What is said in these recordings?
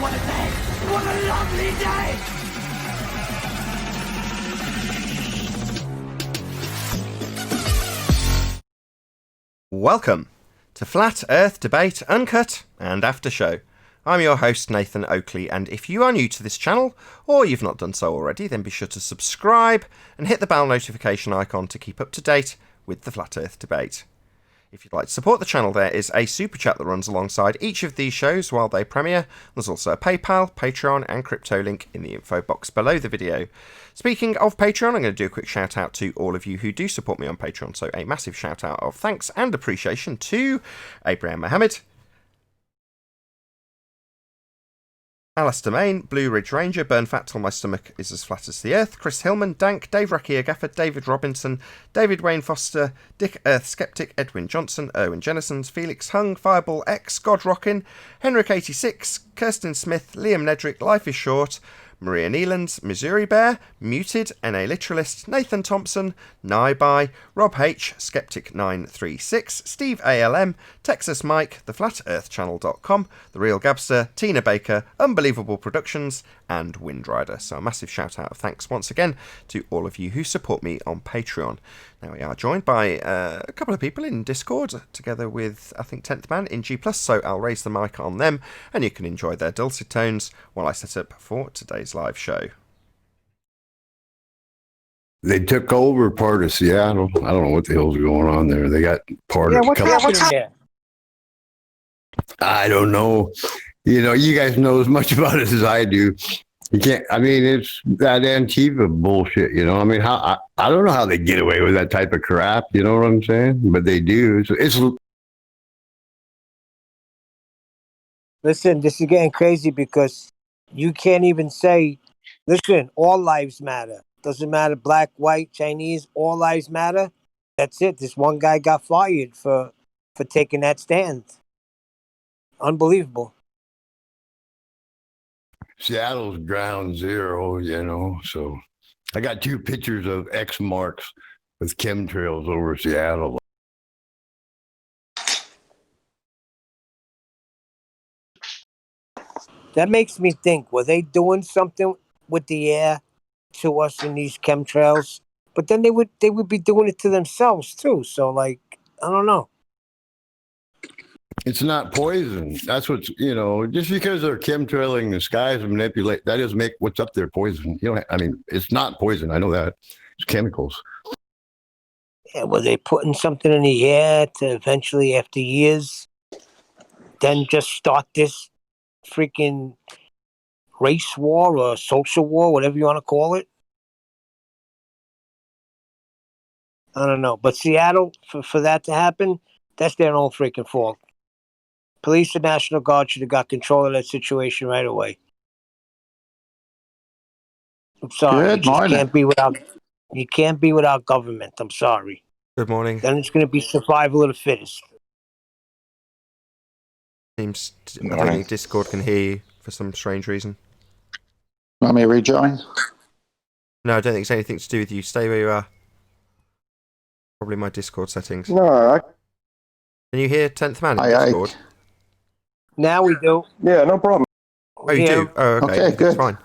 What a day! What a lovely day! Welcome to Flat Earth Debate Uncut and After Show. I'm your host Nathan Oakley, and if you are new to this channel, or you've not done so already, then be sure to subscribe and hit the bell notification icon to keep up to date with the Flat Earth Debate. If you'd like to support the channel, there is a super chat that runs alongside each of these shows while they premiere. There's also a PayPal, Patreon and crypto link in the info box below the video. Speaking of Patreon, I'm going to do a quick shout out to all of you who do support me on Patreon. So a massive shout out of thanks and appreciation to Abraham Mohammed, Alistair Main, Blue Ridge Ranger, Burn Fat Till My Stomach Is As Flat As The Earth, Chris Hillman, Dank, Dave Rakia Gafford, David Robinson, David Wayne Foster, Dick Earth Skeptic, Edwin Johnson, Owen Jennisons, Felix Hung, Fireball X, God Rockin, Henrik86, Kirsten Smith, Liam Nedrick, Life Is Short, Maria Neelands, Missouri Bear, Muted, NA Literalist, Nathan Thompson, Naibai, Rob H, Skeptic936, Steve ALM, Texas Mike, TheFlatEarthChannel.com, The Real Gabster, Tina Baker, Unbelievable Productions, and Windrider. So a massive shout out of thanks once again to all of you who support me on Patreon. Now we are joined by a couple of people in Discord, together with, I think, 10th Man in G+, so I'll raise the mic on them, and you can enjoy their dulcet tones while I set up for today's live show. They took over part of Seattle. I don't know what the hell's going on there. They got part of... What's happening there? I don't know. You know, you guys know as much about it as I do. You can't, I mean, it's that Antifa bullshit, you know? I mean, how I don't know how they get away with that type of crap, you know what I'm saying? But they do. It's Listen, this is getting crazy because you can't even say, listen, all lives matter. Doesn't matter, black, white, Chinese, all lives matter. That's it. This one guy got fired for taking that stand. Unbelievable. Seattle's ground zero, you know? So I got 2 pictures of X marks with chemtrails over Seattle. That makes me think, were they doing something with the air to us in these chemtrails? But then they would be doing it to themselves too. So like, I don't know. It's not poison. That's what's, you know, just because they're chemtrailing the skies and manipulate, that doesn't make what's up there poison. You know, I mean, it's not poison. I know that. It's chemicals. Yeah, were they putting something in the air to eventually, after years, then just start this freaking race war or social war, whatever you want to call it? I don't know. But Seattle, for that to happen, that's their own freaking fault. Police and National Guard should have got control of that situation right away. I'm sorry. Good morning. You can't be without government. I'm sorry. Good morning. Then it's going to be survival of the fittest. Seems I don't think Discord can hear you for some strange reason. Want me to rejoin? No, I don't think it's anything to do with you. Stay where you are. Probably my Discord settings. No, Can you hear 10th Man in Discord? Now we do. yeah, no problem. Oh, you do? Oh, okay. Okay, It's good. fine.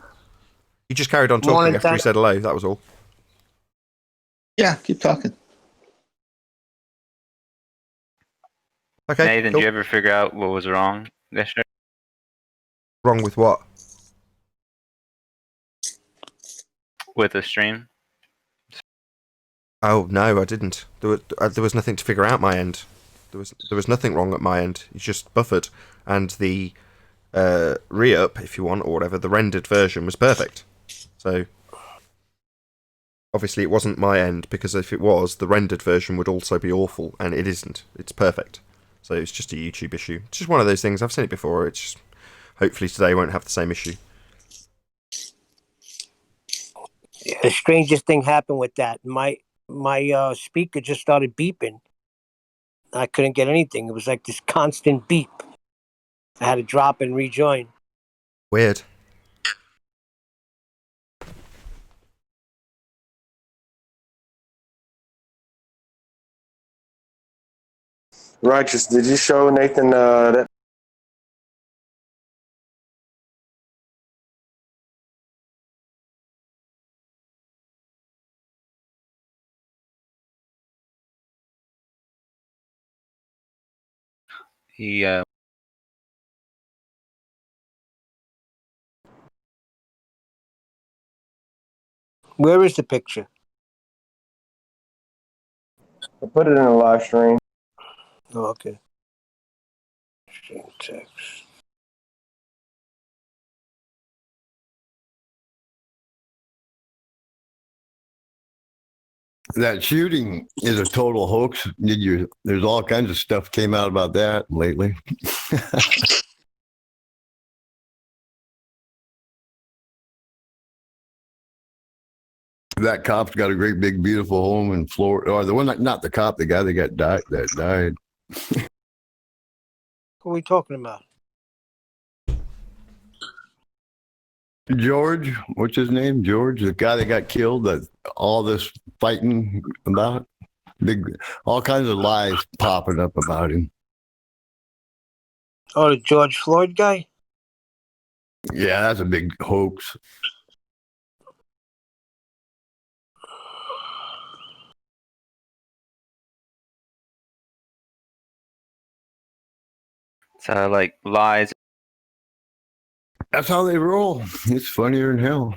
You just carried on talking Morning, after you Ted. said hello, that was all. Yeah, keep talking. Okay, Nathan, cool. did you ever figure out what was wrong yesterday? Wrong with what? With the stream? Oh, no, I didn't. There was nothing to figure out my end. There was nothing wrong at my end. It's just buffered. And the re-up, if you want, or whatever, the rendered version was perfect. So, obviously it wasn't my end, because if it was, the rendered version would also be awful, and it isn't. It's perfect. So it's just a YouTube issue. It's just one of those things. I've seen it before. It's just, hopefully today won't have the same issue. The strangest thing happened with that. My speaker just started beeping. I couldn't get anything. It was like this constant beep. I had to drop and rejoin. Weird. Righteous, did you show Nathan that He Where is the picture? I put it in a live stream. Oh, okay. Stream text. That shooting is a total hoax. There's all kinds of stuff came out about that lately. That cop's got a great big beautiful home in Florida. Or the one, not the cop, the guy that died. What are we talking about? George, what's his name? George, the guy that got killed. That all this fighting about, all kinds of lies popping up about him. Oh, the George Floyd guy? Yeah, that's a big hoax. like lies. That's how they roll. It's funnier than hell.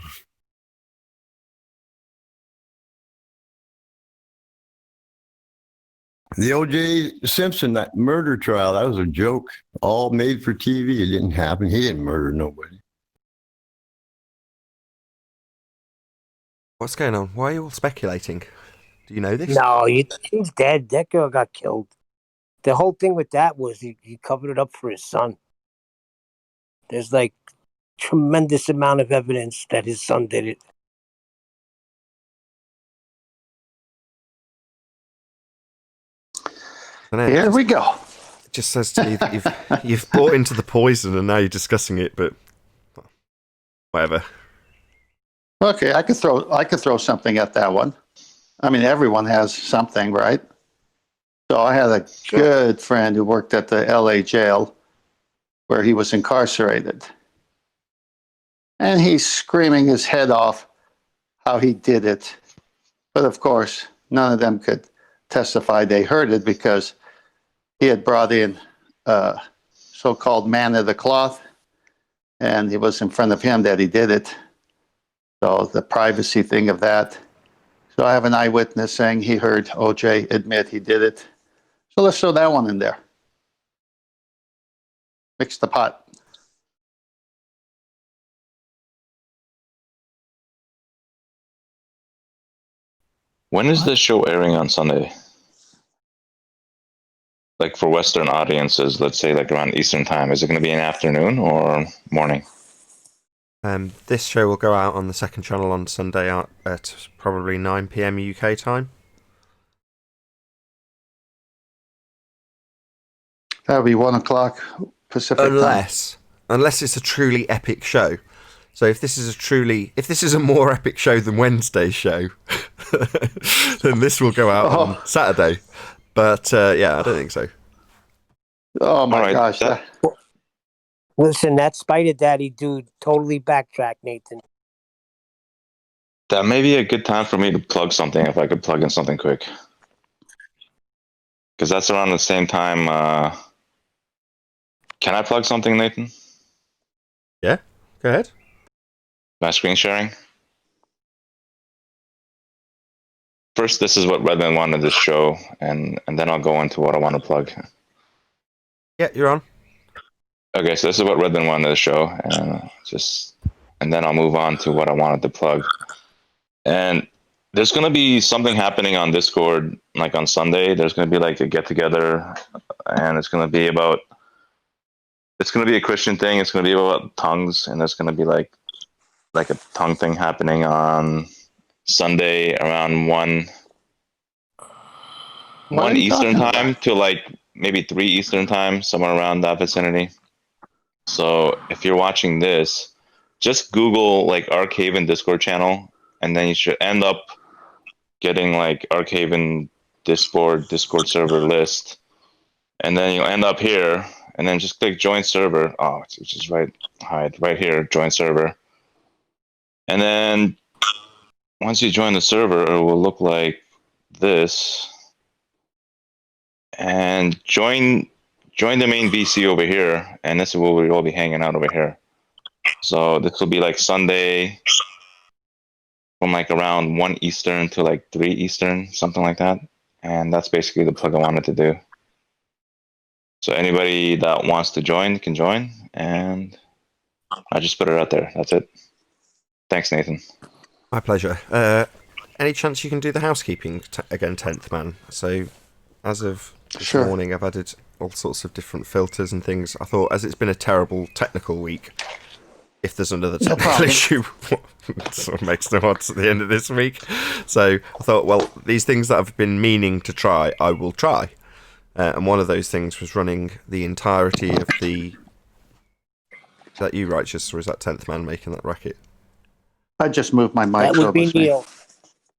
The O.J. Simpson, that murder trial, that was a joke, all made for TV. It didn't happen. He didn't murder nobody. What's going on? Why are you all speculating? Do you know this? No, he's dead. That girl got killed. The whole thing with that was he covered it up for his son. There's like tremendous amount of evidence that his son did it. Here we go. It just says to me that you've bought into the poison and now you're discussing it, but whatever. Okay, I could throw something at that one. I mean, everyone has something, right? So I had a good friend who worked at the LA jail where he was incarcerated. And he's screaming his head off how he did it. But of course, none of them could testify they heard it because he had brought in a so-called man of the cloth, and it was in front of him that he did it. So the privacy thing of that. So I have an eyewitness saying he heard OJ admit he did it. So let's throw that one in there. Mix the pot. When is this show airing on Sunday? Like for Western audiences, let's say like around Eastern time, is it going to be an afternoon or morning? This show will go out on the second channel on Sunday at probably 9 p.m. UK time. That would be 1 o'clock Pacific time. Unless it's a truly epic show. So if this is a more epic show than Wednesday's show, then this will go out on Saturday. But yeah, I don't think so. Oh my gosh. Listen, that Spider Daddy dude totally backtracked, Nathan. That may be a good time for me to plug something if I could plug in something quick. Because that's around the same time. Can I plug something, Nathan? Yeah, go ahead. My screen sharing? First, this is what Redman wanted to show, and then I'll go into what I want to plug. Yeah, you're on. Okay, so this is what Redman wanted to show, and then I'll move on to what I wanted to plug. And there's going to be something happening on Discord, like on Sunday. There's going to be like a get-together, and it's going to be a Christian thing. It's going to be about tongues, and there's going to be like a tongue thing happening on Sunday around 1 Eastern time to like maybe 3 Eastern time, somewhere around that vicinity. So if you're watching this, just Google like Archaven Discord channel, and then you should end up getting like Archaven Discord server list, and then you'll end up here, and then just click join server. Oh, which is right here, join server. And then once you join the server, it will look like this. And join join the main VC over here, and this is where we'll all be hanging out over here. So this will be like Sunday from like around 1 Eastern to like 3 Eastern, something like that. And that's basically the plug I wanted to do. So anybody that wants to join can join, and I just put it out there. That's it. Thanks, Nathan. My pleasure. Any chance you can do the housekeeping again, 10th man? So, as of this morning, I've added all sorts of different filters and things. I thought, as it's been a terrible technical week, if there's another technical issue, it sort of makes no odds at the end of this week. So I thought, well, these things that I've been meaning to try, I will try. And one of those things was running the entirety of the... Is that you, Righteous, or is that 10th man making that racket? I just moved my mic. That would be Neil.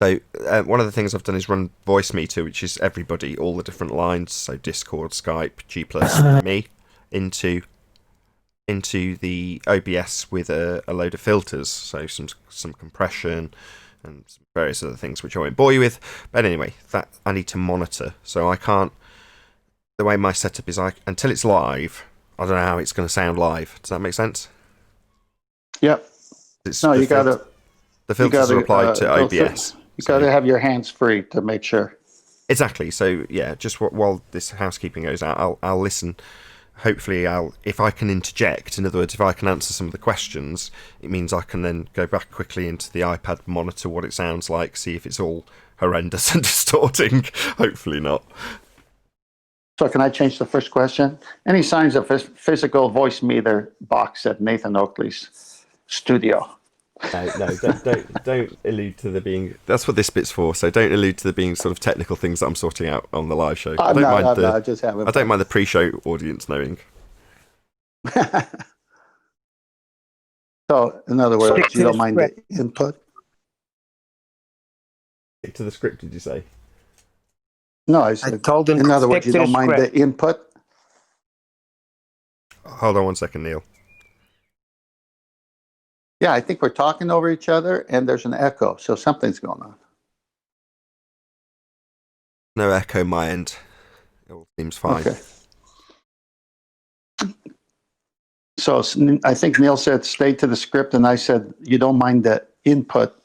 So one of the things I've done is run voice meter, which is everybody, all the different lines, so Discord, Skype, G+, me, into the OBS with a load of filters, so some compression and some various other things which I won't bore you with. But anyway, that I need to monitor, so I can't. The way my setup is, until it's live, I don't know how it's going to sound live. Does that make sense? Yep. You gotta. The filters are applied to OBS. You gotta have your hands free to make sure. Exactly. So yeah, just while this housekeeping goes out, I'll listen. Hopefully, if I can interject, in other words, if I can answer some of the questions, it means I can then go back quickly into the iPad, monitor what it sounds like, see if it's all horrendous and distorting. Hopefully not. So can I change the first question? Any signs of physical voice meter box at Nathan Oakley's studio? No, don't allude to there being. That's what this bit's for. So don't allude to there being sort of technical things that I'm sorting out on the live show. I don't mind the pre-show audience knowing. So, in other words, you don't mind the input? Stick to the script, did you say? No, I said. I told him. In other words, you don't mind the input? Hold on one second, Neil. Yeah, I think we're talking over each other, and there's an echo, so something's going on. No echo my end. It all seems fine. Okay. So I think Neil said stay to the script, and I said you don't mind the input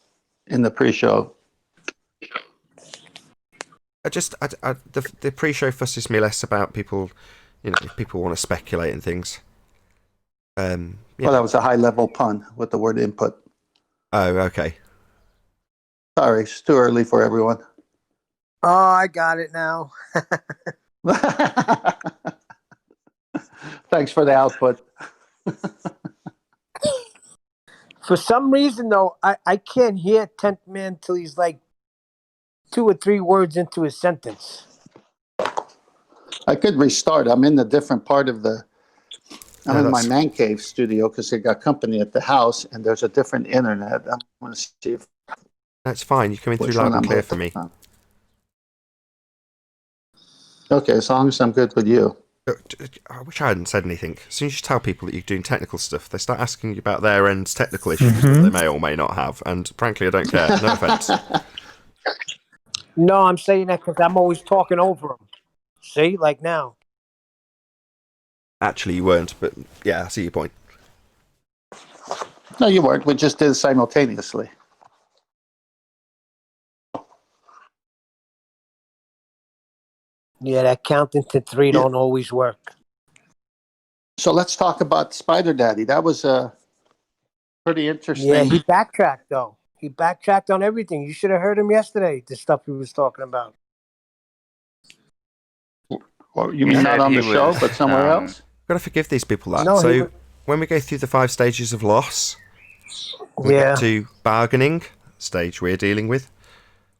in the pre-show. The pre-show fusses me less about people, if people want to speculate and things. Yeah. Well, that was a high-level pun with the word input. Oh, okay. Sorry, it's too early for everyone. Oh, I got it now. Thanks for the output. For some reason, though, I can't hear 10th man till he's like 2 or 3 words into his sentence. I could restart. I'm in a different part of the... I'm in my man cave studio because they got company at the house, and there's a different internet. I'm going to see if... That's fine. You're coming through loud and clear for me. Okay, as long as I'm good with you. I wish I hadn't said anything. As soon as you tell people that you're doing technical stuff, they start asking you about their end's technical issues that they may or may not have. And frankly, I don't care. No offense. No, I'm saying that because I'm always talking over them. See, like now. Actually, you weren't, but yeah, I see your point. No, you weren't. We just did it simultaneously. Yeah, that counting to 3 don't always work. So let's talk about Spider Daddy. That was pretty interesting. Yeah, he backtracked, though. He backtracked on everything. You should have heard him yesterday, the stuff he was talking about. Well, you mean not on the show, but somewhere else? I've got to forgive these people that. No, so when we go through the 5 stages of loss, we get to bargaining, stage we're dealing with.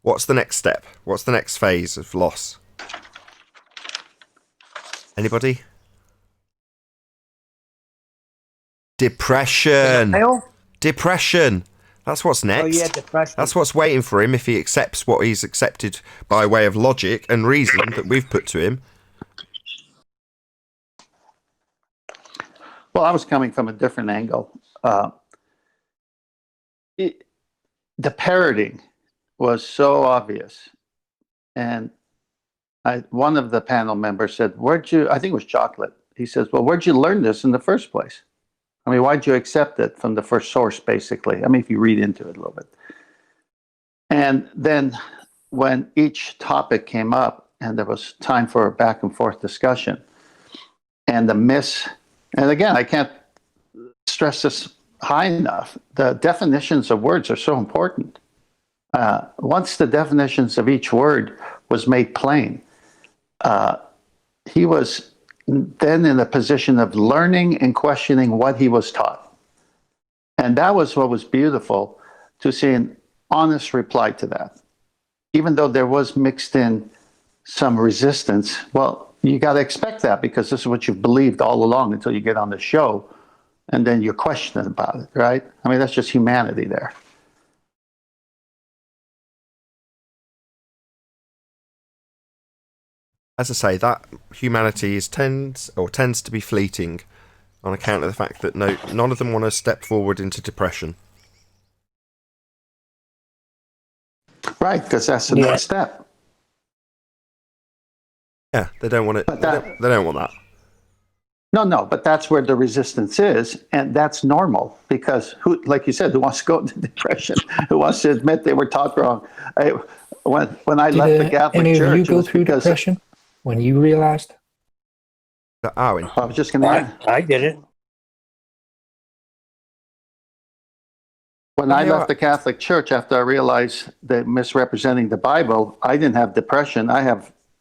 What's the next step? What's the next phase of loss? Anybody? Depression. Depression. That's what's next. Oh, yeah, depression. That's what's waiting for him if he accepts what he's accepted by way of logic and reason that we've put to him. Well, I was coming from a different angle. The parroting was so obvious. And one of the panel members said, "Where'd you?" I think it was chocolate. He says, "Well, where'd you learn this in the first place? I mean, why'd you accept it from the first source, basically? I mean, if you read into it a little bit." And then when each topic came up and there was time for a back and forth discussion, and and again, I can't stress this high enough, the definitions of words are so important. Once the definitions of each word was made plain, he was then in a position of learning and questioning what he was taught. And that was what was beautiful, to see an honest reply to that. Even though there was mixed in some resistance, well, you got to expect that, because this is what you've believed all along until you get on the show, and then you're questioning about it, right? I mean, that's just humanity there. As I say, that humanity tends to be fleeting on account of the fact that none of them want to step forward into depression. Right, because that's the next step. Yeah, they don't want it. They don't want that. No, but that's where the resistance is, and that's normal, because like you said, who wants to go into depression? Who wants to admit they were taught wrong? When I left the Catholic any Church, of you go through depression when you realized? I was just going to. I didn't. When I left the Catholic Church, after I realized that misrepresenting the Bible, I didn't have depression. I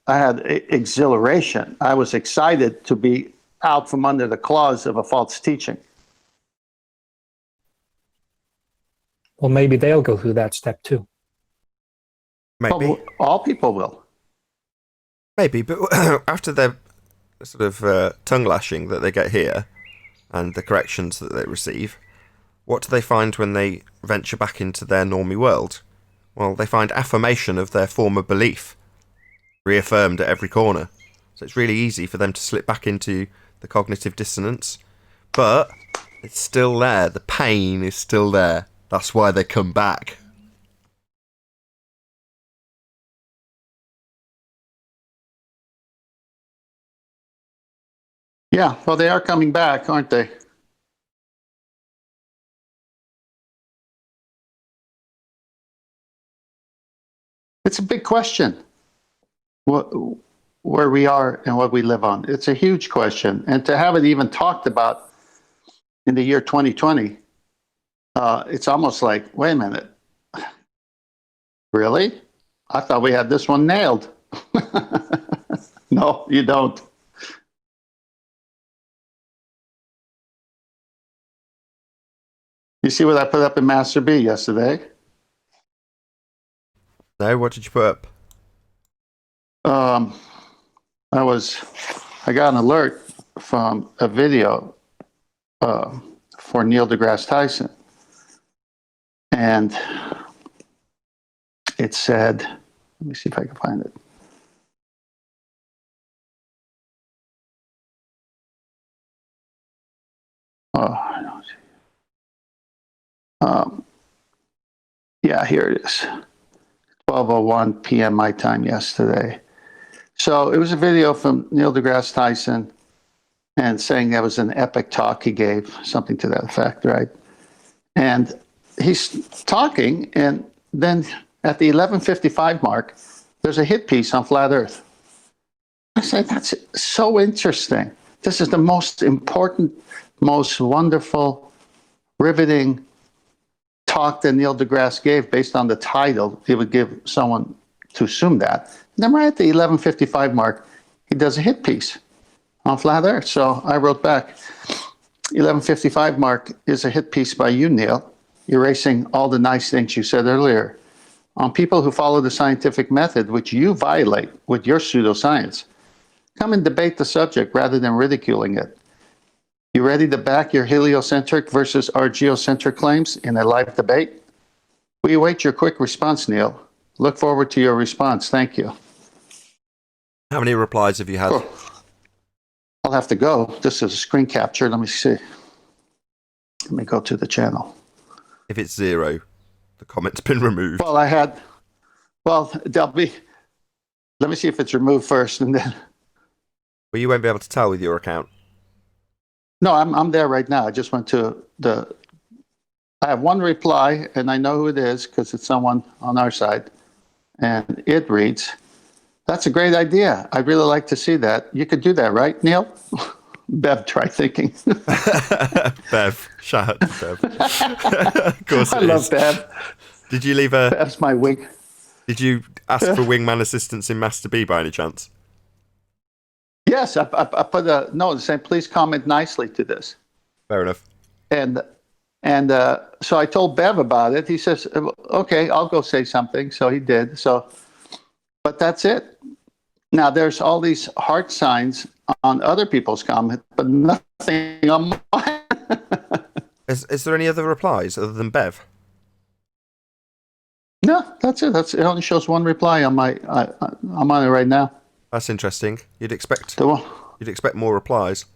had exhilaration. I was excited to be out from under the claws of a false teaching. Well, maybe they'll go through that step too. Maybe. All people will. Maybe, but after their sort of tongue lashing that they get here and the corrections that they receive, what do they find when they venture back into their normie world? Well, they find affirmation of their former belief, reaffirmed at every corner. So it's really easy for them to slip back into the cognitive dissonance, but it's still there. The pain is still there. That's why they come back. Yeah, well, they are coming back, aren't they? It's a big question, where we are and what we live on. It's a huge question. And to have it even talked about in the year 2020, it's almost like, wait a minute, really? I thought we had this one nailed. No, you don't. You see what I put up in Master B yesterday? No, what did you put up? I got an alert from a video for Neil deGrasse Tyson. And it said, let me see if I can find it. Oh, I don't see. Yeah, here it is. 12:01 p.m. my time yesterday. So it was a video from Neil deGrasse Tyson, and saying that was an epic talk he gave, something to that effect, right? And he's talking, and then at the 11:55 mark, there's a hit piece on flat Earth. I said, that's so interesting. This is the most important, most wonderful, riveting talk that Neil deGrasse gave based on the title. He would give someone to assume that. And then right at the 11:55 mark, he does a hit piece on flat Earth. So I wrote back, 11:55 mark is a hit piece by you, Neil, erasing all the nice things you said earlier on people who follow the scientific method, which you violate with your pseudoscience. Come and debate the subject rather than ridiculing it. You ready to back your heliocentric versus our geocentric claims in a live debate? We await your quick response, Neil. Look forward to your response. Thank you. How many replies have you had? Oh, I'll have to go. This is a screen capture. Let me see. Let me go to the channel. If it's 0, the comment's been removed. Well, there'll be Let me see if it's removed first, and then. Well, you won't be able to tell with your account. No, I'm there right now. I just went to the. I have one reply, and I know who it is because it's someone on our side, and it reads, "That's a great idea. I'd really like to see that. You could do that, right, Neil?" Bev, try thinking. Bev, shout out to Bev. Of course, I love Bev. Did you leave a? Bev's my wing. Did you ask for wingman assistance in Master B by any chance? Yes, I put a note saying, "Please comment nicely to this." Fair enough. And so I told Bev about it. He says, "Okay, I'll go say something." So he did. So, but that's it. Now there's all these heart signs on other people's comments, but nothing on mine. Is there any other replies other than Bev? No, that's it. It only shows one reply on my. I'm on it right now. That's interesting. You'd expect more replies.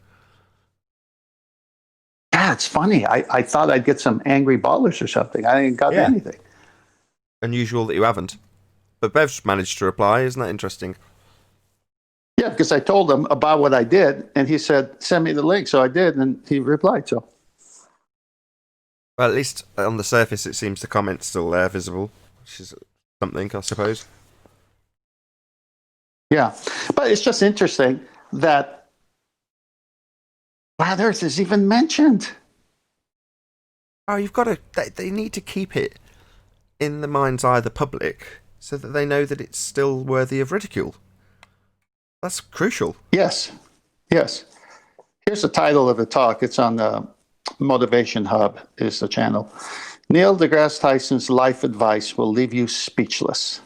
Yeah, it's funny. I thought I'd get some angry ballers or something. I ain't got anything. Unusual that you haven't. But Bev's managed to reply. Isn't that interesting? Yeah, because I told him about what I did, and he said, "Send me the link." So I did, and he replied. So. Well, at least on the surface, it seems the comment's still there, visible, which is something, I suppose. Yeah, but it's just interesting that Flat Earth is even mentioned. Oh, you've got to. They need to keep it in the mind's eye of the public so that they know that it's still worthy of ridicule. That's crucial. Yes. Here's the title of the talk. It's on the Motivation Hub is the channel. Neil deGrasse Tyson's life advice will leave you speechless.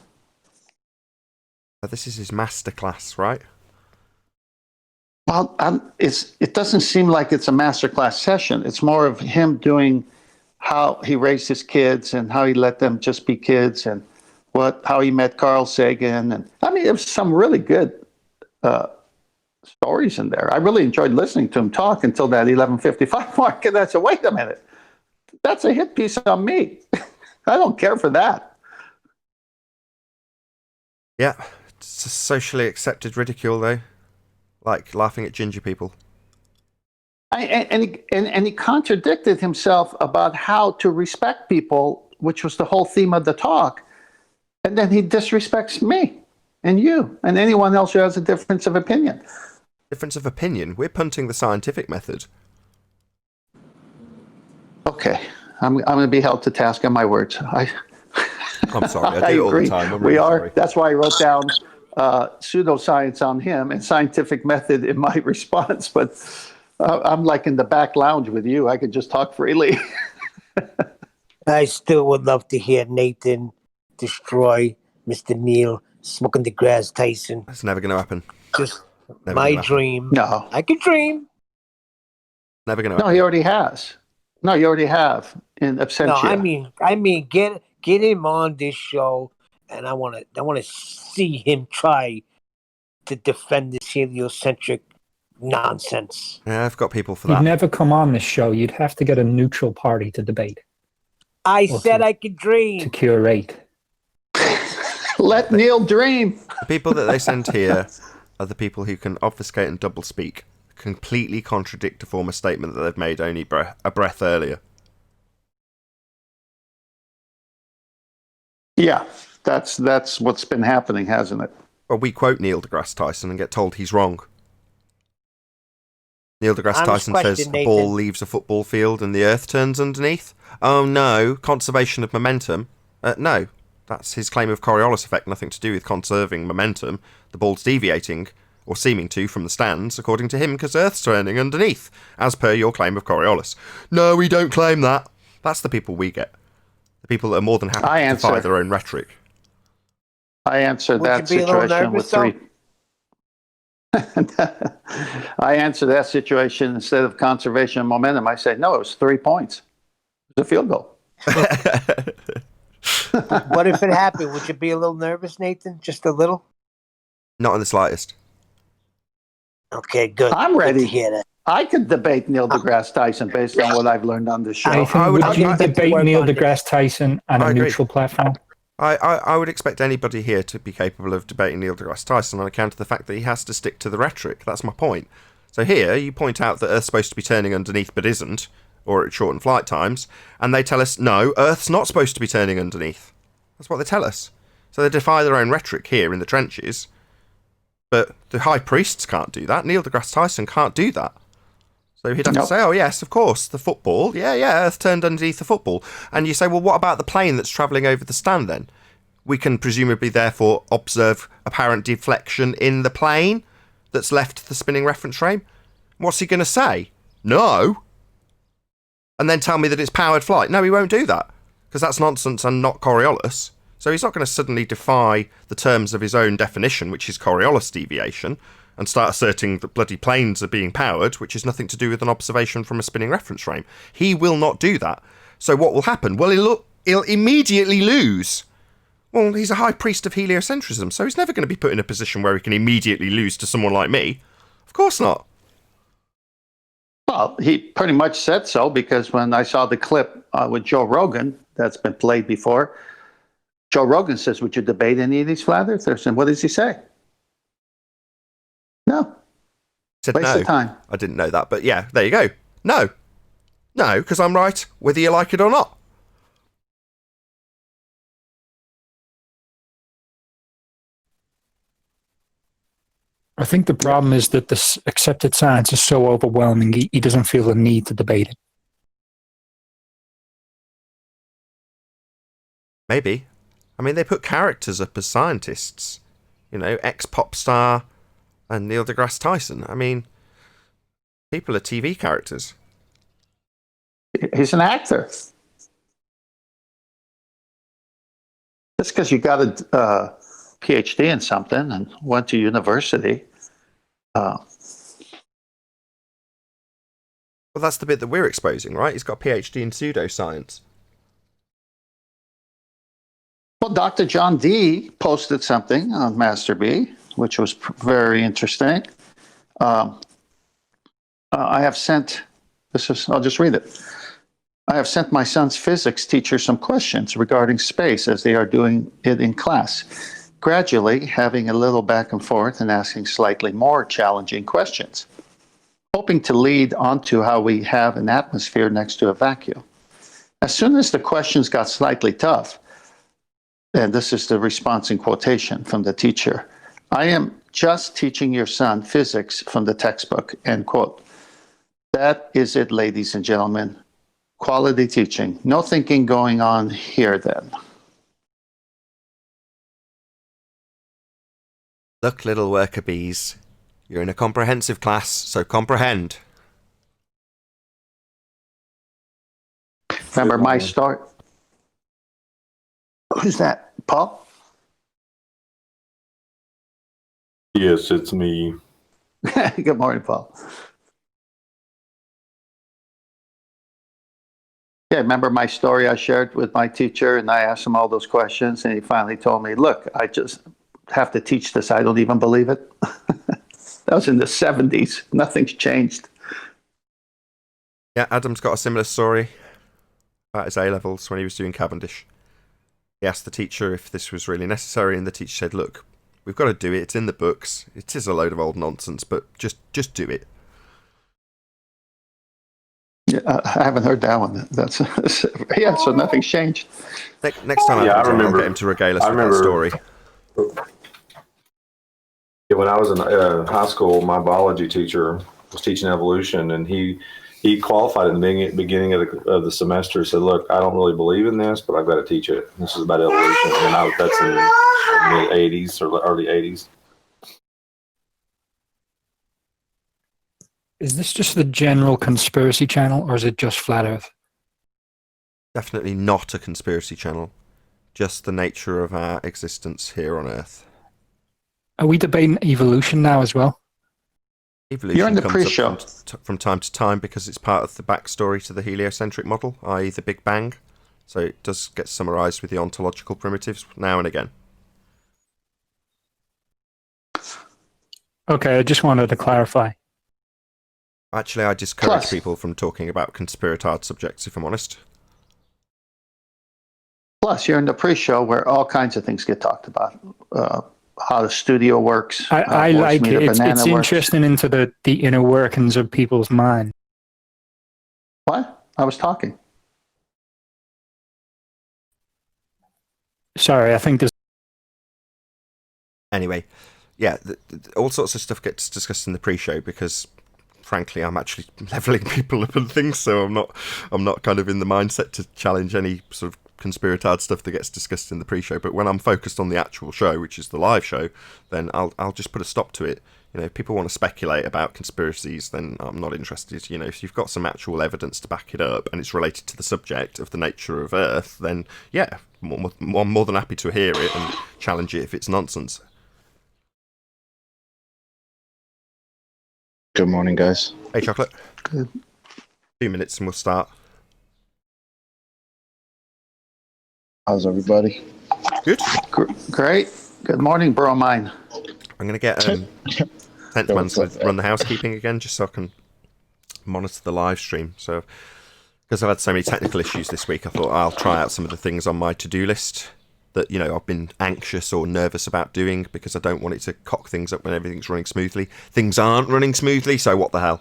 This is his masterclass, right? Well, it doesn't seem like it's a masterclass session. It's more of him doing how he raised his kids and how he let them just be kids and how he met Carl Sagan. And I mean, there's some really good stories in there. I really enjoyed listening to him talk until that 11:55 mark, and I said, "Wait a minute, that's a hit piece on me." I don't care for that. Yeah, it's a socially accepted ridicule, though, like laughing at ginger people. And he contradicted himself about how to respect people, which was the whole theme of the talk, and then he disrespects me and you and anyone else who has a difference of opinion. Difference of opinion? We're punting the scientific method. Okay, I'm going to be held to task on my words. I'm sorry, I do it all the time. I'm really sorry. That's why I wrote down pseudoscience on him and scientific method in my response. But I'm like in the back lounge with you. I could just talk freely. I still would love to hear Nathan destroy Mr. Neil smoking deGrasse Tyson. That's never going to happen. Just Never my gonna happen. dream. No. I could dream. Never going to No, happen. he already has. No, you already have in absentia. No, I mean, get him on this show, and I want to see him try to defend this heliocentric nonsense. Yeah, I've got people for You'd that. never come on this show. You'd have to get a neutral party to debate, I Or said to- I could dream. to curate. Let Neil dream. The people that they send here are the people who can obfuscate and doublespeak, completely contradict a former statement that they've made only a breath earlier. Yeah, that's what's been happening, hasn't it? Well, we quote Neil deGrasse Tyson and get told he's wrong. Neil deGrasse Honest Tyson says question, a ball Nathan. leaves a football field and the earth turns underneath. Oh no, conservation of momentum. No, that's his claim of Coriolis effect, nothing to do with conserving momentum. The ball's deviating, or seeming to, from the stands, according to him, because Earth's turning underneath, as per your claim of Coriolis. No, we don't claim that. That's the people we get. The people that are more than happy to defy their own rhetoric. I answered Would that you be a little situation with nervous, three. I answered that situation instead of conservation of momentum. I said, no, it was 3 points. It was a field goal. What if it happened? Would you be a little nervous, Nathan? Just a little? Not in the slightest. Okay, good. I'm Good ready. to hear that. I could debate Neil deGrasse Tyson based on what I've learned on this show. Nathan, I would- would you I- debate work Neil on it. deGrasse Tyson on I a agree. neutral platform? I would expect anybody here to be capable of debating Neil deGrasse Tyson on account of the fact that he has to stick to the rhetoric. That's my point. So here, you point out that Earth's supposed to be turning underneath but isn't, or at shortened flight times, and they tell us, no, Earth's not supposed to be turning underneath. That's what they tell us. So they defy their own rhetoric here in the trenches, but the high priests can't do that. Neil deGrasse Tyson can't do that. So he'd have to say, oh yes, of course, the football, yeah, Earth turned underneath the football. And you say, well, what about the plane that's travelling over the stand then? We can presumably therefore observe apparent deflection in the plane that's left the spinning reference frame. What's he going to say? No. And then tell me that it's powered flight. No, he won't do that, because that's nonsense and not Coriolis. So he's not going to suddenly defy the terms of his own definition, which is Coriolis deviation, and start asserting that bloody planes are being powered, which is nothing to do with an observation from a spinning reference frame. He will not do that. So what will happen? Well, he'll immediately lose. Well, he's a high priest of heliocentrism, so he's never going to be put in a position where he can immediately lose to someone like me. Of course not. Well, he pretty much said so, because when I saw the clip with Joe Rogan that's been played before, Joe Rogan says, would you debate any of these flat earthers? And what does he say? No. Said Waste no. of time. I didn't know that, but yeah, there you go. No, because I'm right, whether you like it or not. I think the problem is that this accepted science is so overwhelming, he doesn't feel the need to debate it. Maybe. I mean, they put characters up as scientists. You know, ex-pop star and Neil deGrasse Tyson. I mean, people are TV characters. He's an actor. Just because you got a PhD in something and went to university. Well, that's the bit that we're exposing, right? He's got a PhD in pseudoscience. Well, Dr. John D posted something on Master B, which was very interesting. I have sent, I'll just read it. I have sent my son's physics teacher some questions regarding space as they are doing it in class, gradually having a little back and forth and asking slightly more challenging questions, hoping to lead onto how we have an atmosphere next to a vacuum. As soon as the questions got slightly tough, and this is the response in quotation from the teacher, I am just teaching your son physics from the textbook, end quote. That is it, ladies and gentlemen. Quality teaching. No thinking going on here then. Look, little worker bees, you're in a comprehensive class, so comprehend. Remember my story? Who's that? Paul? Yes, it's me. Good morning, Paul. Yeah, remember my story I shared with my teacher, and I asked him all those questions, and he finally told me, look, I just have to teach this. I don't even believe it. That was in the 70s. Nothing's changed. Yeah, Adam's got a similar story about his A-levels when he was doing Cavendish. He asked the teacher if this was really necessary, and the teacher said, look, we've got to do it. It's in the books. It is a load of old nonsense, but just do it. Yeah, I haven't heard that one. That's yeah. So nothing's changed. Next time Yeah, I'll get him to regale us with that story. Yeah, when I was in high school, my biology teacher was teaching evolution, and he qualified in the beginning of the semester. Said, "Look, I don't really believe in this, but I've got to teach it. This is about evolution." And that's in the '80s or early '80s. Is this just the general conspiracy channel, or is it just Flat Earth? Definitely not a conspiracy channel. Just the nature of our existence here on Earth. Are we debating evolution now as well? Evolution You're in the comes pre-show. up from time to time because it's part of the backstory to the heliocentric model, i.e. the Big Bang. So it does get summarised with the ontological primitives now and again. Okay, I just wanted to clarify. Actually, I discourage people from talking about conspiratard subjects, if I'm honest. Plus, you're in the pre-show where all kinds of things get talked about. How the studio works. I like it. It's works. interesting into the inner workings of people's mind. What? I was talking. Sorry, I think there's... Anyway, yeah, all sorts of stuff gets discussed in the pre-show because, frankly, I'm actually leveling people up and things, so I'm not kind of in the mindset to challenge any sort of conspiratard stuff that gets discussed in the pre-show. But when I'm focused on the actual show, which is the live show, then I'll just put a stop to it. You know, if people want to speculate about conspiracies, then I'm not interested. You know, if you've got some actual evidence to back it up and it's related to the subject of the nature of Earth, then yeah, I'm more than happy to hear it and challenge it if it's nonsense. Good morning, guys. Hey, Chocolate. Good. 2 minutes and we'll start. How's everybody? Good. Great. Good morning, Bromine. I'm going to get Tenth Man to run the housekeeping again, just so I can monitor the live stream. So, because I've had so many technical issues this week, I thought I'll try out some of the things on my to-do list that, you know, I've been anxious or nervous about doing because I don't want it to cock things up when everything's running smoothly. Things aren't running smoothly, so what the hell?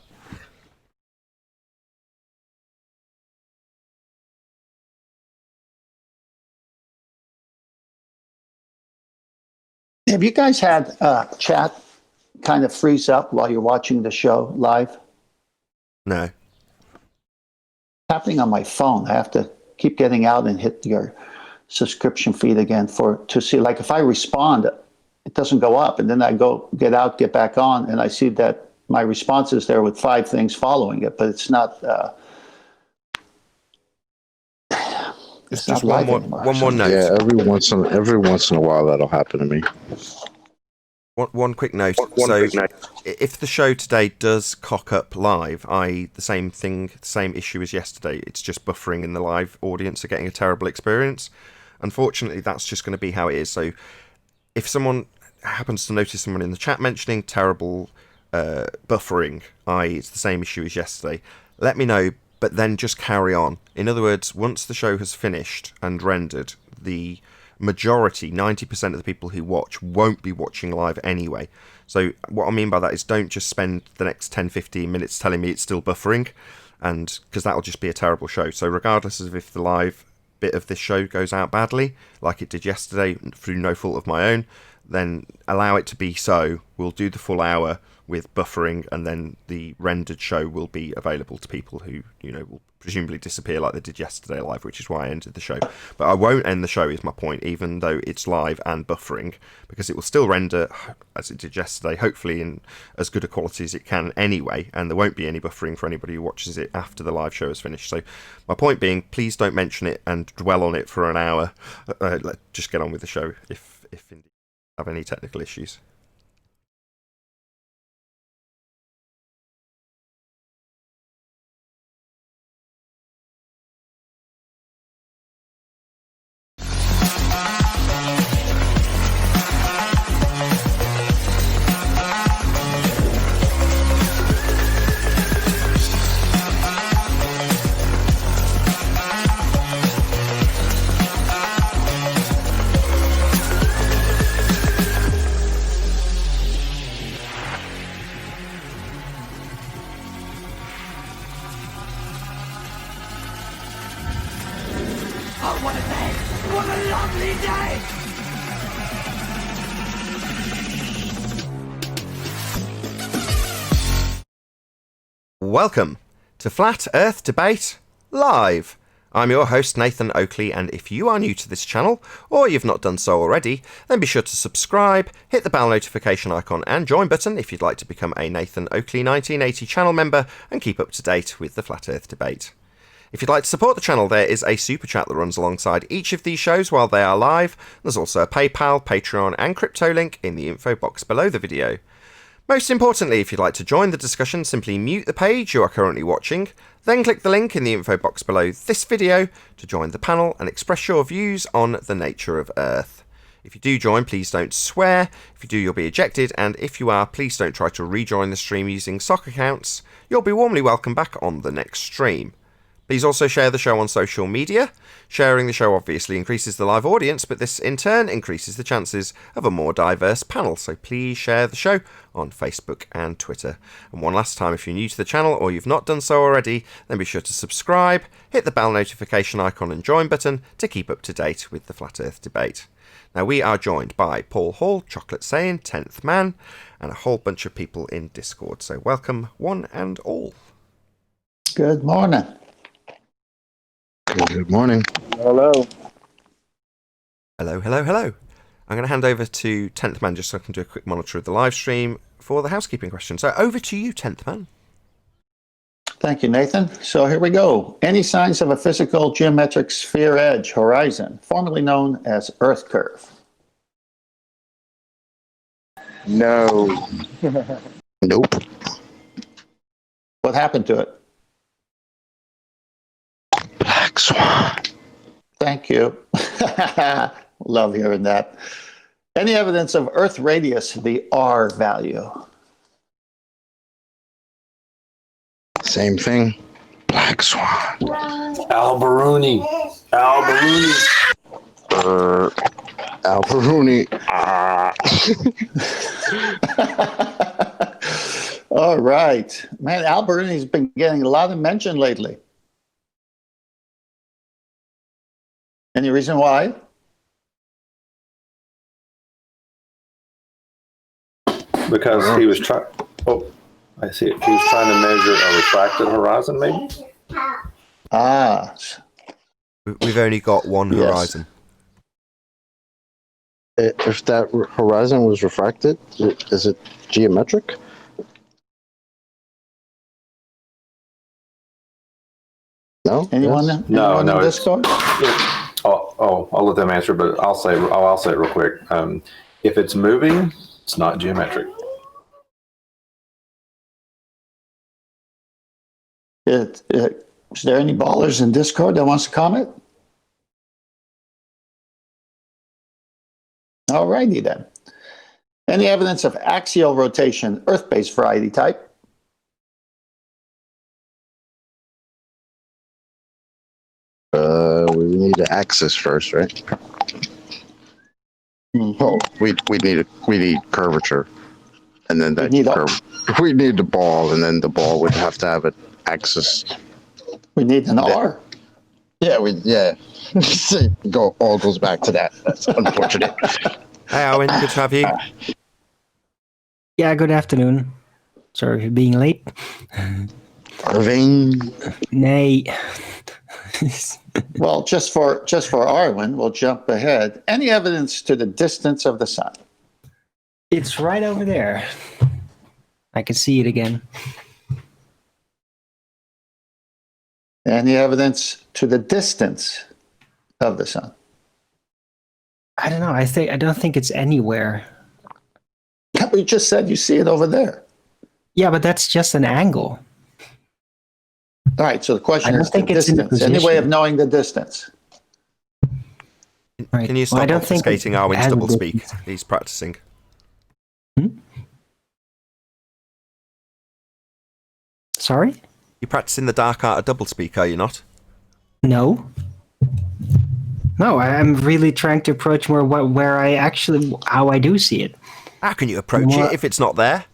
Have you guys had chat kind of freeze up while you're watching the show live? No. Happening on my phone. I have to keep getting out and hit your subscription feed again to see, like, if I respond, it doesn't go up, and then I go get out, get back on, and I see that my response is there with 5 things following it, but it's not. It's just one more note. Yeah, every once in a while that'll happen to me. One quick note. If the show today does cock up live, the same issue as yesterday, it's just buffering in the live audience are getting a terrible experience. Unfortunately, that's just going to be how it is. So if someone happens to notice someone in the chat mentioning terrible buffering, it's the same issue as yesterday, let me know, but then just carry on. In other words, once the show has finished and rendered, the majority, 90% of the people who watch won't be watching live anyway. So what I mean by that is don't just spend the next 10-15 minutes telling me it's still buffering, and because that'll just be a terrible show. So regardless of if the live bit of this show goes out badly, like it did yesterday through no fault of my own, then allow it to be so. We'll do the full hour with buffering, and then the rendered show will be available to people who, you know, will presumably disappear like they did yesterday live, which is why I ended the show. But I won't end the show, is my point, even though it's live and buffering, because it will still render as it did yesterday, hopefully in as good a quality as it can anyway, and there won't be any buffering for anybody who watches it after the live show is finished. So my point being, please don't mention it and dwell on it for an hour. Let's just get on with the show if indeed you have any technical issues. Oh, what a day! What a lovely day! Welcome to Flat Earth Debate Live. I'm your host, Nathan Oakley, and if you are new to this channel, or you've not done so already, then be sure to subscribe, hit the bell notification icon and join button if you'd like to become a Nathan Oakley 1980 channel member and keep up to date with the Flat Earth Debate. If you'd like to support the channel, there is a super chat that runs alongside each of these shows while they are live. There's also a PayPal, Patreon and crypto link in the info box below the video. Most importantly, if you'd like to join the discussion, simply mute the page you are currently watching, then click the link in the info box below this video to join the panel and express your views on the nature of Earth. If you do join, please don't swear. If you do, you'll be ejected, and if you are, please don't try to rejoin the stream using sock accounts. You'll be warmly welcome back on the next stream. Please also share the show on social media. Sharing the show obviously increases the live audience, but this in turn increases the chances of a more diverse panel. So please share the show on Facebook and Twitter. And one last time, if you're new to the channel or you've not done so already, then be sure to subscribe, hit the bell notification icon and join button to keep up to date with the Flat Earth debate. Now, we are joined by Paul Hall, Chocolate Saying, 10th Man, and a whole bunch of people in Discord. So welcome, one and all. Good morning. Good morning. Hello. Hello, hello, hello. I'm going to hand over to 10th Man just so I can do a quick monitor of the live stream for the housekeeping question. So over to you, 10th Man. Thank you, Nathan. So here we go. Any signs of a physical geometric sphere edge horizon, formerly known as Earth curve? No. Nope. What happened to it? Black swan. Thank you. Love hearing that. Any evidence of Earth radius, the R value? Same thing. Black swan. Al-Baruni. Al-Baruni. All right. Man, Al-Baruni's been getting a lot of mention lately. Any reason why? Because he was trying. Oh, I see it. He was trying to measure a refracted horizon, maybe? Ah, We've only got one Yes. horizon. If that horizon was refracted, is it geometric? No? anyone? Yes? Anyone no, in it's- Discord? I'll let them answer, but I'll say it real quick. If it's moving, it's not geometric. Is there any ballers in Discord that wants to comment? All righty then. Any evidence of axial rotation, Earth-based variety type? We need an axis first, right? Oh, we need curvature, and then that need a- curve. We need the ball, and then the ball would have to have an axis. We need an R. Yeah. All goes back to that. That's unfortunate. Hey, Owen, good to have you. Yeah, good afternoon. Sorry for being late. Irving. Nay. Well, just for Arwen, we'll jump ahead. Any evidence to the distance of the sun? It's right over there. I can see it again. Any evidence to the distance of the sun? I don't know. I don't think it's anywhere. We just said you see it over there. Yeah, but that's just an angle. All right, so the question I don't is the think it's in distance. Any way position. of knowing the distance? Right. Can you Well, I stop don't think obfuscating it Arwen's has a doublespeak? distance. He's practicing. Sorry? You're practicing the dark art of doublespeak, are you not? No. No, I'm really trying to approach more where I actually, how I do see it. How can you approach What? it if it's not there?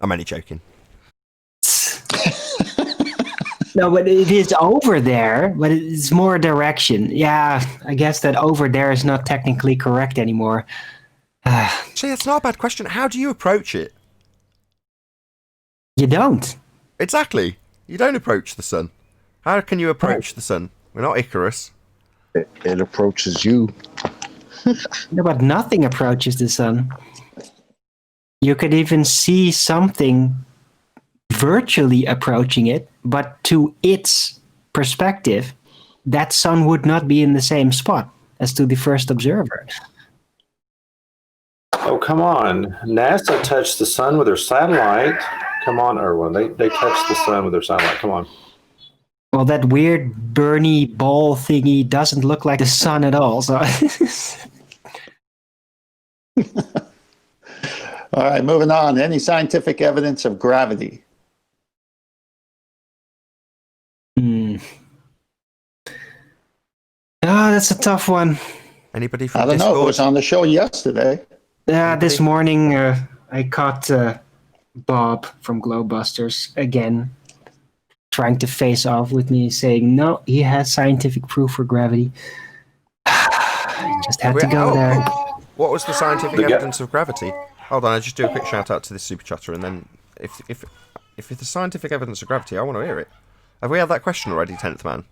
I'm only joking. No, but it is over there, but it's more direction. Yeah, I guess that over there is not technically correct anymore. See, that's not a bad question. How do you approach it? You don't. Exactly. You don't approach the sun. How can you approach the sun? We're not Icarus. It approaches you. No, but nothing approaches the sun. You could even see something virtually approaching it, but to its perspective, that sun would not be in the same spot as to the first observer. Oh, come on. NASA touched the sun with their satellite. Come on, Erwin. They touched the sun with their satellite. Come on. Well, that weird Bernie ball thingy doesn't look like the sun at all. So, All right, moving on. Any scientific evidence of gravity? that's a tough one. Anybody from I don't Discord? know. It was on the show yesterday. This morning I caught Bob from Glowbusters again trying to face off with me, saying no, he has scientific proof for gravity. Just had to go there. What was the scientific evidence of gravity? Hold on, I'll just do a quick shout out to this super chatter, and then if it's the scientific evidence of gravity, I want to hear it. Have we had that question already, 10th man?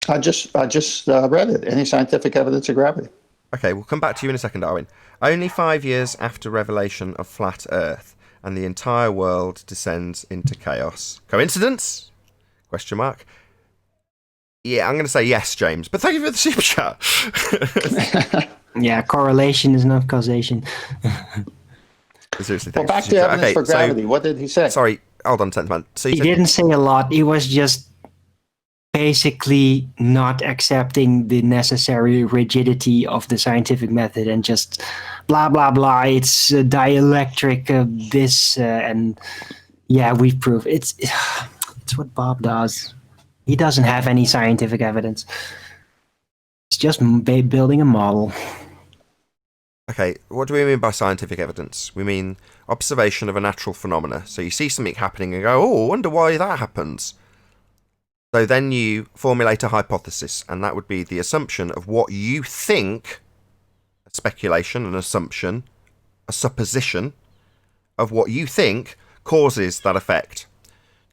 I just read it. Any scientific evidence of gravity? Okay, we'll come back to you in a second, Darwin. Only 5 years after revelation of flat Earth, and the entire world descends into chaos. Coincidence? Question mark. Yeah, I'm going to say yes, James. But thank you for the super chat. Yeah, correlation is not causation. Seriously, well, back to evidence for gravity. What did he say? Sorry, hold on, 10th man. So he didn't say a lot. He was just basically not accepting the necessary rigidity of the scientific method and just blah, blah, blah. It's dielectric, this, and yeah, we've proved. It's what Bob does. He doesn't have any scientific evidence. It's just building a model. Okay, what do we mean by scientific evidence? We mean observation of a natural phenomena. So you see something happening and go, oh, I wonder why that happens. So then you formulate a hypothesis, and that would be the assumption of what you think, a speculation, an assumption, a supposition of what you think causes that effect.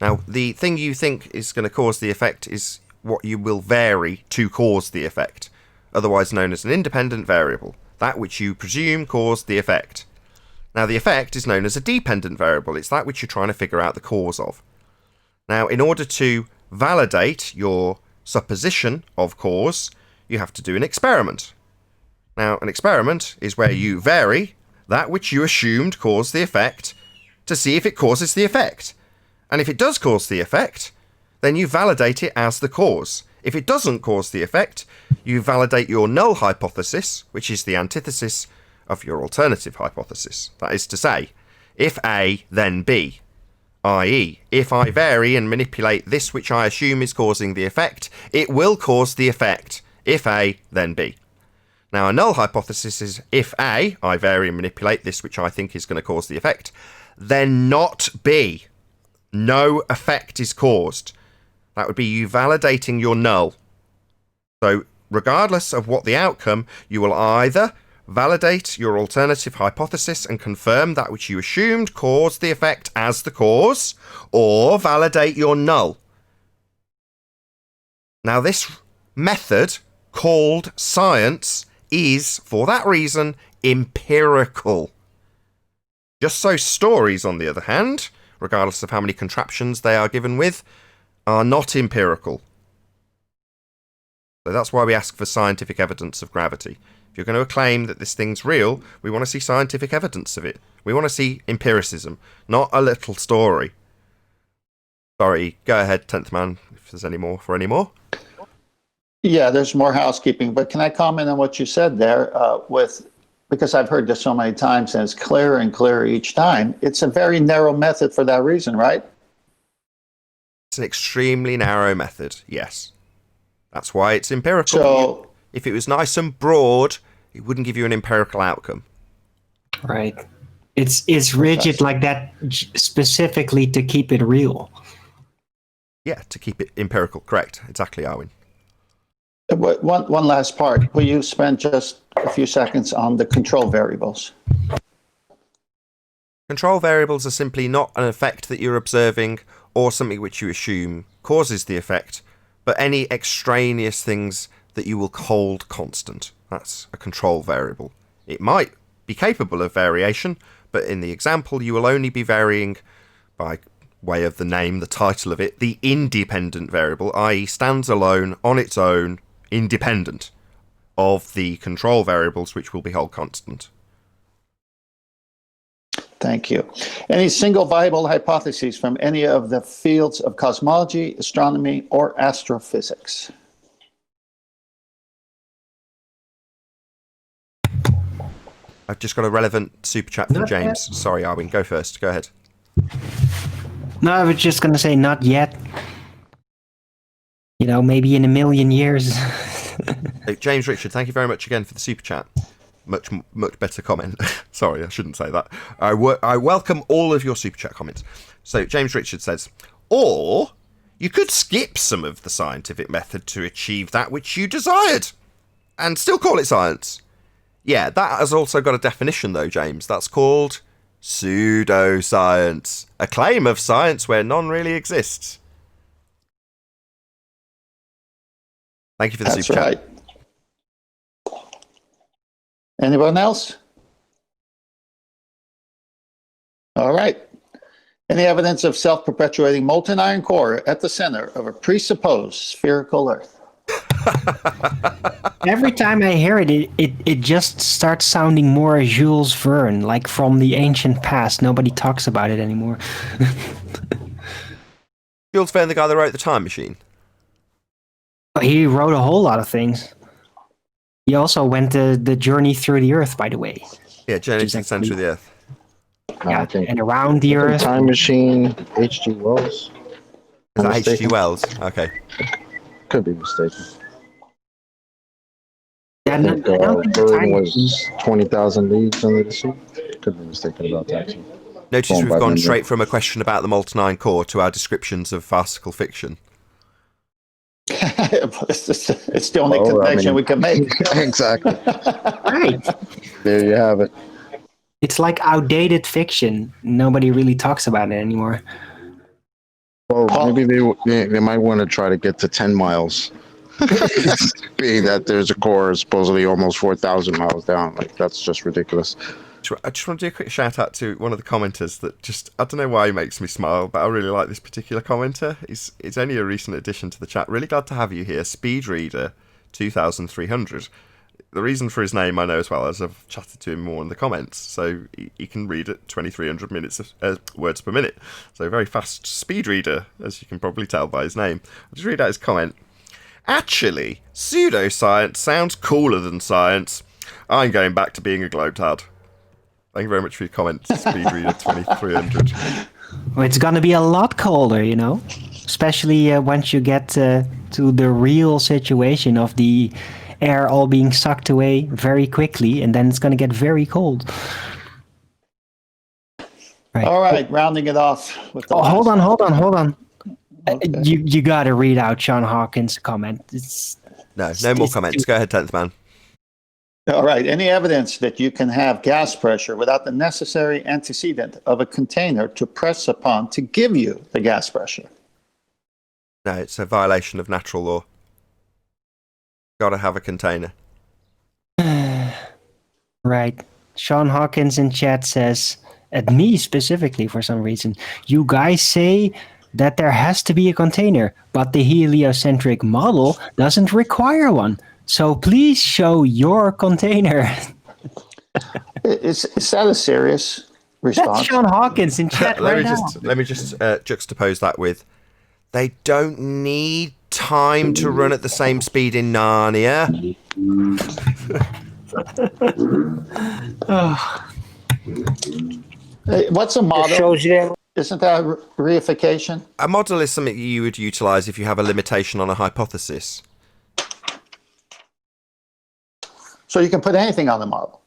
Now, the thing you think is going to cause the effect is what you will vary to cause the effect, otherwise known as an independent variable, that which you presume caused the effect. Now, the effect is known as a dependent variable. It's that which you're trying to figure out the cause of. Now, in order to validate your supposition of cause, you have to do an experiment. Now, an experiment is where you vary that which you assumed caused the effect to see if it causes the effect. And if it does cause the effect, then you validate it as the cause. If it doesn't cause the effect, you validate your null hypothesis, which is the antithesis of your alternative hypothesis. That is to say, if A, then B. I.e., if I vary and manipulate this which I assume is causing the effect, it will cause the effect. If A, then B. Now, a null hypothesis is if A, I vary and manipulate this which I think is going to cause the effect, then not B. No effect is caused. That would be you validating your null. So, regardless of what the outcome, you will either validate your alternative hypothesis and confirm that which you assumed caused the effect as the cause, or validate your null. Now, this method, called science, is, for that reason, empirical. Just so stories, on the other hand, regardless of how many contraptions they are given with, are not empirical. So that's why we ask for scientific evidence of gravity. If you're going to claim that this thing's real, we want to see scientific evidence of it. We want to see empiricism, not a little story. Sorry, go ahead, 10th man, if there's any more. Yeah, there's more housekeeping, but can I comment on what you said there because I've heard this so many times and it's clearer and clearer each time. It's a very narrow method for that reason, right? It's an extremely narrow method, yes. That's why it's empirical. So, if it was nice and broad, it wouldn't give you an empirical outcome. Right. It's rigid like that specifically to keep it real. Yeah, to keep it empirical. Correct. Exactly, Arwin. One last part. Will you spend just a few seconds on the control variables? Control variables are simply not an effect that you're observing or something which you assume causes the effect, but any extraneous things that you will hold constant. That's a control variable. It might be capable of variation, but in the example you will only be varying, by way of the name, the title of it, the independent variable, i.e. stands alone on its own, independent of the control variables which will be held constant. Thank you. Any single viable hypotheses from any of the fields of cosmology, astronomy, or astrophysics? I've just got a relevant super chat from James. Sorry, Arwin, go first. Go ahead. No, I was just going to say not yet. maybe in a million years. James Richard, thank you very much again for the super chat. Much better comment. Sorry, I shouldn't say that. I welcome all of your super chat comments. So James Richard says, or you could skip some of the scientific method to achieve that which you desired and still call it science. Yeah, that has also got a definition though, James. That's called pseudoscience, a claim of science where none really exists. Thank you for the super chat. That's right. Anyone else? All right. Any evidence of self-perpetuating molten iron core at the center of a presupposed spherical Earth? Every time I hear it, it just starts sounding more Jules Verne, like from the ancient past. Nobody talks about it anymore. Jules Verne, the guy that wrote The Time Machine. He wrote a whole lot of things. He also went the journey through the Earth, by the way. Yeah, journey to the center of the Earth. Yeah, and around the Earth. Time Machine, H.G. Wells. Is that H.G. Wells? Okay. Could be mistaken. Yeah, I think Verne was 20,000 leagues under the sea. Could be mistaken about that too. Notice we've gone straight from a question about the molten iron core to our descriptions of farcical fiction. It's the only connection we can make. Exactly. Right. There you have it. It's like outdated fiction. Nobody really talks about it anymore. Well, maybe they might want to try to get to 10 miles. Being that there's a core supposedly almost 4,000 miles down. Like, that's just ridiculous. I just want to do a quick shout out to one of the commenters that just, I don't know why he makes me smile, but I really like this particular commenter. It's only a recent addition to the chat. Really glad to have you here, Speedreader 2300. The reason for his name I know as well, as I've chatted to him more in the comments. So he can read at 2,300 minutes of, words per minute. So very fast speed reader, as you can probably tell by his name. I'll just read out his comment. Actually, pseudoscience sounds cooler than science. I'm going back to being a globetard. Thank you very much for your comments, Speedreader 2300. Well, it's going to be a lot colder, especially once you get to the real situation of the air all being sucked away very quickly, and then it's going to get very cold. Right. All right, rounding it off with the hold on. Okay. You got to read out Sean Hawkins' comment. No more comments. Go ahead, 10th man. All right. Any evidence that you can have gas pressure without the necessary antecedent of a container to press upon to give you the gas pressure? No, it's a violation of natural law. Got to have a container. Right. Sean Hawkins in chat says, at me specifically for some reason, you guys say that there has to be a container, but the heliocentric model doesn't require one. So please show your container. Is that a serious response? That's Sean Hawkins in chat Let me just juxtapose that with, they don't need time to run at the same speed in Narnia. What's a model? Isn't that reification? A model is something you would utilize if you have a limitation on a hypothesis. So you can put anything on the model.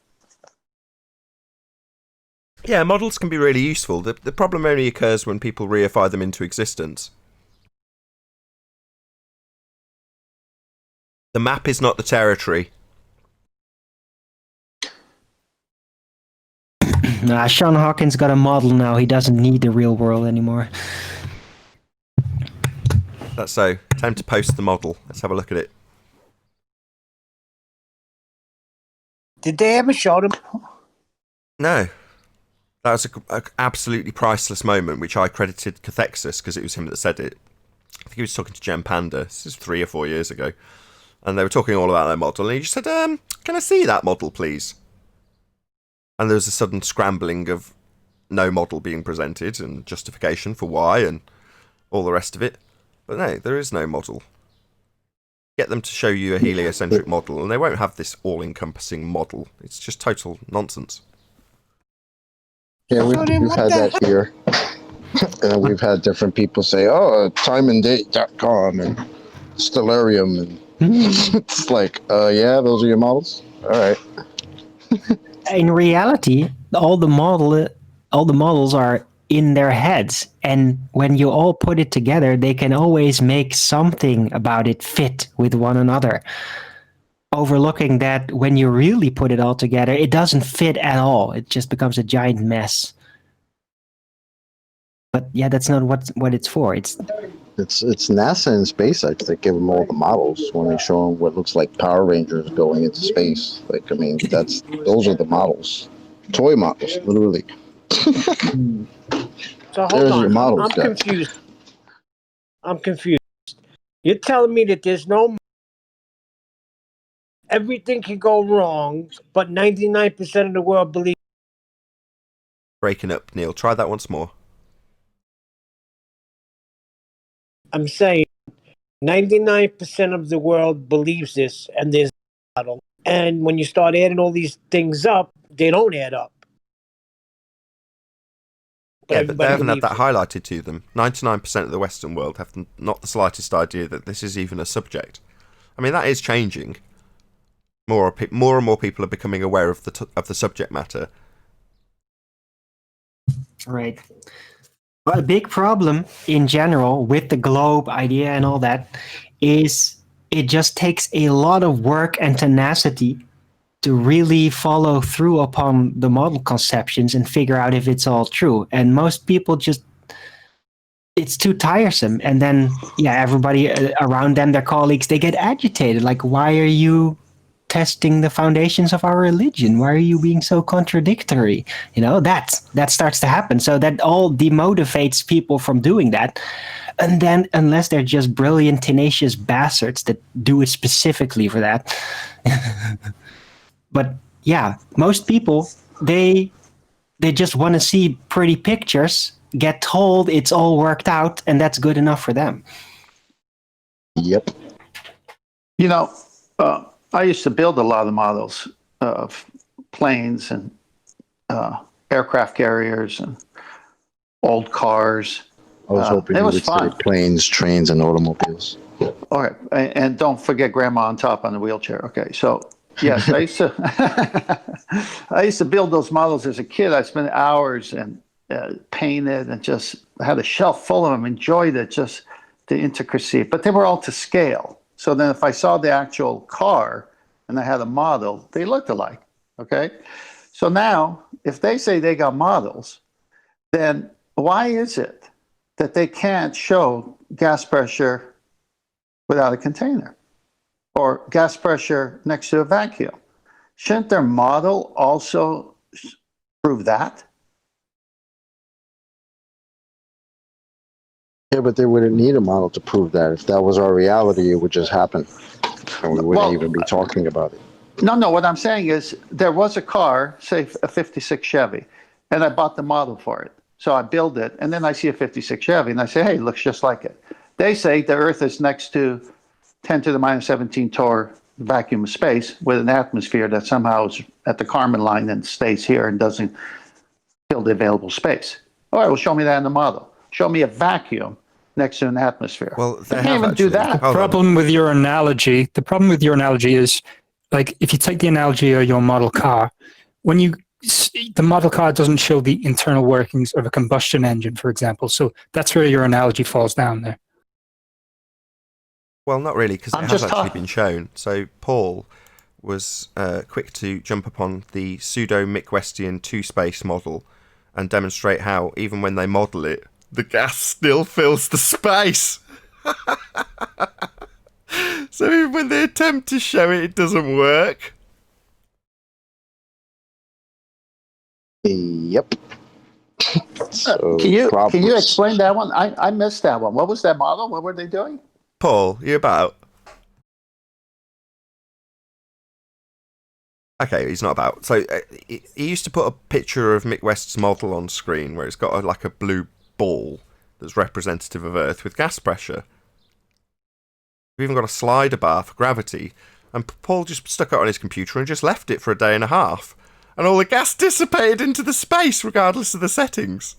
Yeah, models can be really useful. The problem only occurs when people reify them into existence. The map is not the territory. Nah, Sean Hawkins got a model now. He doesn't need the real world anymore. That's so. Time to post the model. Let's have a look at it. Did they ever show them? No. That was an absolutely priceless moment, which I credited Cathexis, because it was him that said it. I think he was talking to Jem Panda. This is 3 or 4 years ago. And they were talking all about their model. And he just said, can I see that model, please? And there was a sudden scrambling of no model being presented and justification for why and all the rest of it. But no, there is no model. Get them to show you a heliocentric model, and they won't have this all-encompassing model. It's just total nonsense. Yeah, we've had that here. And we've had different people say, timeanddate.com and Stellarium, and it's like, yeah, those are your models. All right. In reality, all the models are in their heads, and when you all put it together, they can always make something about it fit with one another. Overlooking that when you really put it all together, it doesn't fit at all. It just becomes a giant mess. But yeah, that's not what it's for. It's NASA and SpaceX that give them all the models when they show them what looks like Power Rangers going into space. Like, I mean, those are the models, toy models, literally. So hold There's on, your models, I'm guys. confused. I'm confused. You're telling me that there's no everything can go wrong, but 99% of the world believes. Breaking up, Neil. Try that once more. I'm saying 99% of the world believes this, and there's a model. And when you start adding all these things up, they don't add up. But Yeah, but they haven't had believes that highlighted to them. 99% of the Western world have not the slightest idea that this is even a subject. I mean, that is changing. More and more people are becoming aware of the subject matter. right. But a big problem in general with the globe idea and all that is it just takes a lot of work and tenacity to really follow through upon the model conceptions and figure out if it's all true. And most people just, it's too tiresome. And then, yeah, everybody around them, their colleagues, they get agitated. Like, why are you testing the foundations of our religion? Why are you being so contradictory? You know, that starts to happen. So that all demotivates people from doing that. And then, unless they're just brilliant, tenacious bastards that do it specifically for that. But yeah, most people, they just want to see pretty pictures, get told it's all worked out, and that's good enough for them. Yep. You know, I used to build a lot of models of planes and aircraft carriers and old cars. I was hoping you would say planes, trains, and automobiles. All right, and don't forget Grandma on top on the wheelchair. Okay, so yes, I used to build those models as a kid. I spent hours and painted and just had a shelf full of them. Enjoyed it, just the intricacy. But they were all to scale. So then, if I saw the actual car and I had a model, they looked alike. Okay, so now if they say they got models, then why is it that they can't show gas pressure without a container or gas pressure next to a vacuum? Shouldn't their model also prove that? Yeah, but they wouldn't need a model to prove that. If that was our reality, it would just happen. And we wouldn't even be talking about it. No, what I'm saying is there was a car, say a 56 Chevy, and I bought the model for it. So I build it, and then I see a 56 Chevy, and I say, hey, it looks just like it. They say the Earth is next to 10 to the minus 17 torr vacuum of space with an atmosphere that somehow is at the Kármán line and stays here and doesn't fill the available space. All right, well, show me that in the model. Show me a vacuum next to an atmosphere. Well, they can't even do that. The problem with your analogy is, like, if you take the analogy of your model car, when the model car doesn't show the internal workings of a combustion engine, for example. So that's where your analogy falls down there. Well, not really, because it has actually been shown. So Paul was quick to jump upon the pseudo-Mick-Westian two-space model and demonstrate how, even when they model it, the gas still fills the space. So even when they attempt to show it, it doesn't work. Yep. So can you explain that one? I missed that one. What was that model? What were they doing? Paul, you about? Okay, he's not about. So he used to put a picture of Mick West's model on screen where it's got like a blue ball that's representative of Earth with gas pressure. We've even got a slider bar for gravity. And Paul just stuck it on his computer and just left it for a day and a half. And all the gas dissipated into the space regardless of the settings.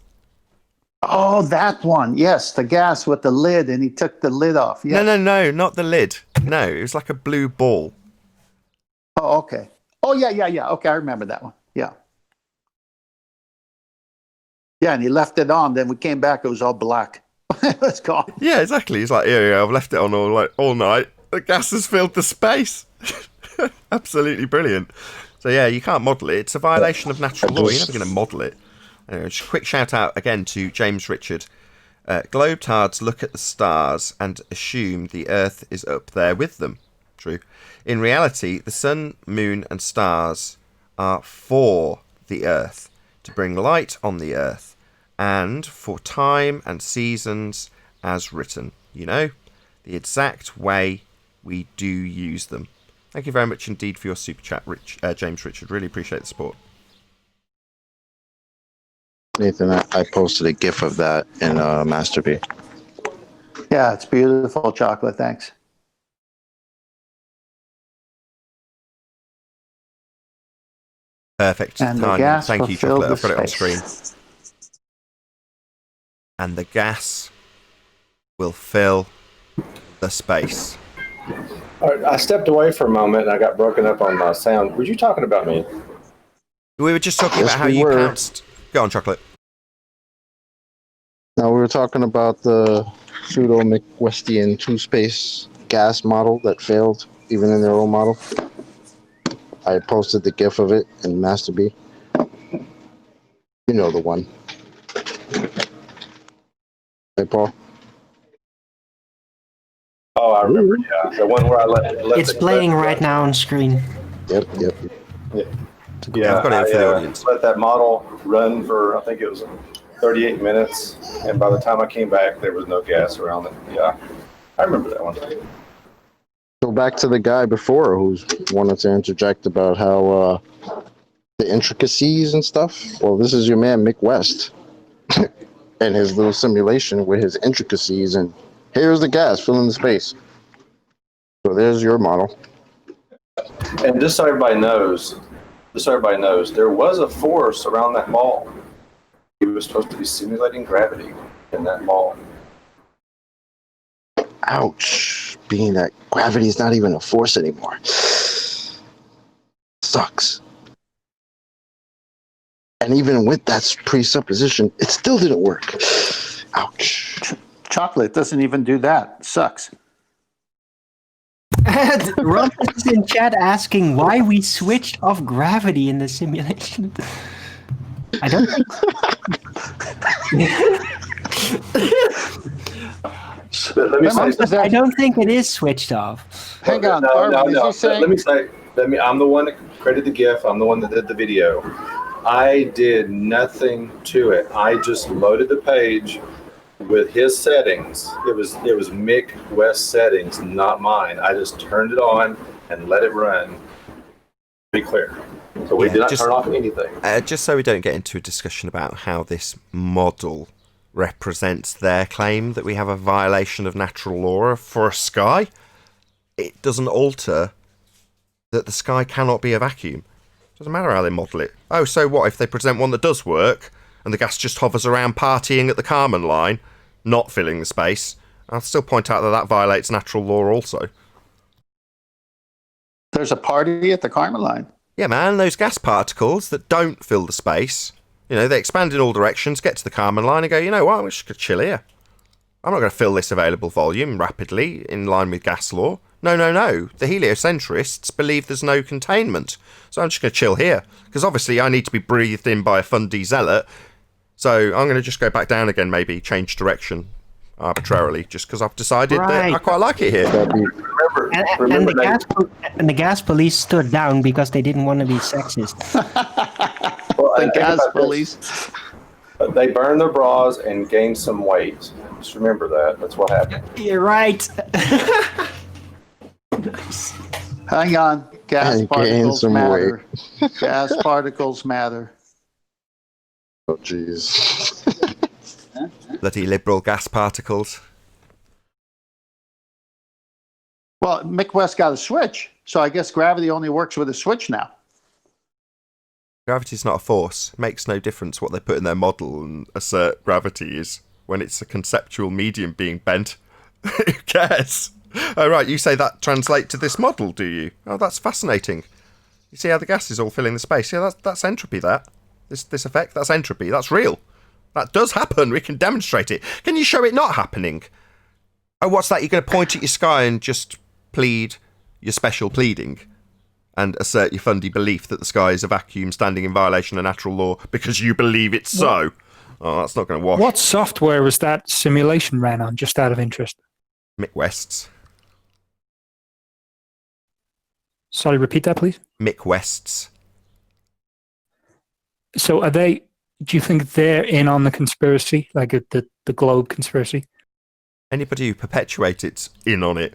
Oh, that one. Yes, the gas with the lid, and he took the lid off. Yes. No, not the lid. No, it was like a blue ball. Oh, okay. Oh, yeah. Okay, I remember that one. Yeah. Yeah, and he left it on. Then we came back, it was all black. It was gone. Yeah, exactly. He's like, yeah, I've left it on all night. The gas has filled the space. Absolutely brilliant. So yeah, you can't model it. It's a violation of natural law. You're never going to model it. Anyway, just a quick shout out again to James Richard. Globetards look at the stars and assume the Earth is up there with them. True. In reality, the sun, moon, and stars are for the Earth, to bring light on the Earth, and for time and seasons as written. You know, the exact way we do use them. Thank you very much indeed for your super chat, James Richard. Really appreciate the support. Nathan, I posted a GIF of that in Master B. Yeah, it's beautiful, Chocolate. Thanks. Perfect. And the gas Thank you, fulfilled Chocolate. I've got it on space. screen. And the gas will fill the space. All right, I stepped away for a moment and I got broken up on my sound. Were you talking about me? We were just talking about how you pounced. Go on, Chocolate. Now we were talking about the pseudo McWestian two-space gas model that failed even in their own model. I posted the GIF of it in Master B. You know the one. Hey, Paul. Oh, I remember. Yeah, the one where I let It's playing right now on screen. Yep. Yeah, I've got it for the audience. Let that model run for, I think it was 38 minutes, and by the time I came back, there was no gas around it. Yeah, I remember that one. Go back to the guy before who's wanted to interject about how the intricacies and stuff. Well, this is your man Mick West and his little simulation with his intricacies, and here's the gas filling the space. So there's your model. And just so everybody knows, there was a force around that ball. He was supposed to be simulating gravity in that ball. Ouch. Being that gravity is not even a force anymore. Sucks. And even with that presupposition, it still didn't work. Ouch. Chocolate doesn't even do that. Sucks. Ron is in chat asking why we switched off gravity in the simulation. I don't think. Let me say, I don't think it is switched off. Hang on, No. Let me say, I'm the one that created the GIF. I'm the one that did the video. I did nothing to it. I just loaded the page with his settings. It was Mick West settings, not mine. I just turned it on and let it run. Be clear. So we did not turn off anything. Just so we don't get into a discussion about how this model represents their claim that we have a violation of natural law for a sky, it doesn't alter that the sky cannot be a vacuum. Doesn't matter how they model it. Oh, so what if they present one that does work and the gas just hovers around partying at the Kármán line, not filling the space? I'll still point out that that violates natural law also. There's a party at the Kármán line. Yeah, man, those gas particles that don't fill the space, you know, they expand in all directions, get to the Kármán line and go, you know what, I'm just going to chill here. I'm not going to fill this available volume rapidly in line with gas law. No. The heliocentrists believe there's no containment. So I'm just going to chill here. Because obviously I need to be breathed in by a Fundy zealot. So I'm going to just go back down again, maybe change direction arbitrarily, just because I've decided that I quite like it here. And the gas police stood down because they didn't want to be sexist. Well, the gas police. They burned their bras and gained some weight. Just remember that. That's what happened. You're right. Hang on. Gas And gain particles some matter. Gas particles matter. Oh, jeez. Bloody liberal gas particles. Well, Mick West got a switch, so I guess gravity only works with a switch now. Gravity's not a force. It makes no difference what they put in their model and assert gravity is when it's a conceptual medium being bent. Who cares? Oh, right, you say that translate to this model, do you? Oh, that's fascinating. You see how the gas is all filling the space? Yeah, that's entropy, that. This effect, that's entropy. That's real. That does happen. We can demonstrate it. Can you show it not happening? Oh, what's that? You're going to point at your sky and just plead your special pleading and assert your fundy belief that the sky is a vacuum standing in violation of natural law because you believe it's so. Oh, that's not going to wash. What software was that simulation ran on, just out of interest? Mick West's. Sorry, repeat that, please. Mick West's. So do you think they're in on the conspiracy, like the globe conspiracy? Anybody who perpetuates it's in on it.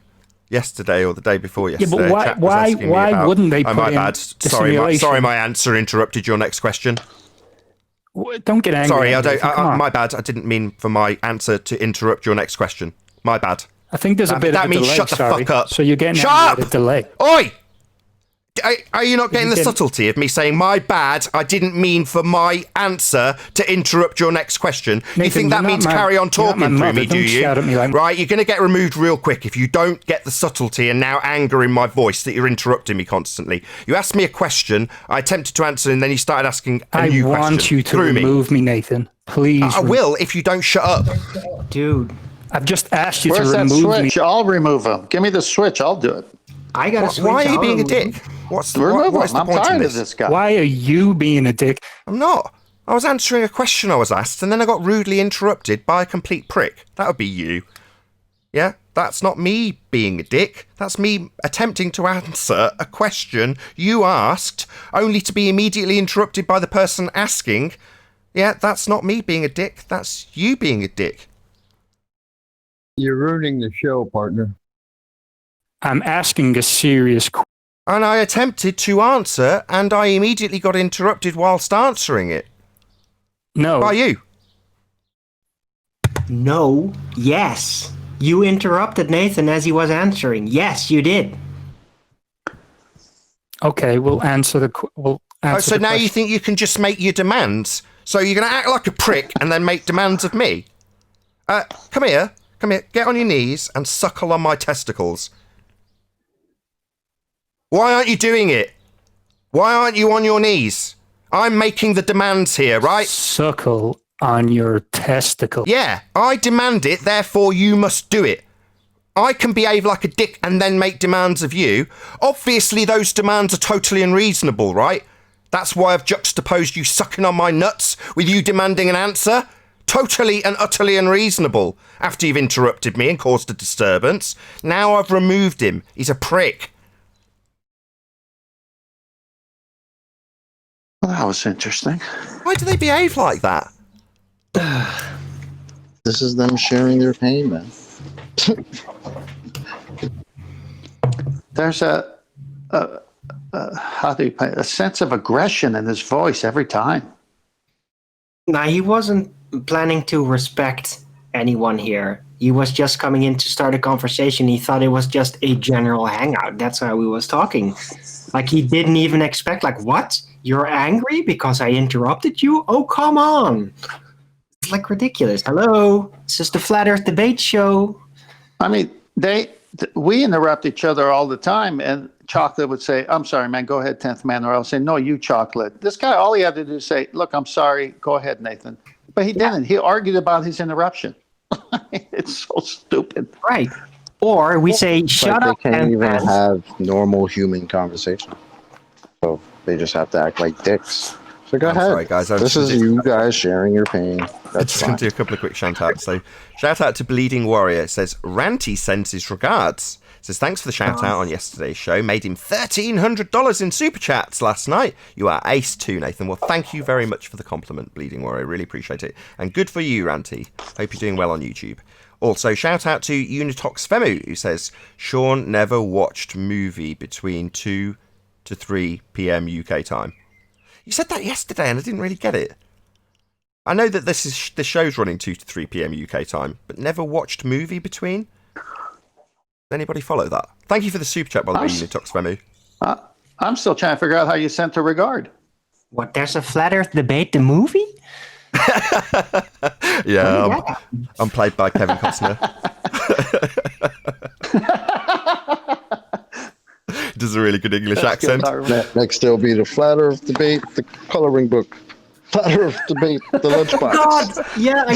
Yesterday or the day before yesterday. Yeah, but why wouldn't they put my in bad. the Sorry, simulation? my answer interrupted your next question. Don't get angry. Sorry, my bad. I didn't mean for my answer to interrupt your next question. My bad. I think there's a bit of a delay. That means shut the fuck up. So you're getting shut up! A delay. Oi! Are you not getting the subtlety of me saying, my bad, I didn't mean for my answer to interrupt your next question? Nathan, you think that means carry on talking through me, do you? Shout at me like... Right, you're going to get removed real quick if you don't get the subtlety and now anger in my voice that you're interrupting me constantly. You asked me a question, I attempted to answer, and then you started asking a new question. I want you to remove me, Nathan. Please. I will if you don't shut up. Dude. I've just asked you Where's to remove that switch? me. I'll remove him. Give me the switch. I'll do it. I got a switch. Why are you being a dick? What's the point of this guy? Why are you being a dick? I'm not. I was answering a question I was asked, and then I got rudely interrupted by a complete prick. That would be you. Yeah? That's not me being a dick. That's me attempting to answer a question you asked, only to be immediately interrupted by the person asking. Yeah, that's not me being a dick. That's you being a dick. You're ruining the show, partner. I'm asking a serious question. And I attempted to answer, and I immediately got interrupted whilst answering it. No. By you. No. Yes. You interrupted Nathan as he was answering. Yes, you did. Okay, we'll answer the question. So now you think you can just make your demands? So you're going to act like a prick and then make demands of me? Come here. Come here. Get on your knees and suckle on my testicles. Why aren't you doing it? Why aren't you on your knees? I'm making the demands here, right? Suckle on your testicle. Yeah, I demand it, therefore you must do it. I can behave like a dick and then make demands of you. Obviously those demands are totally unreasonable, right? That's why I've juxtaposed you sucking on my nuts with you demanding an answer. Totally and utterly unreasonable. After you've interrupted me and caused a disturbance, now I've removed him. He's a prick. Well, that was interesting. Why do they behave like that? This is them sharing their pain, man. There's how do you put it? A sense of aggression in his voice every time. Now, he wasn't planning to respect anyone here. He was just coming in to start a conversation. He thought it was just a general hangout. That's how he was talking. Like, he didn't even expect, like, what? You're angry because I interrupted you? Oh, come on. It's like ridiculous. Hello, this is the Flat Earth Debate Show. I mean, we interrupt each other all the time, and Chocolate would say, I'm sorry, man, go ahead, 10th man, or I'll say, no, you, Chocolate. This guy, all he had to do is say, look, I'm sorry, go ahead, Nathan. But he didn't. He argued about his interruption. It's so stupid. Right. Or we say, shut up. They can't even have normal human conversation. So they just have to act like dicks. So go ahead. Sorry, guys. This is you guys sharing your pain. That's just going to do a couple of quick shout outs. So, shout out to Bleeding Warrior. It says, Ranty sends his regards. It says, thanks for the shout out on yesterday's show. Made him $1,300 in super chats last night. You are ace too, Nathan. Well, thank you very much for the compliment, Bleeding Warrior. Really appreciate it. And good for you, Ranty. Hope you're doing well on YouTube. Also, shout out to Unitox Femu, who says, Sean never watched movie between 2 to 3 p.m. UK time. You said that yesterday and I didn't really get it. I know that the show's running 2 to 3 p.m. UK time, but never watched movie between? Does anybody follow that? Thank you for the super chat, by the way, Unitox Femu. I'm still trying to figure out how you sent a regard. What? There's a flat Earth debate, the movie? Yeah, I'm played by Kevin Costner. He does a really good English accent. Next, there'll be the flat Earth debate, the coloring book. Flat Earth debate, the lunchbox. God, yeah.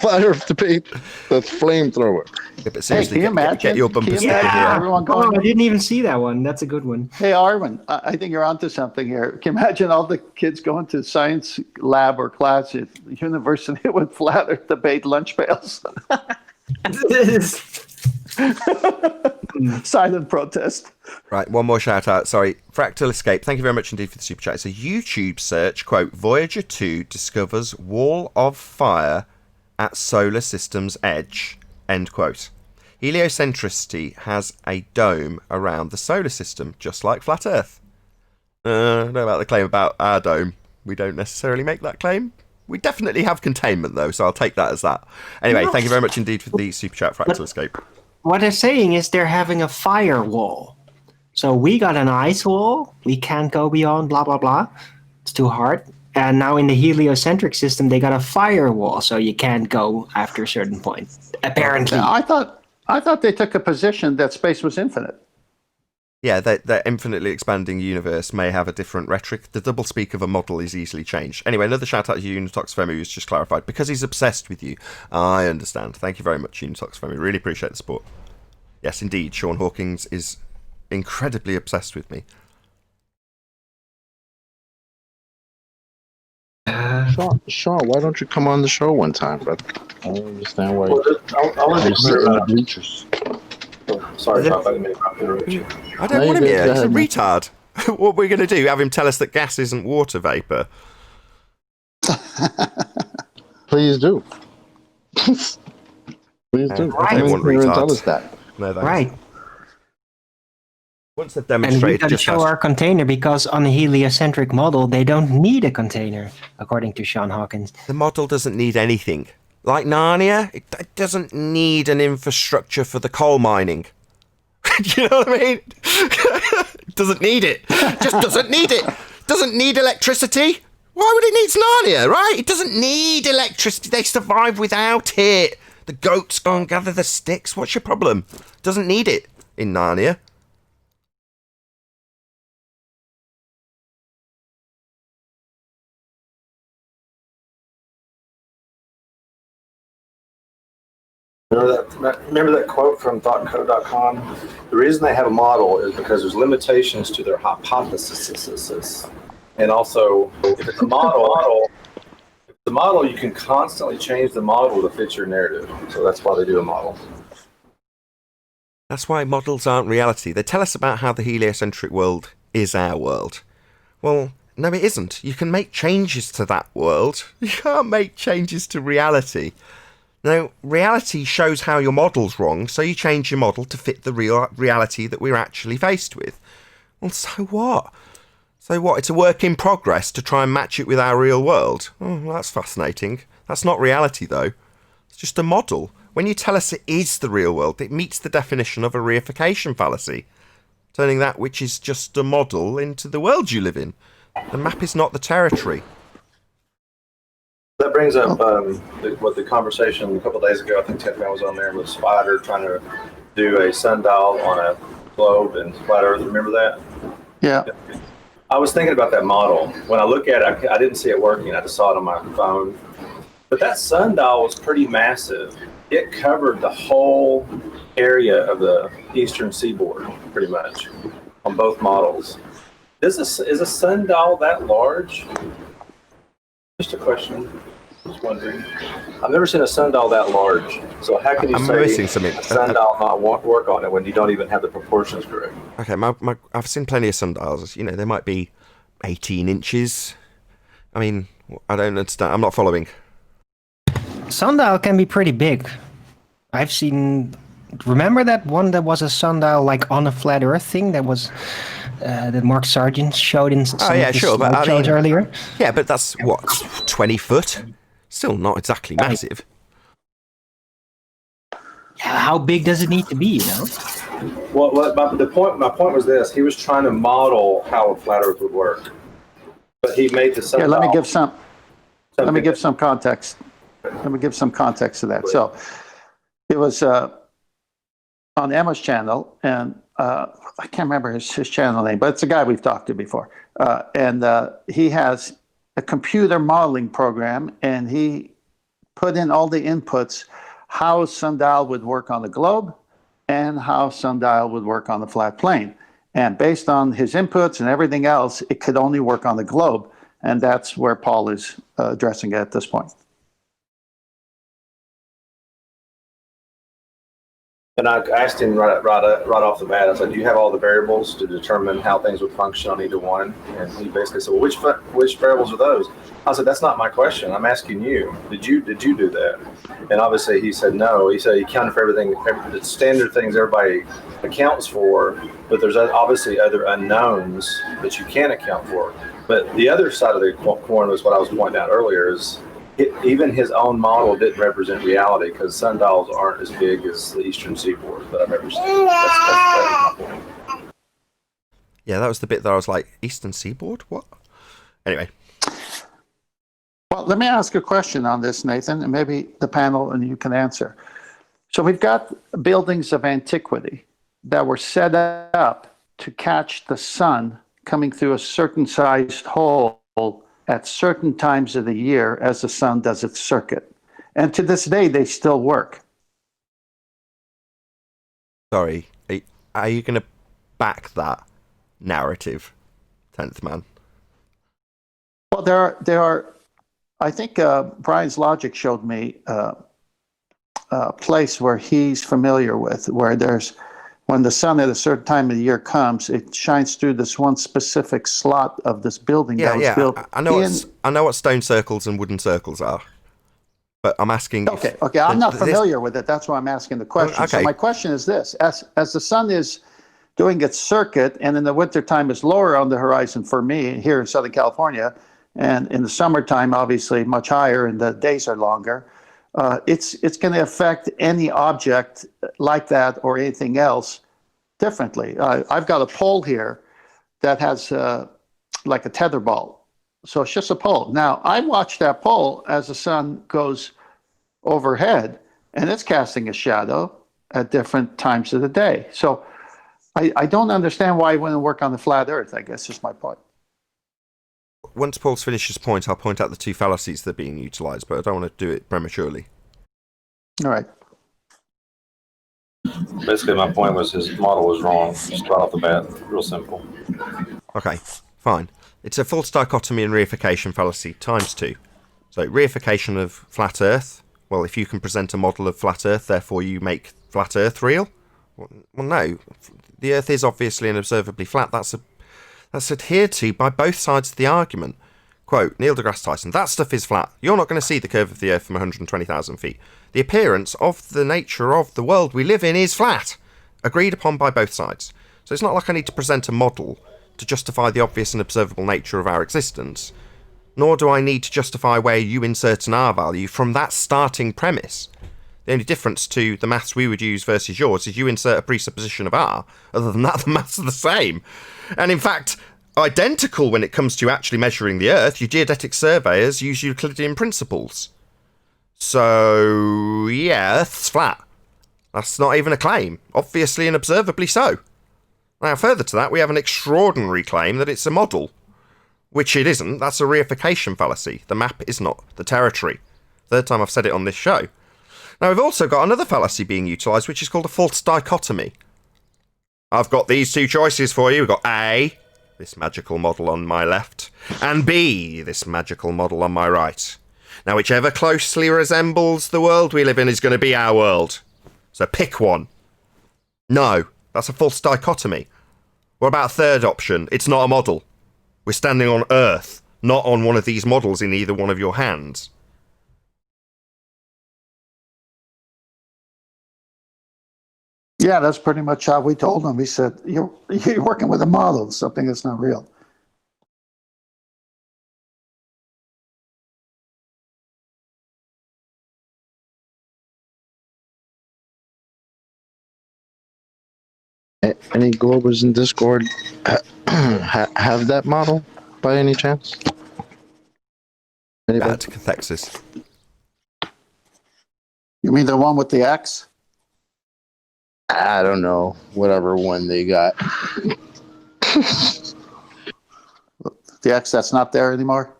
Flat Earth debate, the flamethrower. Yeah, but seriously, Can you imagine? get your bumper Can you sticker imagine here. everyone Oh, going? I didn't even see that one. That's a good one. Hey, Armin, I think you're onto something here. Can you imagine all the kids going to science lab or class at university with flat Earth debate lunch pails? Silent protest. Right, one more shout out. Sorry, Fractal Escape. Thank you very much indeed for the super chat. It's a YouTube search. Quote: Voyager 2 discovers wall of fire at solar system's edge. End quote. Heliocentricity has a dome around the solar system, just like flat Earth. I don't know about the claim about our dome. We don't necessarily make that claim. We definitely have containment, though, so I'll take that as that. Anyway, thank you very much indeed for the super chat, Fractal Escape. What they're saying is they're having a firewall. So we got an ice wall. We can't go beyond blah, blah, blah. It's too hard. And now in the heliocentric system, they got a firewall. So you can't go after a certain point, apparently. I thought they took a position that space was infinite. Yeah, their infinitely expanding universe may have a different rhetoric. The doublespeak of a model is easily changed. Anyway, another shout out to Unitox Femi, who's just clarified. Because he's obsessed with you. I understand. Thank you very much, Unitox Femi. Really appreciate the support. Yes, indeed, Sean Hawkins is incredibly obsessed with me. Sean, why don't you come on the show one time, brother? I don't understand why I'll you're sitting in the bleachers. Sorry about that. Interruption. I don't want him here. He's a retard. What we're going to do? Have him tell us that gas isn't water vapor? Please do. Please do. I don't want Here and retards. tell us that. No, thanks. Right. Once they've And we demonstrated got to just show how... our container because on a heliocentric model, they don't need a container, according to Sean Hawkins. The model doesn't need anything. Like Narnia, it doesn't need an infrastructure for the coal mining. You know what I mean? It doesn't need it. Just doesn't need it. Doesn't need electricity. Why would it need Narnia, right? It doesn't need electricity. They survive without it. The goats go and gather the sticks. What's your problem? Doesn't need it in Narnia. Remember that quote from thoughtco.com? The reason they have a model is because there's limitations to their hypothesis. And also, if it's a model, you can constantly change the model to fit your narrative. So that's why they do a model. That's why models aren't reality. They tell us about how the heliocentric world is our world. Well, no, it isn't. You can make changes to that world. You can't make changes to reality. Now, reality shows how your model's wrong, so you change your model to fit the real reality that we're actually faced with. Well, so what? So what? It's a work in progress to try and match it with our real world. Oh, well, that's fascinating. That's not reality, though. It's just a model. When you tell us it is the real world, it meets the definition of a reification fallacy, turning that which is just a model into the world you live in. The map is not the territory. That brings up what the conversation a couple of days ago, I think Ted was on there with Spider trying to do a sundial on a globe and flat Earth. Remember that? Yeah. I was thinking about that model. When I look at it, I didn't see it working. I just saw it on my phone. But that sundial was pretty massive. It covered the whole area of the eastern seaboard, pretty much, on both models. Is a sundial that large? Just a question. Just wondering. I've never seen a sundial that large. So how can you say a sundial not work on it when you don't even have the proportions correct? Okay, I've seen plenty of sundials. You know, they might be 18 inches. I mean, I don't understand. I'm not following. Sundial can be pretty big. I've seen... Remember that one that was a sundial like on a flat Earth thing that was... that Mark Sargent showed in some of the but I shows mean, earlier. Yeah, but that's what 20 foot. Still not exactly massive. Yeah, how big does it need to be? You know. Well, my point was this: he was trying to model how a flat Earth would work. But he made the Here, let me give sundial some context. Let me give some context to that. So it was on Emma's channel, and I can't remember his channel name, but it's a guy we've talked to before. And he has a computer modeling program, and he put in all the inputs, how sundial would work on the globe and how sundial would work on the flat plane. And based on his inputs and everything else, it could only work on the globe. And that's where Paul is addressing it at this point. And I asked him right off the bat, I said, do you have all the variables to determine how things would function on either one? And he basically said, well, which variables are those? I said, that's not my question. I'm asking you. Did you do that? And obviously he said no. He said he counted for everything, the standard things everybody accounts for, but there's obviously other unknowns that you can account for. But the other side of the coin was what I was pointing out earlier is even his own model didn't represent reality because sundials aren't as big as the eastern seaboard that I've ever seen. That's my point. Yeah, that was the bit that I was like, eastern seaboard? What? Anyway. Well, let me ask a question on this, Nathan, and maybe the panel and you can answer. So we've got buildings of antiquity that were set up to catch the sun coming through a certain sized hole at certain times of the year as the sun does its circuit. And to this day, they still work. Sorry, are you going to back that narrative, 10th man? Well, there are I think Brian's logic showed me a place where he's familiar with, where there's, when the sun at a certain time of the year comes, it shines through this one specific slot of this building that was built. I know what stone circles and wooden circles are, but I'm asking. Okay. I'm not familiar with it. That's why I'm asking the question. Okay. So my question is this: as the sun is doing its circuit, and in the wintertime is lower on the horizon for me here in Southern California, and in the summertime, obviously much higher, and the days are longer. It's going to affect any object like that or anything else differently. I've got a pole here that has like a tether ball. So it's just a pole. Now, I watch that pole as the sun goes overhead, and it's casting a shadow at different times of the day. So I don't understand why it wouldn't work on the flat Earth, I guess is my point. Once Paul's finished his point, I'll point out the two fallacies that are being utilised, but I don't want to do it prematurely. All right. Basically, my point was his model was wrong, just right off the bat. Real simple. Okay, fine. It's a false dichotomy and reification fallacy times two. So, reification of flat Earth. Well, if you can present a model of flat Earth, therefore you make flat Earth real? Well, no. The Earth is obviously and observably flat. That's adhered to by both sides of the argument. Quote, Neil deGrasse Tyson, that stuff is flat. You're not going to see the curve of the Earth from 120,000 feet. The appearance of the nature of the world we live in is flat. Agreed upon by both sides. So it's not like I need to present a model to justify the obvious and observable nature of our existence. Nor do I need to justify where you insert an R value from that starting premise. The only difference to the maths we would use versus yours is you insert a presupposition of R. Other than that, the maths are the same. And in fact, identical when it comes to actually measuring the Earth. Your geodetic surveyors use Euclidean principles. So, yeah, Earth's flat. That's not even a claim. Obviously and observably so. Now, further to that, we have an extraordinary claim that it's a model. Which it isn't. That's a reification fallacy. The map is not the territory. Third time I've said it on this show. Now, we've also got another fallacy being utilised, which is called a false dichotomy. I've got these two choices for you. We've got A, this magical model on my left, and B, this magical model on my right. Now, whichever closely resembles the world we live in is going to be our world. So pick one. No, that's a false dichotomy. What about a third option? It's not a model. We're standing on Earth, not on one of these models in either one of your hands. Yeah, that's pretty much how we told him. We said, you're working with a model, something that's not real. Any Globers in Discord have that model by any chance? Anybody? cathexis. You mean the one with the X? I don't know. Whatever one they got. The X that's not there anymore?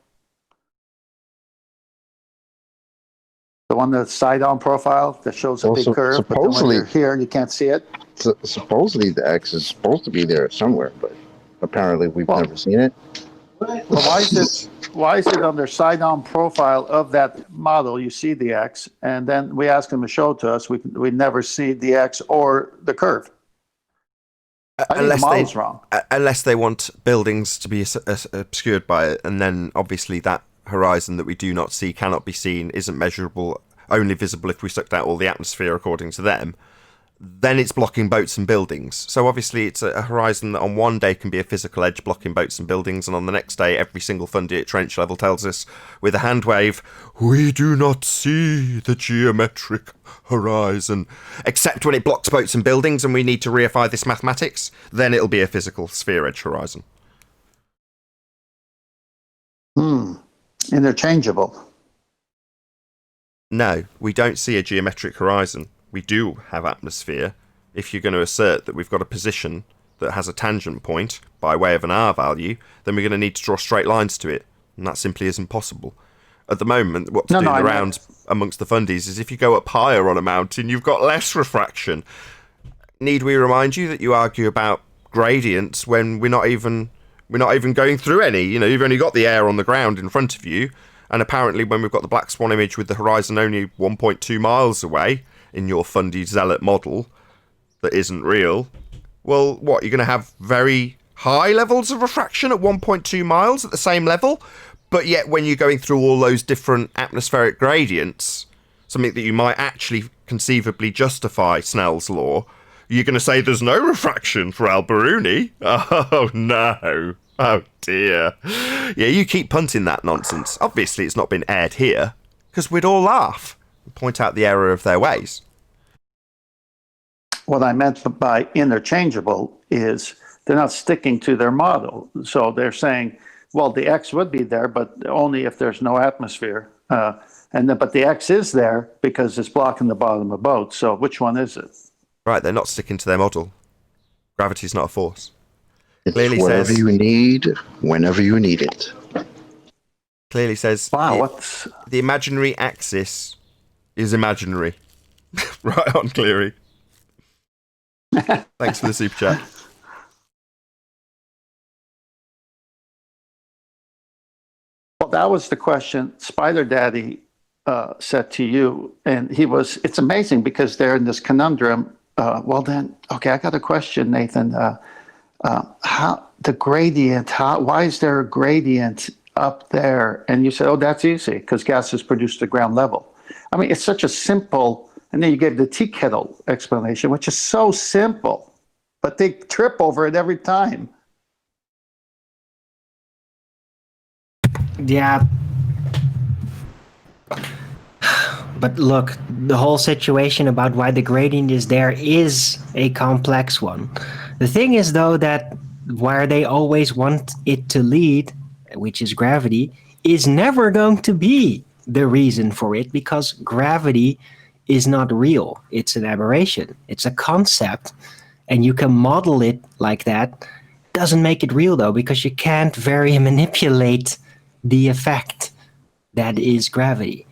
The one that's side-on profile that shows a Well, big curve, but then when supposedly- you're here, you can't see it? Supposedly the X is supposed to be there somewhere, but apparently we've never seen it. Well, why is it on their side-on profile of that model, you see the X, and then we ask them to show it to us, we never see the X or the curve? I think the model's wrong. Unless they want buildings to be obscured by it, and then obviously that horizon that we do not see, cannot be seen, isn't measurable, only visible if we sucked out all the atmosphere according to them, then it's blocking boats and buildings. So obviously it's a horizon that on one day can be a physical edge blocking boats and buildings, and on the next day every single fundy at trench level tells us with a hand wave, we do not see the geometric horizon. Except when it blocks boats and buildings and we need to reify this mathematics, then it'll be a physical sphere edge horizon. Interchangeable. No, we don't see a geometric horizon. We do have atmosphere. If you're going to assert that we've got a position that has a tangent point by way of an R value, then we're going to need to draw straight lines to it, and that simply isn't possible. At the moment, what's doing the rounds amongst the fundies is if you go up higher on a mountain, you've got less refraction. Need we remind you that you argue about gradients when we're not even going through any? You know, you've only got the air on the ground in front of you, and apparently when we've got the black swan image with the horizon only 1.2 miles away in your fundy zealot model that isn't real, well, what, you're going to have very high levels of refraction at 1.2 miles at the same level, but yet when you're going through all those different atmospheric gradients, something that you might actually conceivably justify Snell's law, you're going to say there's no refraction for Al-Biruni? Oh, no. Oh, dear. Yeah, you keep punting that nonsense. Obviously, it's not been aired here, because we'd all laugh and point out the error of their ways. What I meant by interchangeable is they're not sticking to their model. So they're saying, well, the X would be there, but only if there's no atmosphere. But the X is there because it's blocking the bottom of boats. So which one is it? Right, they're not sticking to their model. Gravity's not a force. It's Clearly whatever says, you need, whenever you need it. Clearly says, the imaginary axis is imaginary. Right on, Cleary. Thanks for the super chat. Well, that was the question Spider Daddy said to you. And it's amazing because they're in this conundrum. Okay, I got a question, Nathan. How the gradient, why is there a gradient up there? And you said, oh, that's easy because gases produce at ground level. I mean, it's such a simple, and then you gave the tea kettle explanation, which is so simple, but they trip over it every time. Yeah. But look, the whole situation about why the gradient is there is a complex one. The thing is, though, that where they always want it to lead, which is gravity, is never going to be the reason for it because gravity is not real. It's an aberration. It's a concept, and you can model it like that. Doesn't make it real, though, because you can't very manipulate the effect that is gravity.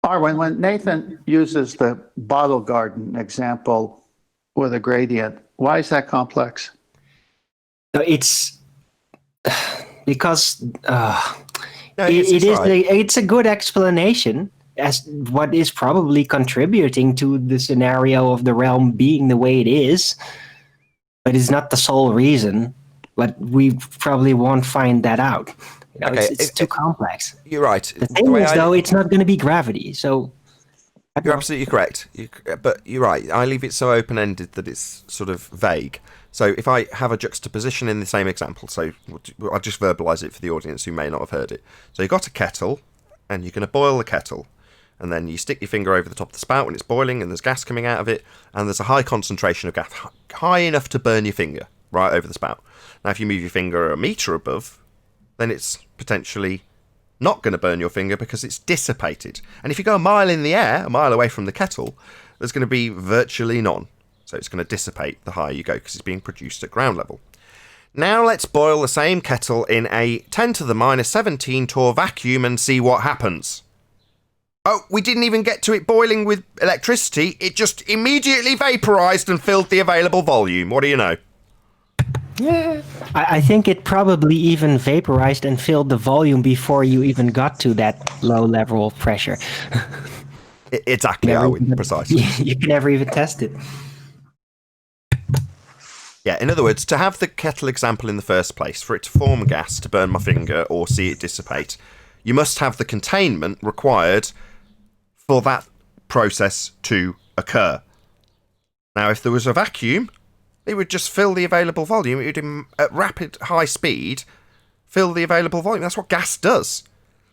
Arwen, when Nathan uses the bottle garden example with a gradient, why is that complex? It's because right. it's a good explanation as what is probably contributing to the scenario of the realm being the way it is, but it's not the sole reason. But we probably won't find that out. You know, Okay, it's too complex. You're right. The thing is, though, it's not going to be gravity. So you're absolutely correct. But you're right. I leave it so open-ended that it's sort of vague. So if I have a juxtaposition in the same example, so I'll just verbalise it for the audience who may not have heard it. So you've got a kettle, and you're going to boil the kettle. And then you stick your finger over the top of the spout when it's boiling, and there's gas coming out of it, and there's a high concentration of gas, high enough to burn your finger right over the spout. Now, if you move your finger a metre above, then it's potentially not going to burn your finger because it's dissipated. And if you go a mile in the air, a mile away from the kettle, there's going to be virtually none. So it's going to dissipate the higher you go because it's being produced at ground level. Now let's boil the same kettle in a 10 to the minus 17 torr vacuum and see what happens. Oh, we didn't even get to it boiling with electricity. It just immediately vaporized and filled the available volume. What do you know? Yeah, I think it probably even vaporized and filled the volume before you even got to that low level of pressure. Exactly, precisely. You can never even test it. Yeah, in other words, to have the kettle example in the first place, for it to form gas to burn my finger or see it dissipate, you must have the containment required for that process to occur. Now, if there was a vacuum, it would just fill the available volume. It would, at rapid high speed, fill the available volume. That's what gas does.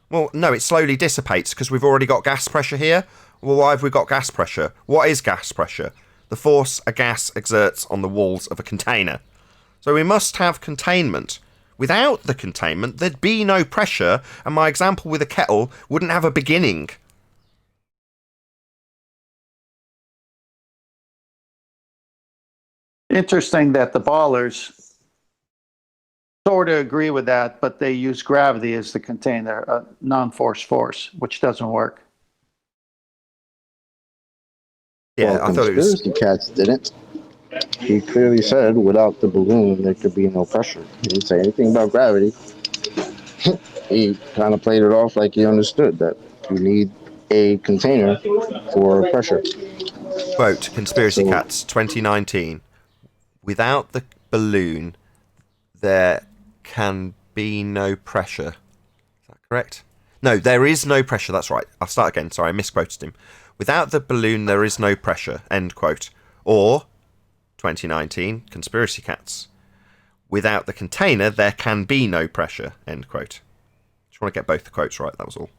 Well, no, it slowly dissipates because we've already got gas pressure here. Well, why have we got gas pressure? What is gas pressure? The force a gas exerts on the walls of a container. So we must have containment. Without the containment, there'd be no pressure, and my example with a kettle wouldn't have a beginning. Interesting that the ballers sort of agree with that, but they use gravity as the container, a non-force force, which doesn't work. Yeah, well, I thought it was. Conspiracy Cats didn't. He clearly said without the balloon there could be no pressure. He didn't say anything about gravity. He kind of played it off like he understood that you need a container for pressure. Quote, Conspiracy Cats 2019. Without the balloon, there can be no pressure. Is that correct? No, there is no pressure. That's right. I'll start again. Sorry, I misquoted him. Without the balloon, there is no pressure. End quote. Or, 2019, Conspiracy Cats. Without the container, there can be no pressure. End quote. Just want to get both the quotes right. That was all.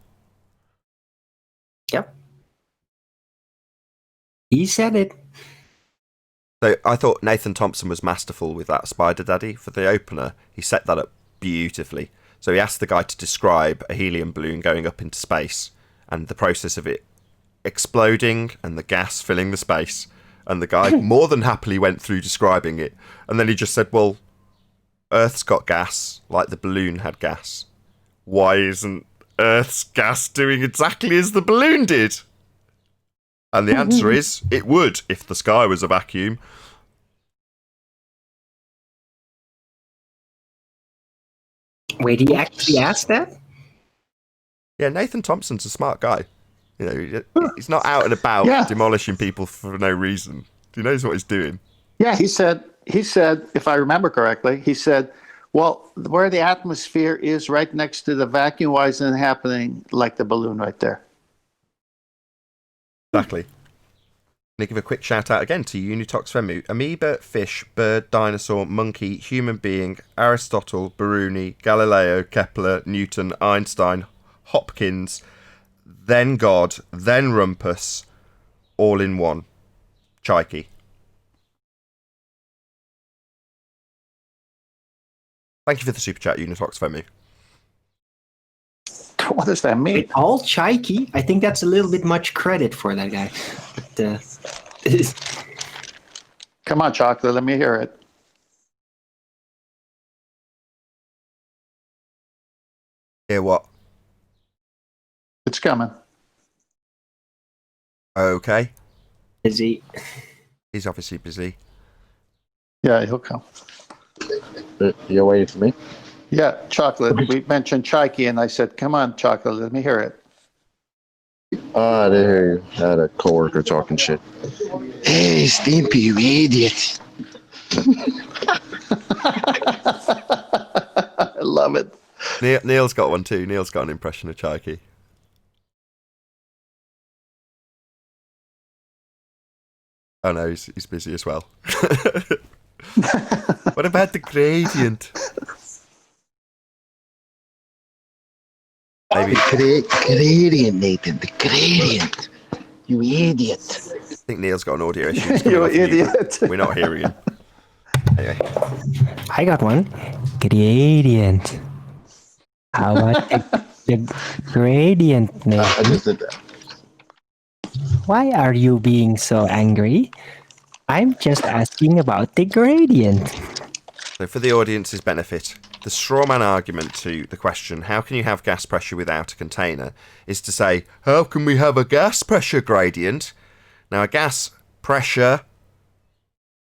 Yep. He said it. So I thought Nathan Thompson was masterful with that Spider Daddy. For the opener, he set that up beautifully. So he asked the guy to describe a helium balloon going up into space and the process of it exploding and the gas filling the space. And the guy more than happily went through describing it. And then he just said, well, Earth's got gas, like the balloon had gas. Why isn't Earth's gas doing exactly as the balloon did? And the answer is, it would if the sky was a vacuum. Wait, he actually asked that? Yeah, Nathan Thompson's a smart guy. You know, he's not out and about demolishing people for no reason. He knows what he's doing. Yeah, he said, if I remember correctly, he said, well, where the atmosphere is right next to the vacuum, why isn't it happening like the balloon right there? Exactly. I'm going to give a quick shout out again to Unitox Femu, amoeba, fish, bird, dinosaur, monkey, human being, Aristotle, Biruni, Galileo, Kepler, Newton, Einstein, Hopkins, then God, then Rumpus, all in one. Chaiki. Thank you for the super chat, Unitox Femu. What does that mean? All Chaiki? I think that's a little bit much credit for that guy. But, Come on, Chocolate, let me hear it. Hear what? It's coming. Okay. Busy. He's obviously busy. Yeah, he'll come. You're waiting for me? Yeah, Chocolate. We mentioned Chaiki, and I said, come on, Chocolate, let me hear it. I didn't hear you. I had a coworker talking shit. Hey, Stimpy, you idiot. I love it. Neil's got one too. Neil's got an impression of Chaiki. Oh no, he's busy as well. What about the gradient? Maybe. Gradient, Nathan. The gradient. You idiot. I think Neil's got an audio issue. You idiot. We're not hearing him. Anyway. I got one. Gradient. How about The gradient, Nathan. I just did that. Why are you being so angry? I'm just asking about the gradient. So for the audience's benefit, the straw man argument to the question, how can you have gas pressure without a container, is to say, how can we have a gas pressure gradient? Now, a gas pressure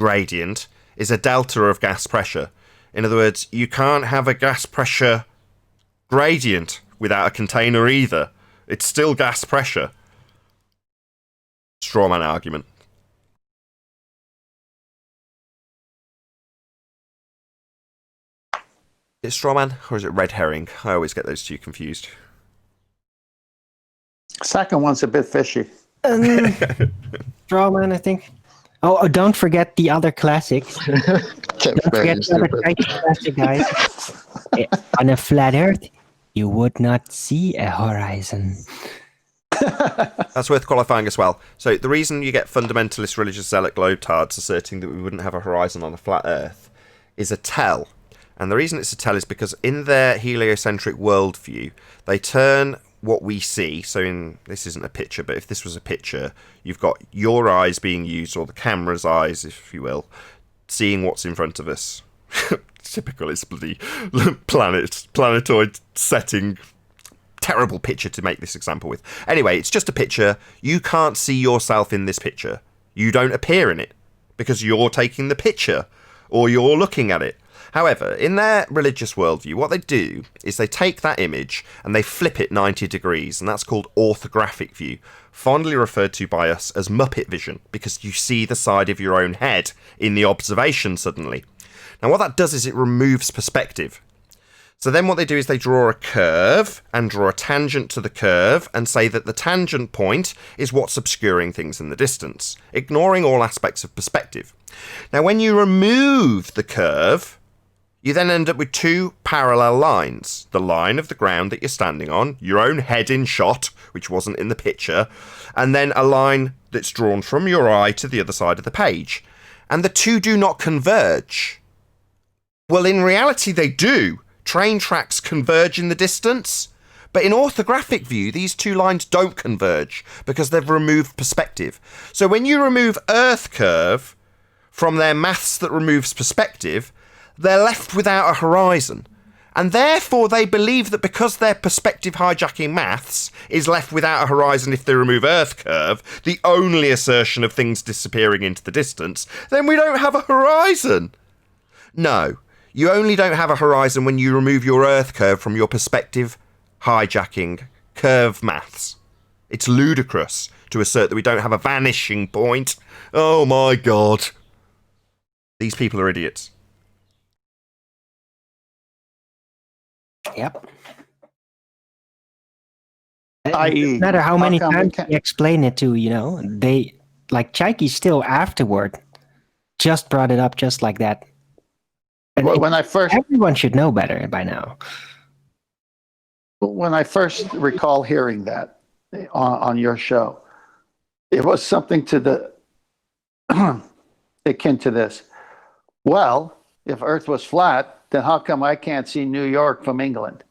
gradient is a delta of gas pressure. In other words, you can't have a gas pressure gradient without a container either. It's still gas pressure. Straw man argument. Is it straw man or is it red herring? I always get those two confused. Second one's a bit fishy. Strawman, I think. Oh, don't forget the other classics. Don't forget the other classic, guys. On a flat Earth, you would not see a horizon. That's worth qualifying as well. So the reason you get fundamentalist religious zealot globetards asserting that we wouldn't have a horizon on a flat Earth is a tell. And the reason it's a tell is because in their heliocentric worldview, they turn what we see, so this isn't a picture, but if this was a picture, you've got your eyes being used, or the camera's eyes, if you will, seeing what's in front of us. Typical, it's bloody planetoid setting. Terrible picture to make this example with. Anyway, it's just a picture. You can't see yourself in this picture. You don't appear in it because you're taking the picture or you're looking at it. However, in their religious worldview, what they do is they take that image and they flip it 90 degrees, and that's called orthographic view, fondly referred to by us as Muppet vision, because you see the side of your own head in the observation suddenly. Now, what that does is it removes perspective. So then what they do is they draw a curve and draw a tangent to the curve and say that the tangent point is what's obscuring things in the distance, ignoring all aspects of perspective. Now, when you remove the curve, you then end up with two parallel lines. The line of the ground that you're standing on, your own head in shot, which wasn't in the picture, and then a line that's drawn from your eye to the other side of the page. And the two do not converge. Well, in reality, they do. Train tracks converge in the distance. But in orthographic view, these two lines don't converge because they've removed perspective. So when you remove Earth curve from their maths that removes perspective, they're left without a horizon. And therefore they believe that because their perspective hijacking maths is left without a horizon if they remove Earth curve, the only assertion of things disappearing into the distance, then we don't have a horizon. No, you only don't have a horizon when you remove your Earth curve from your perspective hijacking curve maths. It's ludicrous to assert that we don't have a vanishing point. Oh my God. These people are idiots. Yep. I.e., no matter how many come we times can't- you explain it to, they, like Chaiki still afterward just brought it up just like that. And when I first everyone should know better by now. when I first recall hearing that on your show, it was something to the akin to this. Well, if Earth was flat, then how come I can't see New York from England?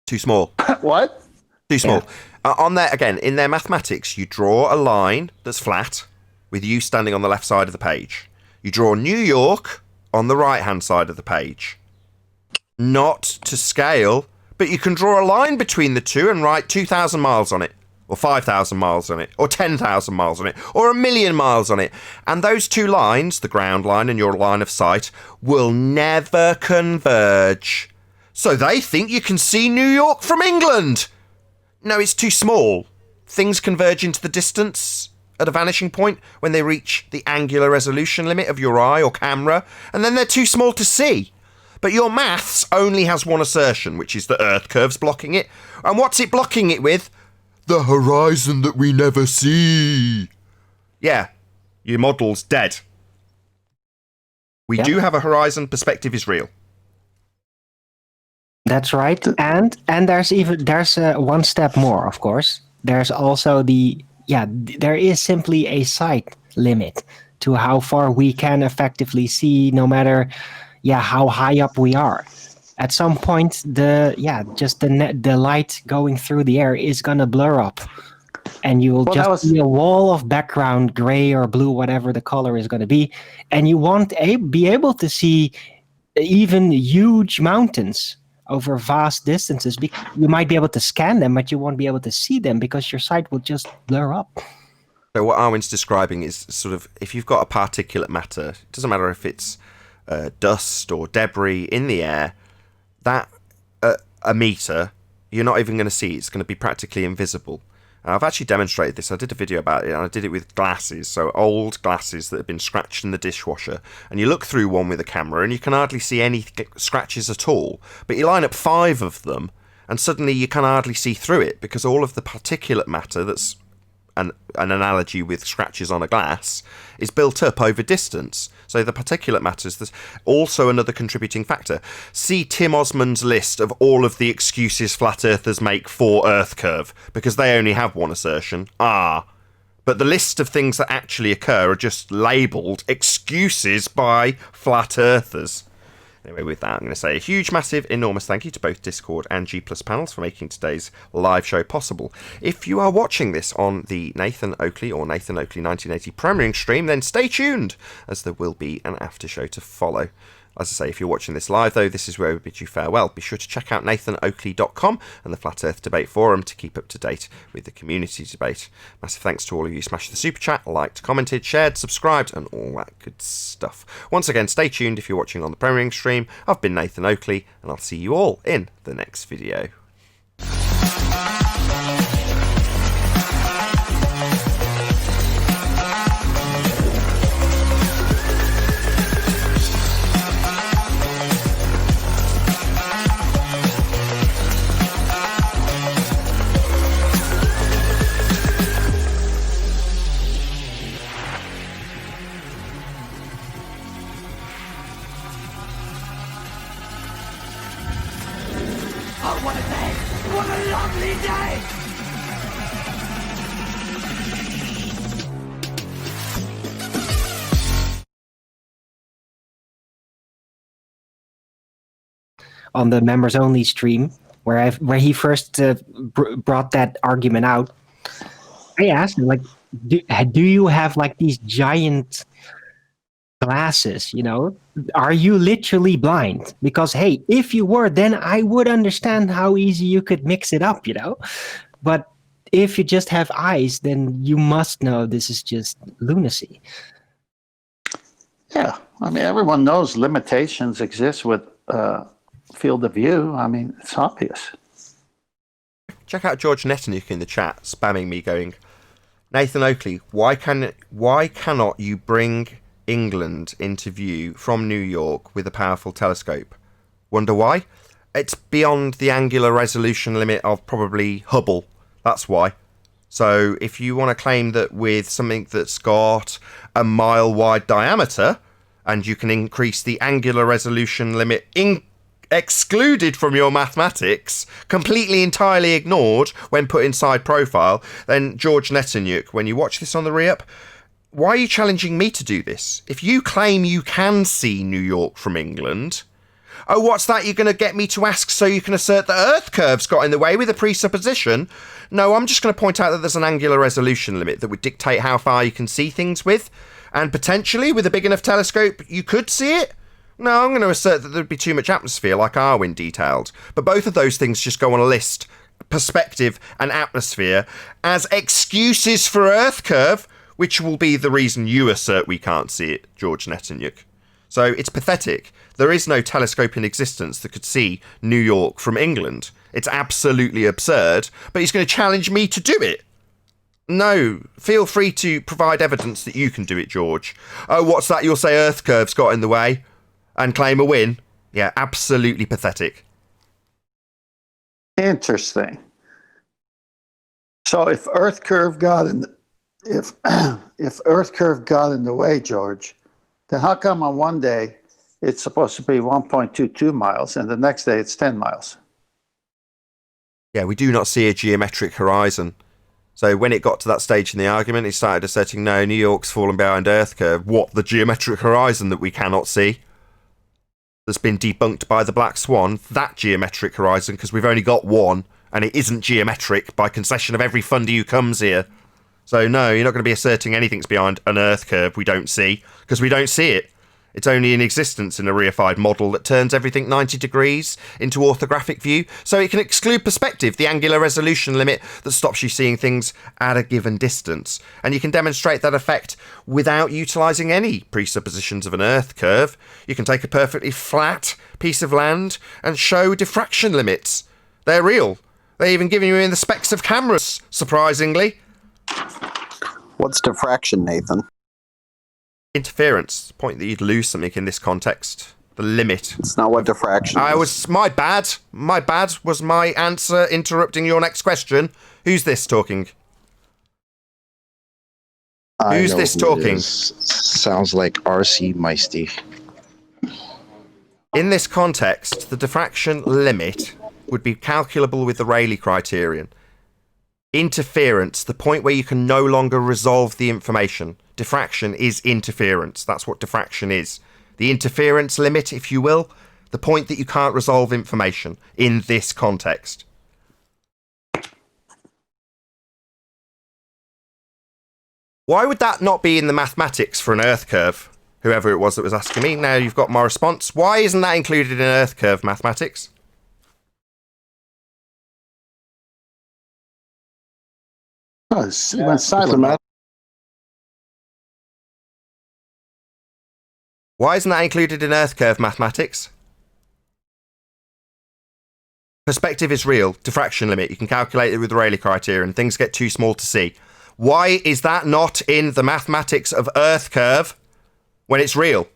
Too small. What? Too small. On there again, in their mathematics, you draw a line that's flat with you standing on the left side of the page. You draw New York on the right-hand side of the page. Not to scale, but you can draw a line between the two and write 2,000 miles on it, or 5,000 miles on it, or 10,000 miles on it, or 1,000,000 miles on it. And those two lines, the ground line and your line of sight, will never converge. So they think you can see New York from England. No, it's too small. Things converge into the distance at a vanishing point when they reach the angular resolution limit of your eye or camera, and then they're too small to see. But your maths only has one assertion, which is the Earth curve's blocking it. And what's it blocking it with? The horizon that we never see. Yeah, your model's dead. We do have a horizon. Perspective is real. That's right. And there's one step more, of course. There's also there is simply a sight limit to how far we can effectively see, no matter how high up we are. at some point the light going through the air is gonna blur up, and you will see a wall of background, gray or blue, whatever the color is going to be, and you won't be able to see even huge mountains over vast distances. You might be able to scan them, but you won't be able to see them because your sight will just blur up. So what Arwen's describing is sort of, if you've got a particulate matter, it doesn't matter if it's dust or debris in the air, that a meter, you're not even going to see. It's going to be practically invisible. And I've actually demonstrated this. I did a video about it, and I did it with glasses, so old glasses that have been scratched in the dishwasher. And you look through one with a camera, and you can hardly see any scratches at all. But you line up 5 of them, and suddenly you can hardly see through it, because all of the particulate matter that's an analogy with scratches on a glass is built up over distance. So the particulate matter is also another contributing factor. See Tim Osmond's list of all of the excuses flat earthers make for Earth curve, because they only have one assertion. But the list of things that actually occur are just labelled excuses by flat earthers. Anyway, with that, I'm going to say a huge, massive, enormous thank you to both Discord and G Plus panels for making today's live show possible. If you are watching this on the Nathan Oakley or Nathan Oakley 1980 premiering stream, then stay tuned, as there will be an after show to follow. As I say, if you're watching this live, though, this is where we bid you farewell. Be sure to check out nathanoakley.com and the Flat Earth Debate Forum to keep up to date with the community debate. Massive thanks to all of you who smashed the super chat, liked, commented, shared, subscribed, and all that good stuff. Once again, stay tuned if you're watching on the premiering stream. I've been Nathan Oakley, and I'll see you all in the next video. What a day! What a lovely day! On the members only stream, where he first brought that argument out, I asked him, like, do you have like these giant glasses, are you literally blind? Because hey, if you were, then I would understand how easy you could mix it up, but if you just have eyes, then you must know this is just lunacy. Yeah, I mean, everyone knows limitations exist with field of view. I mean, it's obvious. Check out George Netanyahu in the chat, spamming me, going, Nathan Oakley, why cannot you bring England into view from New York with a powerful telescope? Wonder why? It's beyond the angular resolution limit of probably Hubble. That's why. So if you want to claim that with something that's got a mile wide diameter and you can increase the angular resolution limit excluded from your mathematics, completely entirely ignored when put inside profile, then George Netanyahu, when you watch this on the re-up, why are you challenging me to do this? If you claim you can see New York from England, oh, what's that you're going to get me to ask so you can assert that Earth curves got in the way with a presupposition? No, I'm just going to point out that there's an angular resolution limit that would dictate how far you can see things with, and potentially with a big enough telescope you could see it. No, I'm going to assert that there'd be too much atmosphere, like Arwen detailed. But both of those things just go on a list, perspective and atmosphere, as excuses for Earth curve, which will be the reason you assert we can't see it, George Netanyahu. So it's pathetic. There is no telescope in existence that could see New York from England. It's absolutely absurd, but he's going to challenge me to do it. No, feel free to provide evidence that you can do it, George. Oh, what's that you'll say Earth curves got in the way? And claim a win? Yeah, absolutely pathetic. Interesting. So if Earth curve got in if Earth curve got in the way, George, then how come on one day it's supposed to be 1.22 miles and the next day it's 10 miles? Yeah, we do not see a geometric horizon. So when it got to that stage in the argument, he started asserting, no, New York's fallen behind Earth curve. What, the geometric horizon that we cannot see? that's been debunked by the Black Swan, that geometric horizon, because we've only got one, and it isn't geometric by concession of every funder who comes here. So no, you're not going to be asserting anything's behind an Earth curve we don't see, because we don't see it. It's only in existence in a reified model that turns everything 90 degrees into orthographic view, so it can exclude perspective, the angular resolution limit that stops you seeing things at a given distance. And you can demonstrate that effect without utilising any presuppositions of an Earth curve. You can take a perfectly flat piece of land and show diffraction limits. They're real. They're even giving you in the specs of cameras, surprisingly. What's diffraction, Nathan? Interference. Point that you'd lose something in this context. The limit. It's not what diffraction is. My bad. My bad was my answer interrupting your next question. Who's this talking? Who's this talking? Sounds like R.C. Meisty. In this context, the diffraction limit would be calculable with the Rayleigh criterion. Interference, the point where you can no longer resolve the information. Diffraction is interference. That's what diffraction is. The interference limit, if you will, the point that you can't resolve information in this context. Why would that not be in the mathematics for an Earth curve? Whoever it was that was asking me. Now you've got my response. Why isn't that included in Earth curve mathematics? Oh, it went silent. Why isn't that included in Earth curve mathematics? Perspective is real. Diffraction limit. You can calculate it with the Rayleigh criterion. Things get too small to see. Why is that not in the mathematics of Earth curve when it's real?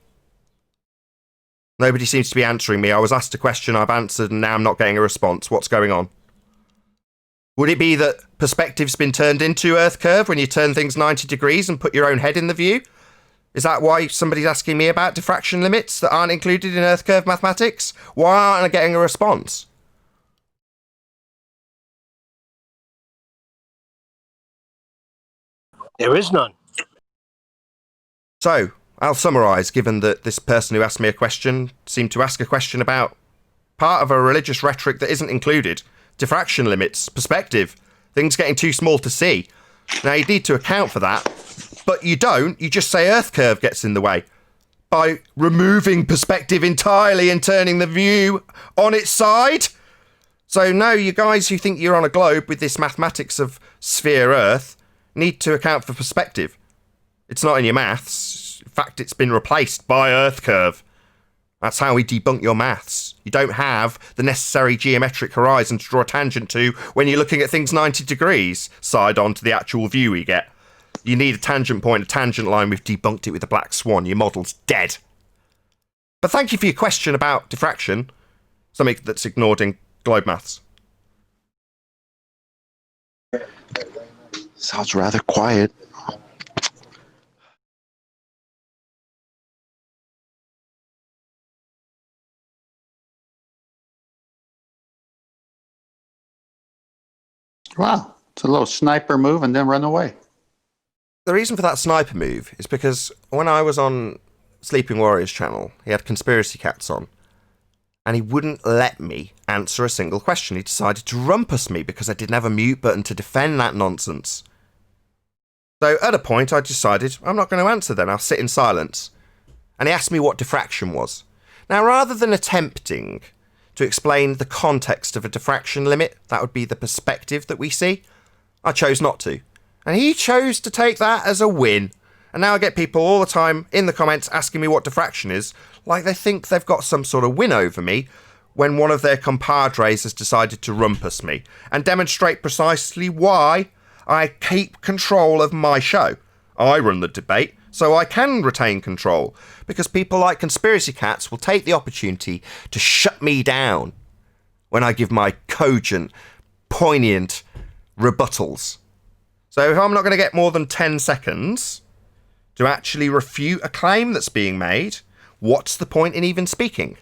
Nobody seems to be answering me. I was asked a question, I've answered, and now I'm not getting a response. What's going on? Would it be that perspective's been turned into Earth curve when you turn things 90 degrees and put your own head in the view? Is that why somebody's asking me about diffraction limits that aren't included in Earth curve mathematics? Why aren't I getting a response? There is none. So, I'll summarise, given that this person who asked me a question seemed to ask a question about part of a religious rhetoric that isn't included. Diffraction limits, perspective, things getting too small to see. Now, you need to account for that, but you don't. You just say Earth curve gets in the way by removing perspective entirely and turning the view on its side. So, no, you guys who think you're on a globe with this mathematics of sphere Earth need to account for perspective. It's not in your maths. In fact, it's been replaced by Earth curve. That's how we debunk your maths. You don't have the necessary geometric horizon to draw a tangent to when you're looking at things 90 degrees side on to the actual view we get. You need a tangent point, a tangent line. We've debunked it with the Black Swan. Your model's dead. But thank you for your question about diffraction. Something that's ignored in globe maths. Sounds rather quiet. Wow, it's a little sniper move and then run away. The reason for that sniper move is because when I was on Sleeping Warriors channel, he had Conspiracy Cats on, and he wouldn't let me answer a single question. He decided to rumpus me because I didn't have a mute button to defend that nonsense. So at a point I decided I'm not going to answer then, I'll sit in silence. And he asked me what diffraction was. Now, rather than attempting to explain the context of a diffraction limit, that would be the perspective that we see, I chose not to. And he chose to take that as a win. And now I get people all the time in the comments asking me what diffraction is, like they think they've got some sort of win over me when one of their compadres has decided to rumpus me, and demonstrate precisely why I keep control of my show. I run the debate, so I can retain control, because people like Conspiracy Cats will take the opportunity to shut me down when I give my cogent, poignant rebuttals. So if I'm not going to get more than 10 seconds to actually refute a claim that's being made, what's the point in even speaking?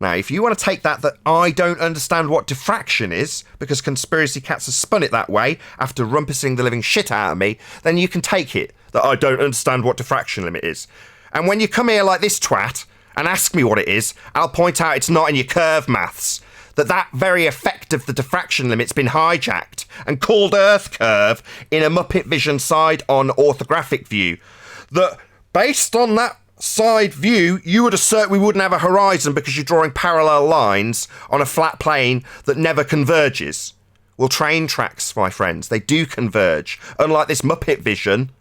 Now, if you want to take that I don't understand what diffraction is, because Conspiracy Cats has spun it that way after rumpusing the living shit out of me, then you can take it that I don't understand what diffraction limit is. And when you come here like this twat and ask me what it is, I'll point out it's not in your curve maths. That very effect of the diffraction limit's been hijacked and called Earth curve in a Muppet Vision side-on orthographic view. That, based on that side view, you would assert we wouldn't have a horizon because you're drawing parallel lines on a flat plane that never converges. Well, train tracks, my friends, they do converge, unlike this Muppet Vision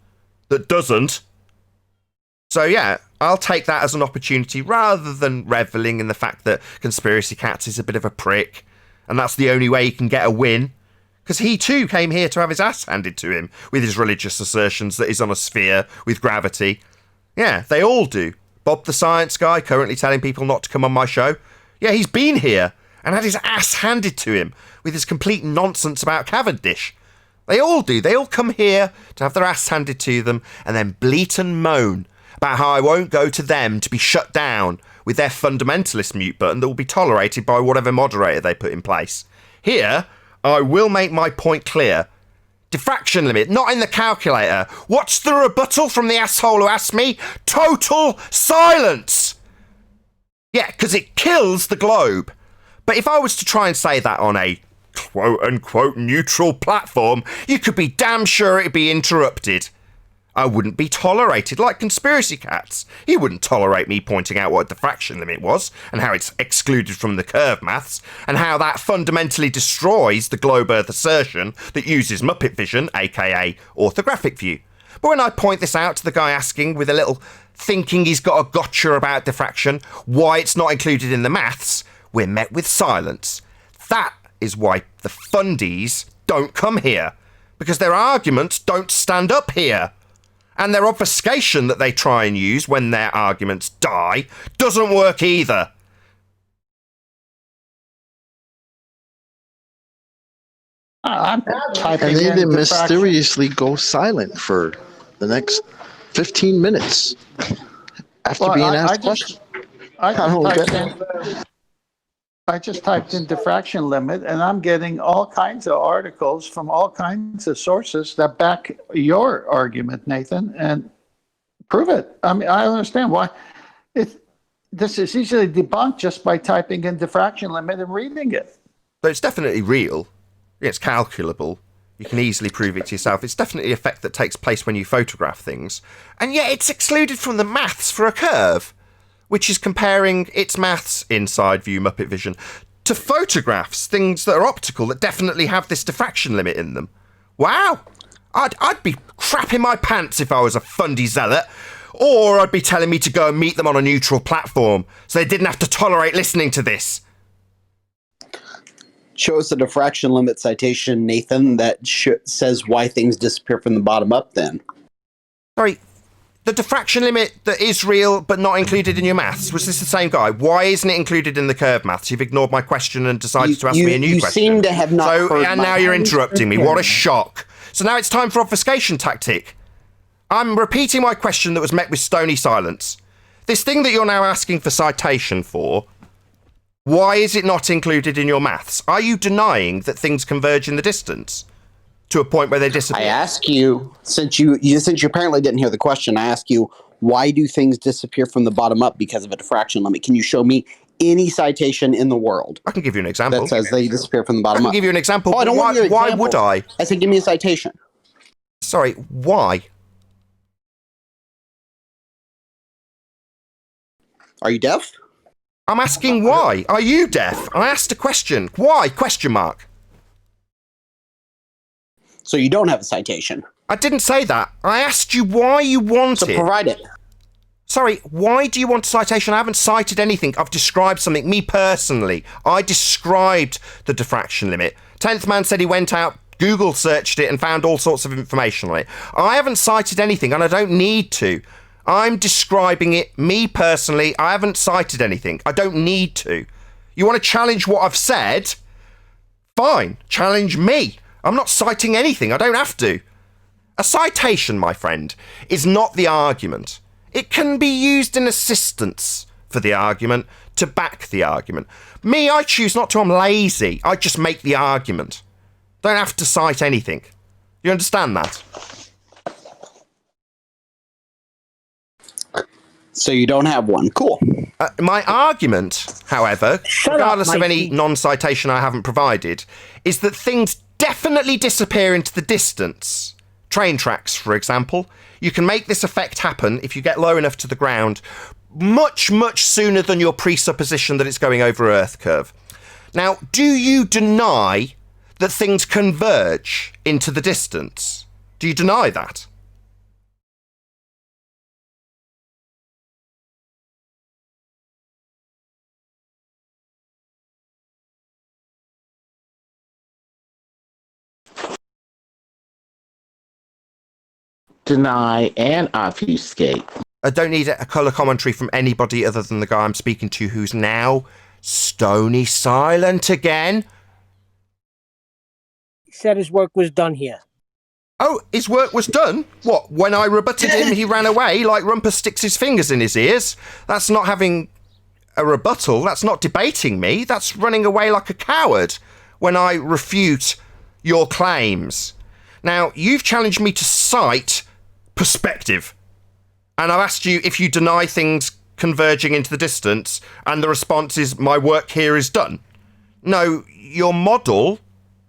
that doesn't. So yeah, I'll take that as an opportunity rather than revelling in the fact that Conspiracy Cats is a bit of a prick and that's the only way he can get a win. Because he too came here to have his ass handed to him with his religious assertions that he's on a sphere with gravity. Yeah, they all do. Bob the Science Guy, currently telling people not to come on my show. Yeah, he's been here and had his ass handed to him with his complete nonsense about Cavendish. They all do. They all come here to have their ass handed to them and then bleat and moan about how I won't go to them to be shut down with their fundamentalist mute button that will be tolerated by whatever moderator they put in place. Here, I will make my point clear. Diffraction limit, not in the calculator. What's the rebuttal from the asshole who asked me? Total silence! Yeah, because it kills the globe. But if I was to try and say that on a quote-unquote neutral platform, you could be damn sure it'd be interrupted. I wouldn't be tolerated like Conspiracy Cats. He wouldn't tolerate me pointing out what a diffraction limit was, and how it's excluded from the curve maths, and how that fundamentally destroys the globe Earth assertion that uses Muppet Vision, aka orthographic view. But when I point this out to the guy asking with a little thinking he's got a gotcha about diffraction, why it's not included in the maths, we're met with silence. That is why the fundies don't come here, because their arguments don't stand up here. And their obfuscation that they try and use when their arguments die doesn't work either. I'm typing And they in then diffraction. mysteriously go silent for the next 15 minutes after being asked questions. I just typed in diffraction limit, and I'm getting all kinds of articles from all kinds of sources that back your argument, Nathan, and prove it. I mean, I understand why. This is easily debunked just by typing in diffraction limit and reading it. So it's definitely real. It's calculable. You can easily prove it to yourself. It's definitely an effect that takes place when you photograph things. And yet it's excluded from the maths for a curve, which is comparing its maths inside View Muppet Vision to photographs, things that are optical that definitely have this diffraction limit in them. Wow! I'd be crapping my pants if I was a fundy zealot, or I'd be telling me to go and meet them on a neutral platform so they didn't have to tolerate listening to this. Show us a diffraction limit citation, Nathan, that says why things disappear from the bottom up then. Sorry, the diffraction limit that is real but not included in your maths, was this the same guy? Why isn't it included in the curve maths? You've ignored my question and decided to ask me a new question. You seem to have not heard and now you're interrupting me. What a shock. So now it's time for obfuscation tactic. I'm repeating my question that was met with stony silence. This thing that you're now asking for citation for, why is it not included in your maths? Are you denying that things converge in the distance to a point where they disappear? I ask you, since you apparently didn't hear the question, I ask you, why do things disappear from the bottom up because of a diffraction limit? Can you show me any citation in the world? I can give you an example. That says they disappear from the bottom up. I can give you an example. Oh, I don't want your example. Why would I? I said give me a citation. Sorry, why? Are you deaf? I'm asking why. Are you deaf? I asked a question. Why? Question mark. So you don't have a citation? I didn't say that. I asked you why you want it. So provide it. Sorry, why do you want a citation? I haven't cited anything. I've described something. Me personally, I described the diffraction limit. 10th Man said he went out, Google searched it and found all sorts of information on it. I haven't cited anything and I don't need to. I'm describing it, me personally. I haven't cited anything. I don't need to. You want to challenge what I've said? Fine, challenge me. I'm not citing anything. I don't have to. A citation, my friend, is not the argument. It can be used in assistance for the argument, to back the argument. Me, I choose not to. I'm lazy. I just make the argument. Don't have to cite anything. You understand that? So you don't have one. Cool. My argument, however, regardless of any non-citation I haven't provided, is that things definitely disappear into the distance. Train tracks, for example. You can make this effect happen if you get low enough to the ground much, much sooner than your presupposition that it's going over Earth curve. Now, do you deny that things converge into the distance? Do you deny that? Deny and obfuscate. I don't need a colour commentary from anybody other than the guy I'm speaking to, who's now stony silent again. He said his work was done here. Oh, his work was done? What, when I rebutted him, he ran away like Rumpus sticks his fingers in his ears? That's not having a rebuttal. That's not debating me. That's running away like a coward when I refute your claims. Now, you've challenged me to cite perspective. And I've asked you if you deny things converging into the distance, and the response is, my work here is done. No, your model,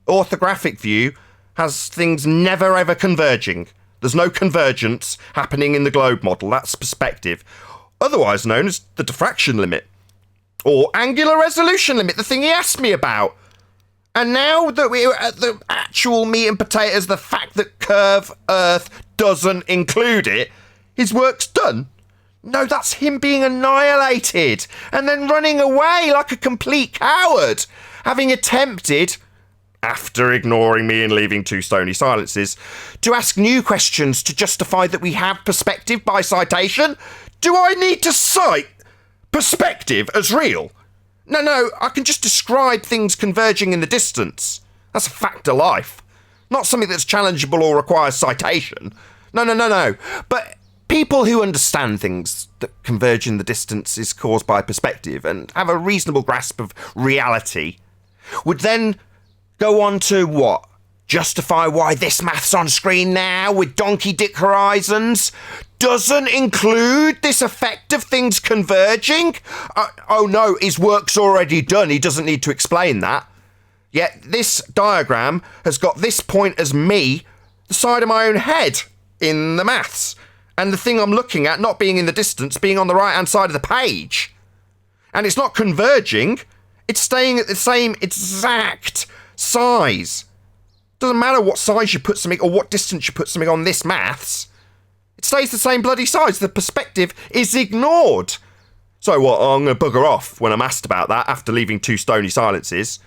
orthographic view, has things never ever converging. There's no convergence happening in the globe model. That's perspective. Otherwise known as the diffraction limit. Or angular resolution limit, the thing he asked me about. And now that we're at the actual meat and potatoes, the fact that curve Earth doesn't include it, his work's done. No, that's him being annihilated and then running away like a complete coward, having attempted, after ignoring me and leaving 2 stony silences, to ask new questions to justify that we have perspective by citation. Do I need to cite perspective as real? No, I can just describe things converging in the distance. That's a fact of life. Not something that's challengeable or requires citation. No. But people who understand things that converge in the distance is caused by perspective and have a reasonable grasp of reality would then go on to what? Justify why this maths on screen now with donkey dick horizons doesn't include this effect of things converging? Oh no, his work's already done. He doesn't need to explain that. Yet this diagram has got this point as me, the side of my own head in the maths. And the thing I'm looking at not being in the distance, being on the right-hand side of the page. And it's not converging. It's staying at the same exact size. Doesn't matter what size you put something or what distance you put something on this maths. It stays the same bloody size. The perspective is ignored. So what, I'm going to bugger off when I'm asked about that after leaving 2 stony silences.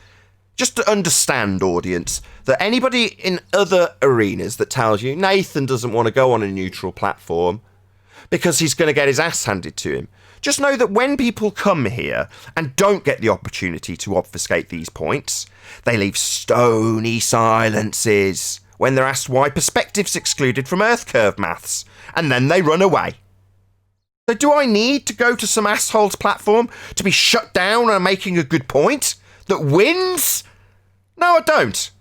Just to understand, audience, that anybody in other arenas that tells you Nathan doesn't want to go on a neutral platform because he's going to get his ass handed to him, just know that when people come here and don't get the opportunity to obfuscate these points, they leave stony silences when they're asked why perspective's excluded from Earth curve maths, and then they run away. So do I need to go to some asshole's platform to be shut down on making a good point that wins? No, I don't.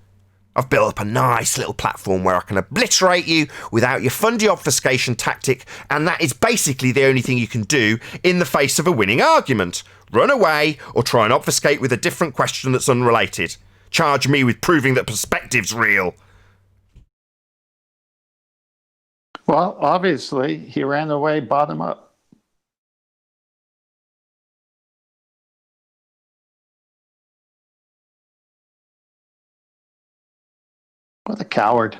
I've built up a nice little platform where I can obliterate you without your fundy obfuscation tactic, and that is basically the only thing you can do in the face of a winning argument. Run away or try and obfuscate with a different question that's unrelated. Charge me with proving that perspective's real. Well, obviously, he ran away bottom up. What a coward.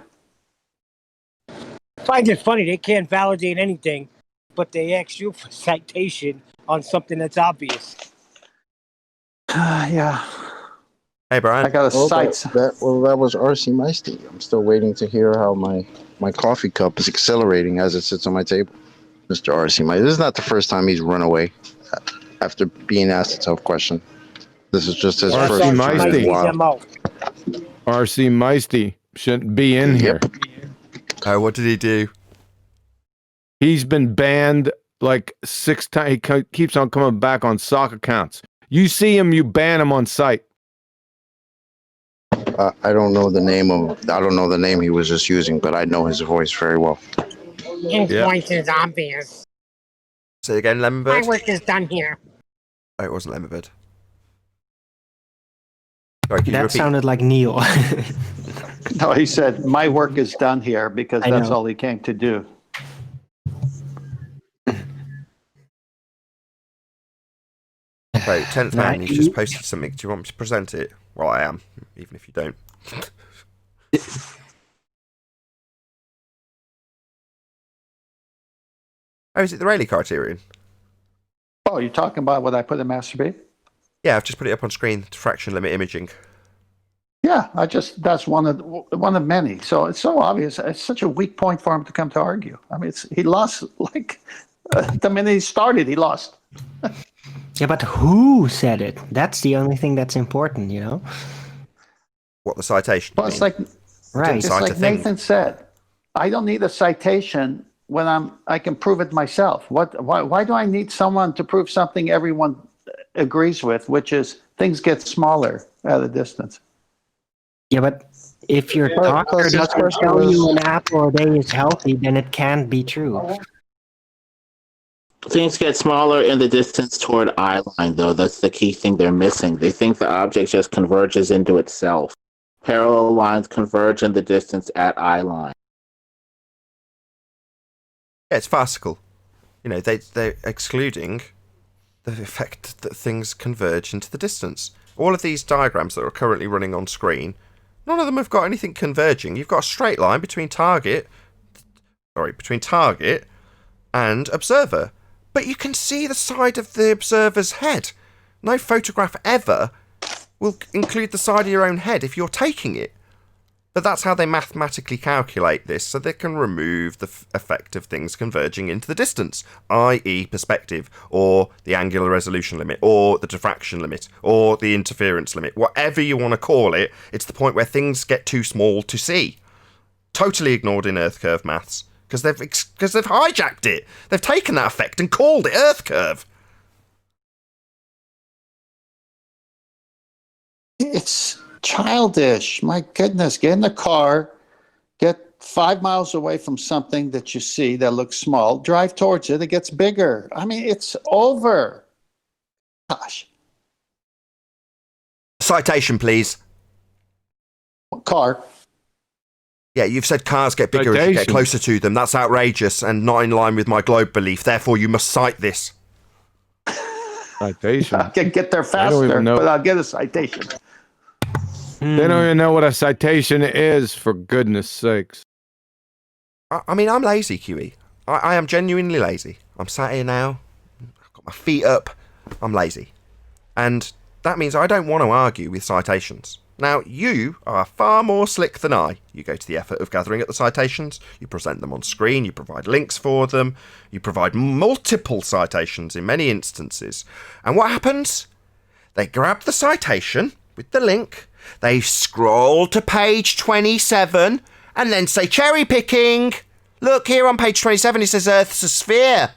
I find it funny. They can't validate anything, but they ask you for citation on something that's obvious. Yeah. Hey, Brian. I got a cite. That was R.C. Meisty. I'm still waiting to hear how my coffee cup is accelerating as it sits on my table. Mr. R.C. Meisty. This is not the first time he's run away after being asked a tough question. This is just his first time in a while. R.C. Meisty shouldn't be in here. Oh, what did he do? He's been banned like 6 times. He keeps on coming back on sock accounts. You see him, you ban him on site. I don't know the name he was just using, but I know his voice very well. His voice is obvious. Say it again, Lemon My Bird. work is done here. Oh, it wasn't Lemon Bird. Sorry, can you That repeat? sounded like Neil. No, he said, my work is done here because I that's know. all he came to do. Right, 10th man, you've just posted something. Do you want me to present it? Well, I am, even if you don't. Oh, is it the Rayleigh criterion? Oh, you're talking about what I put in Master B? Yeah, I've just put it up on screen. Diffraction limit imaging. Yeah, that's one of many. So it's so obvious. It's such a weak point for him to come to argue. I mean, he lost like the minute he started, he lost. Yeah, but who said it? That's the only thing that's important, you know? What, the citation? Well, it's like Right. It's like Nathan said. I don't need a citation when I can prove it myself. Why do I need someone to prove something everyone agrees with, which is things get smaller at a distance? Yeah, but if your But- doctor but this doesn't person tell you was- an apple a day is healthy, then it can't be true. Things get smaller in the distance toward eye line, though. That's the key thing they're missing. They think the object just converges into itself. Parallel lines converge in the distance at eye line. Yeah, it's farcical. You know, they're excluding the effect that things converge into the distance. All of these diagrams that are currently running on screen, none of them have got anything converging. You've got a straight line between target and observer. But you can see the side of the observer's head. No photograph ever will include the side of your own head if you're taking it. But that's how they mathematically calculate this, so they can remove the effect of things converging into the distance, i.e. perspective, or the angular resolution limit, or the diffraction limit, or the interference limit. Whatever you want to call it, it's the point where things get too small to see. Totally ignored in Earth curve maths, because they've hijacked it. They've taken that effect and called it Earth curve. It's childish. My goodness, get in the car, get 5 miles away from something that you see that looks small, drive towards it, it gets bigger. I mean, it's over. Gosh. Citation, please. Car. Yeah, you've said cars get bigger as you get Citation. closer to them. That's outrageous and not in line with my globe belief. Therefore, you must cite this. Citation. I can get there I don't even faster, know. but I'll get a citation. They don't even know what a citation is, for goodness sakes. I mean, I'm lazy, QE. I am genuinely lazy. I'm sat here now. I've got my feet up. I'm lazy. And that means I don't want to argue with citations. Now, you are far more slick than I. You go to the effort of gathering up the citations, you present them on screen, you provide links for them, you provide multiple citations in many instances. And what happens? They grab the citation with the link, they scroll to page 27, and then say cherry picking. Look, here on page 27 it says Earth's a sphere.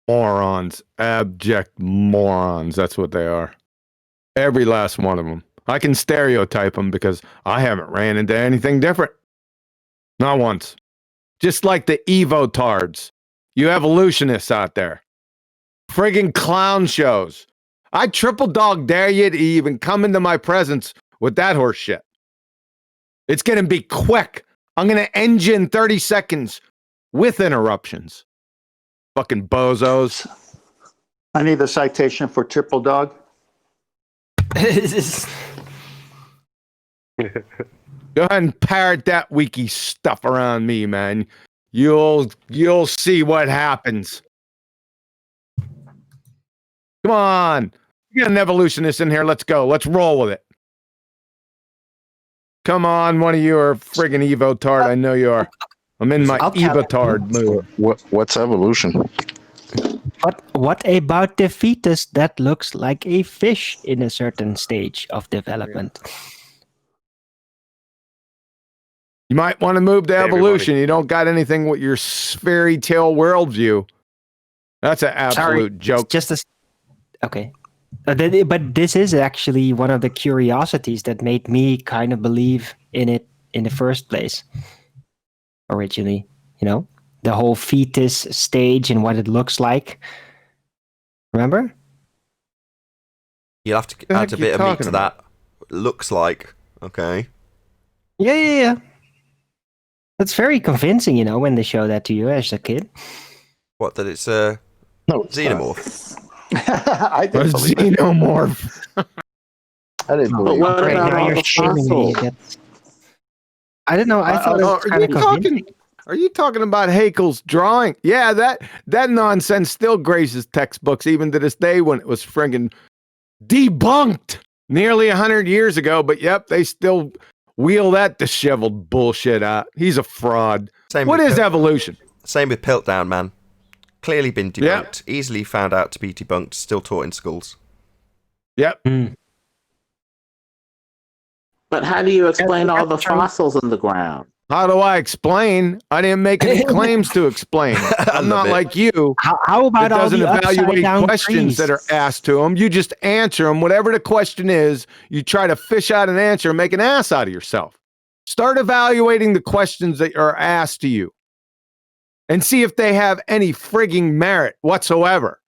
Morons. Abject morons. That's what they are. Every last one of them. I can stereotype them because I haven't ran into anything different. Not once. Just like the Evo-tards. You evolutionists out there. Friggin' clown shows. I triple dog dare you to even come into my presence with that horse shit. It's gonna be quick. I'm gonna end you in 30 seconds with interruptions. Fucking bozos. I need a citation for triple dog. Go ahead and parrot that wiki stuff around me, man. You'll see what happens. Come on. You got an evolutionist in here. Let's go. Let's roll with it. Come on, one of you are friggin' Evo-tard. I know you are. I'm in my I'll tell Evo-tard mood. What's evolution? What about the fetus that looks like a fish in a certain stage of development? You might want to move to Hey, evolution. You don't got anything with your fairy tale worldview. That's an absolute joke. Just a, okay. But this is actually one of the curiosities that made me kind of believe in it in the first place. Originally. You know, the whole fetus stage and what it looks like. Remember? You'll have to add a bit of meat to that. Looks like. Okay. Yeah. That's very convincing, you know, when they show that to you as a kid. What, that it's a xenomorph? I didn't A believe it. xenomorph. I didn't But believe what it. about now all you're the shaming me. fossils? I don't know. I thought it was Are kind you of convincing. Are you talking about Haeckel's drawing? Yeah, that nonsense still graces textbooks even to this day when it was friggin' debunked nearly 100 years ago. But yep, they still wheel that disheveled bullshit out. He's a fraud. What is evolution? Same with Piltdown, man. Clearly been debunked. Easily found out to be debunked. Still taught in schools. Yep. But how do you explain all the fossils in the ground? How do I explain? I didn't make any claims to explain. I'm not like you. How about that all doesn't the evaluate upside-down questions trees? that are asked to them. You just answer them. Whatever the question is, you try to fish out an answer and make an ass out of yourself. Start evaluating the questions that are asked to you and see if they have any frigging merit whatsoever.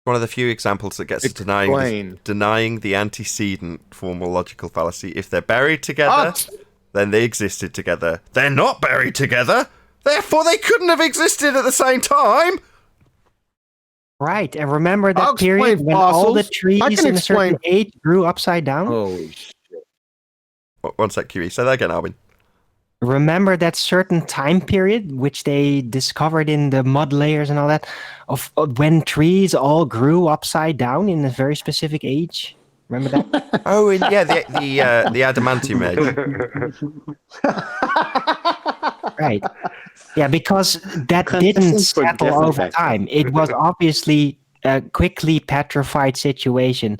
One of the few examples that gets denying the antecedent formal logical fallacy. If they're buried together, then they existed together. They're not buried together, therefore they couldn't have existed at the same time. Right, and remember that I'll period explain when all the fossils. trees I can in a certain explain- age grew upside down? Holy shit. One sec, QE. Say that again, Alvin. Remember that certain time period which they discovered in the mud layers and all that of when trees all grew upside down in a very specific age? Remember that? Oh, and yeah, the adamantium age. Right. Yeah, because that didn't Conditions were settle different over back time. It was obviously a quickly petrified situation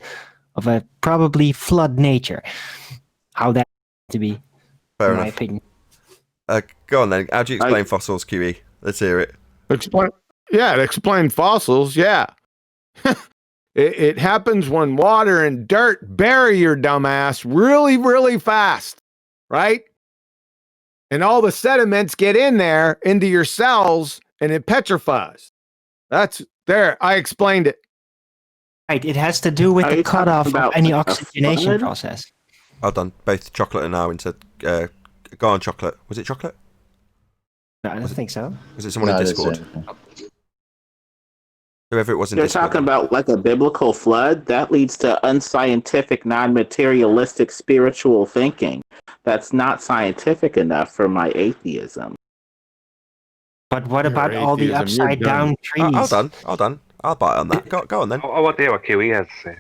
of a probably flood nature. How that to be, Fair in my enough. opinion. Go on then. How do you explain fossils, QE? Let's hear it. Explain fossils. Yeah. It happens when water and dirt bury your dumbass really, really fast, right? And all the sediments get in there into your cells and it petrifies. That's there. I explained it. Right. It has to do with Are the you talking cutoff of about any a oxygenation flood? process. Well done. Both Chocolate and Arwen said, go on, Chocolate. Was it Chocolate? No, I don't think so. Was it someone No, in I didn't say Discord? anything. Whoever it was in You're Discord. talking about like a biblical flood? That leads to unscientific, non-materialistic spiritual thinking. That's not scientific enough for my atheism. But what Your about all the atheism, you're upside down trees? Hold on. I'll bite on that. Go on then. I want to hear what QE has to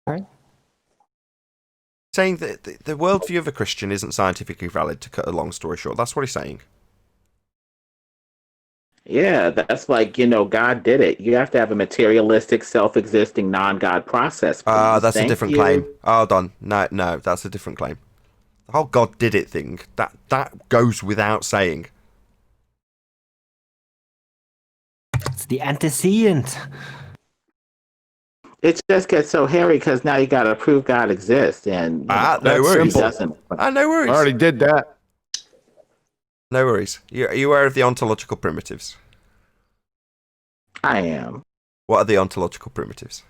say. Saying that the worldview of a Christian isn't scientifically valid, to cut a long story short. That's what he's saying. Yeah, that's like, God did it. You have to have a materialistic, self-existing, non-God process. That's please. a Thank different you. claim. Hold on. No, that's a different claim. The whole God did it thing, that goes without saying. It's the antecedent. It just gets so hairy because now you got to prove God exists. And no that's worries. He doesn't. No worries. I already did that. No worries. Are you aware of the ontological primitives? I am. What are the ontological primitives?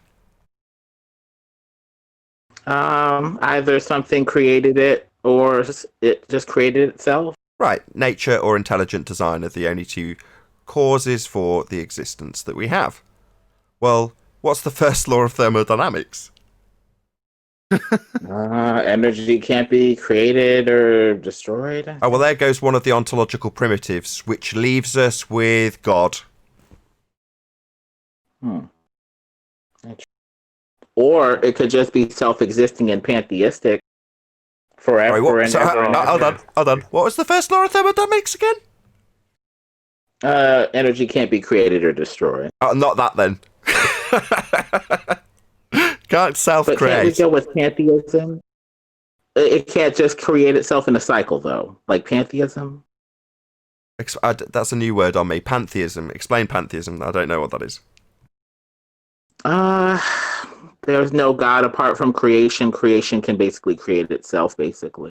Either something created it or it just created itself. Right. Nature or intelligent design are the only two causes for the existence that we have. Well, what's the first law of thermodynamics? Energy can't be created or destroyed. Oh, well, there goes one of the ontological primitives, which leaves us with God. Or it could just be self-existing and pantheistic forever and ever. And ever. Hold on. What was the first law of thermodynamics again? Energy can't be created or destroyed. Oh, not that then. Can't But self-create. can't we go with pantheism? It can't just create itself in a cycle, though. Like pantheism? That's a new word on me. Pantheism. Explain pantheism. I don't know what that is. There's no God apart from creation. Creation can basically create itself, basically.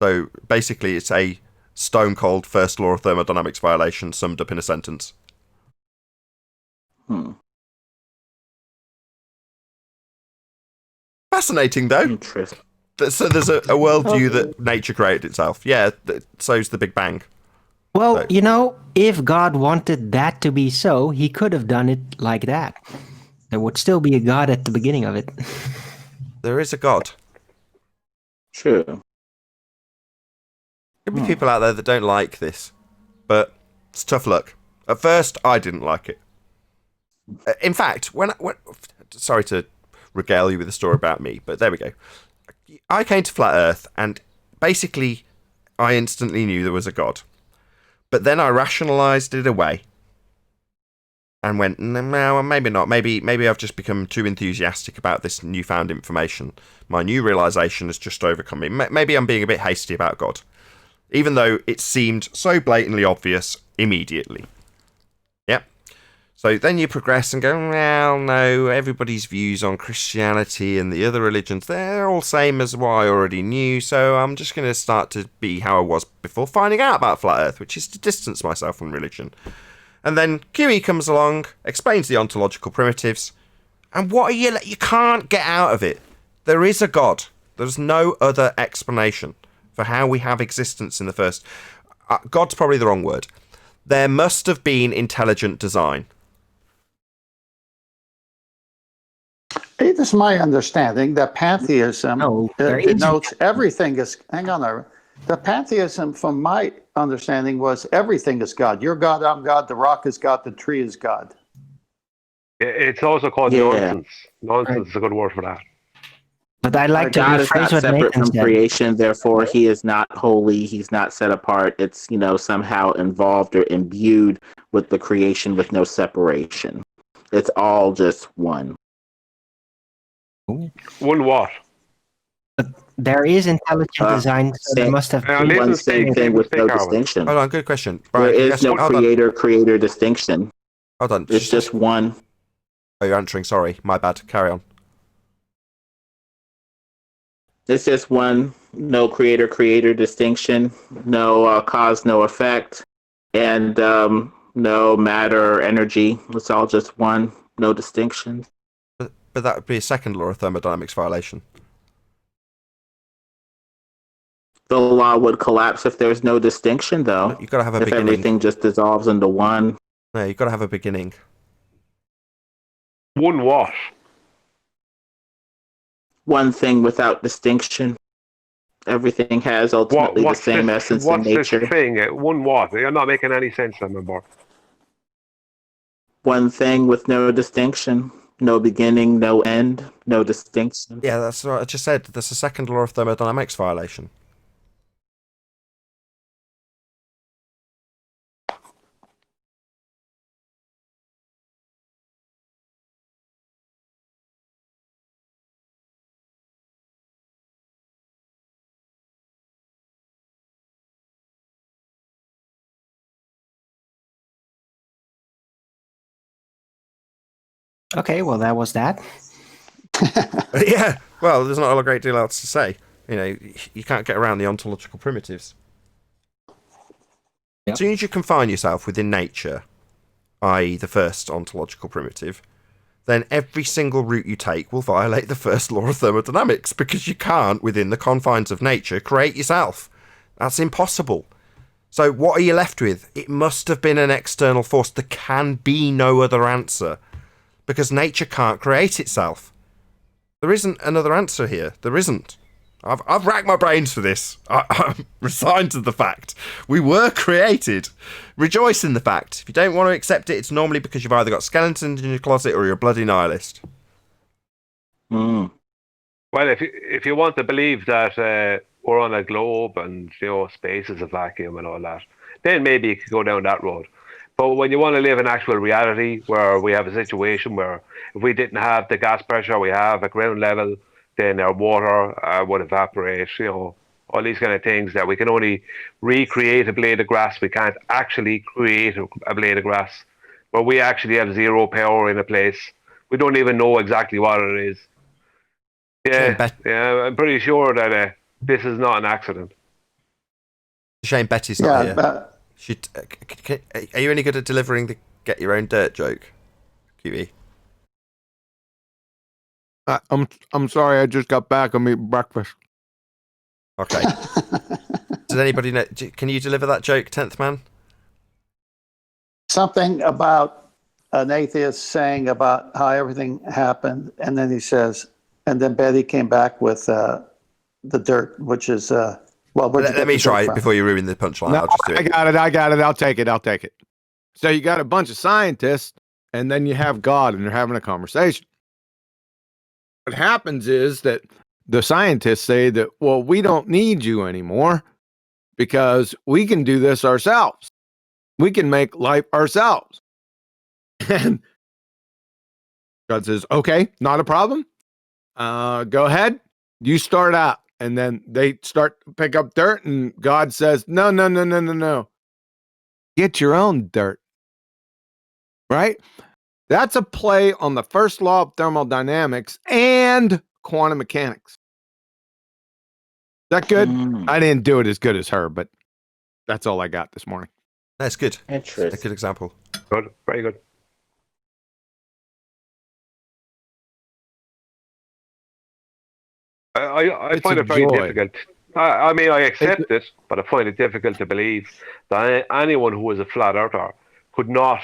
So basically, it's a stone cold first law of thermodynamics violation summed up in a sentence. Fascinating, though. Interesting. So there's a worldview that nature created itself. Yeah, so's the Big Bang. Well, you know, if God wanted that to be so, he could have done it like that. There would still be a God at the beginning of it. There is a God. True. There'll be people out there that don't like this, but it's tough luck. At first, I didn't like it. In fact, when sorry to regale you with a story about me, but there we go. I came to Flat Earth, and basically, I instantly knew there was a God. But then I rationalised it away, and went, no, maybe not. Maybe I've just become too enthusiastic about this newfound information. My new realisation has just overcome me. Maybe I'm being a bit hasty about God, even though it seemed so blatantly obvious immediately. Yep. So then you progress and go, well, no, everybody's views on Christianity and the other religions, they're all same as what I already knew, so I'm just going to start to be how I was before finding out about Flat Earth, which is to distance myself from religion. And then QE comes along, explains the ontological primitives, and what are you can't get out of it. There is a God. There's no other explanation for how we have existence in the first... God's probably the wrong word. There must have been intelligent design. It is my understanding that pantheism denotes everything is. Hang on there. The pantheism, from my understanding, was everything is God. You're God, I'm God, the rock is God, the tree is God. It's also called nonsense. Nonsense is a good word for that. But I like to God is not rephrase what separate Nathan from said. creation, therefore he is not holy, he's not set apart. It's, somehow involved or imbued with the creation with no separation. It's all just one. One what? There is intelligent design, so there must have been one same thing with no distinction. Hold on, good question. Brian, There is no creator distinction. Hold on. It's just one. Oh, you're answering. Sorry. My bad. Carry on. It's just one. No creator distinction. No cause, no effect. And no matter or energy. It's all just one. No distinction. But that would be a second law of thermodynamics violation. The law would collapse if there's no distinction, though. You've got to have a if beginning. Everything just dissolves into one. No, you've got to have a beginning. One what? One thing without distinction. Everything has ultimately the same essence in nature. What's this thing? One what? You're not making any sense, remember. One thing with no distinction. No beginning, no end, no distinction. Yeah, that's what I just said. That's a second law of thermodynamics violation. Okay, well, that was that. Yeah, well, there's not a great deal else to say. You can't get around the ontological primitives. Yep. As soon as you confine yourself within nature, i.e. the first ontological primitive, then every single route you take will violate the first law of thermodynamics, because you can't, within the confines of nature, create yourself. That's impossible. So what are you left with? It must have been an external force. There can be no other answer, because nature can't create itself. There isn't another answer here. There isn't. I've racked my brains for this. I'm resigned to the fact. We were created. Rejoice in the fact. If you don't want to accept it, it's normally because you've either got skeletons in your closet or you're a bloody nihilist. Mm. Well, if you want to believe that we're on a globe and space is a vacuum and all that, then maybe you could go down that road. But when you want to live in actual reality, where we have a situation where if we didn't have the gas pressure we have at ground level, then our water would evaporate, all these kind of things that we can only recreate a blade of grass. We can't actually create a blade of grass, but we actually have zero power in a place. We don't even know exactly what it is. Yeah, I'm pretty sure that this is not an accident. Shame Betty's not here. but Are you any good at delivering the get your own dirt joke, QE? I'm sorry, I just got back. I'm eating breakfast. Okay. Does anybody know? Can you deliver that joke, 10th man? something about an atheist saying about how everything happened, and then he says, and then Betty came back with the dirt, which is well. Let me try it before you ruin the punchline. No, I'll just do it. I got it. I'll take it. So you got a bunch of scientists, and then you have God, and they're having a conversation. What happens is that the scientists say that, well, we don't need you anymore because we can do this ourselves. We can make life ourselves. And God says, okay, not a problem. Go ahead. You start out. And then they start to pick up dirt, and God says, no. Get your own dirt. Right? That's a play on the first law of thermodynamics and quantum mechanics. Is that good? I didn't do it as good as her, but that's all I got this morning. That's good. Interesting. A good example. Good. Very good. I find it very difficult. I mean, I accept it, but I find it difficult to believe that anyone who is a flat earther could not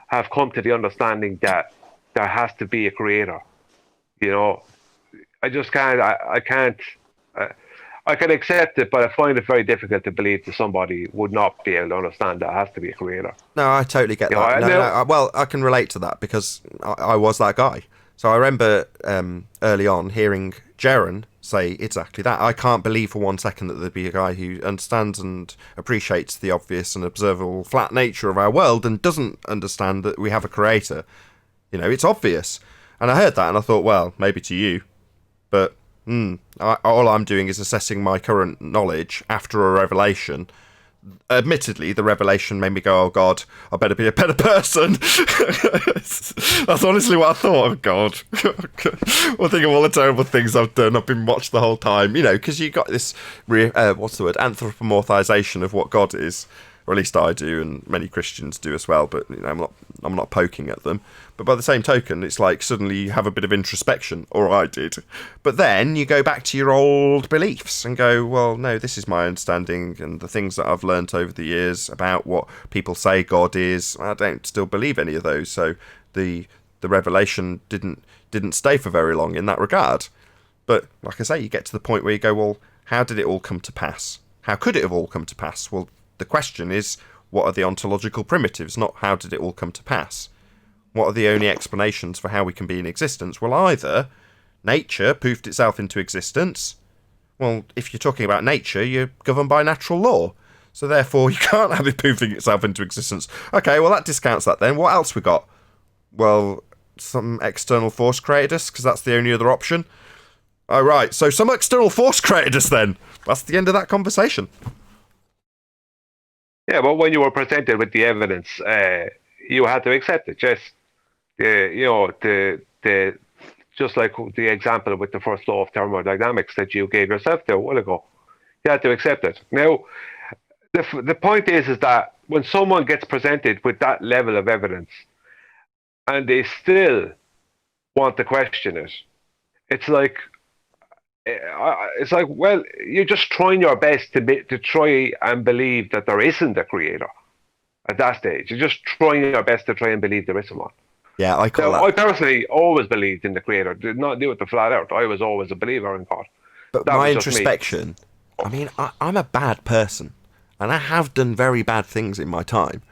have come to the understanding that there has to be a creator. You know, I just can't. I can't. I can accept it, but I find it very difficult to believe that somebody would not be able to understand that there has to be a creator. No, I totally get that. No, well, I can relate to that because I was that guy. So I remember early on hearing Jaron say exactly that. I can't believe for 1 second that there'd be a guy who understands and appreciates the obvious and observable flat nature of our world and doesn't understand that we have a creator. You know, it's obvious. And I heard that and I thought, well, maybe to you. But all I'm doing is assessing my current knowledge after a revelation. Admittedly, the revelation made me go, oh God, I better be a better person. That's honestly what I thought. Oh God. Well, think of all the terrible things I've done. I've been watched the whole time, you know, because you got this, anthropomorphization of what God is. Or at least I do, and many Christians do as well, but you know, I'm not poking at them. But by the same token, it's like suddenly you have a bit of introspection, or I did. But then you go back to your old beliefs and go, well, no, this is my understanding, and the things that I've learnt over the years about what people say God is, I don't still believe any of those. So the revelation didn't stay for very long in that regard. But like I say, you get to the point where you go, well, how did it all come to pass? How could it have all come to pass? Well, the question is, what are the ontological primitives, not how did it all come to pass? What are the only explanations for how we can be in existence? Well, either nature poofed itself into existence. Well, if you're talking about nature, you're governed by natural law. So therefore, you can't have it poofing itself into existence. Okay, well, that discounts that then. What else we got? Well, some external force created us, because that's the only other option. Oh, right, so some external force created us then. That's the end of that conversation. Yeah, but when you were presented with the evidence, you had to accept it. Just just like the example with the first law of thermodynamics that you gave yourself there a while ago, you had to accept it. Now, the point is that when someone gets presented with that level of evidence, and they still want to question it, it's like, well, you're just trying your best to try and believe that there isn't a creator at that stage. You're just trying your best to try and believe there isn't one. Yeah, I call that. I personally always believed in the creator. Did not do it the flat out. I was always a believer in God. But my introspection, I mean, I'm a bad person, and I have done very bad things in my time.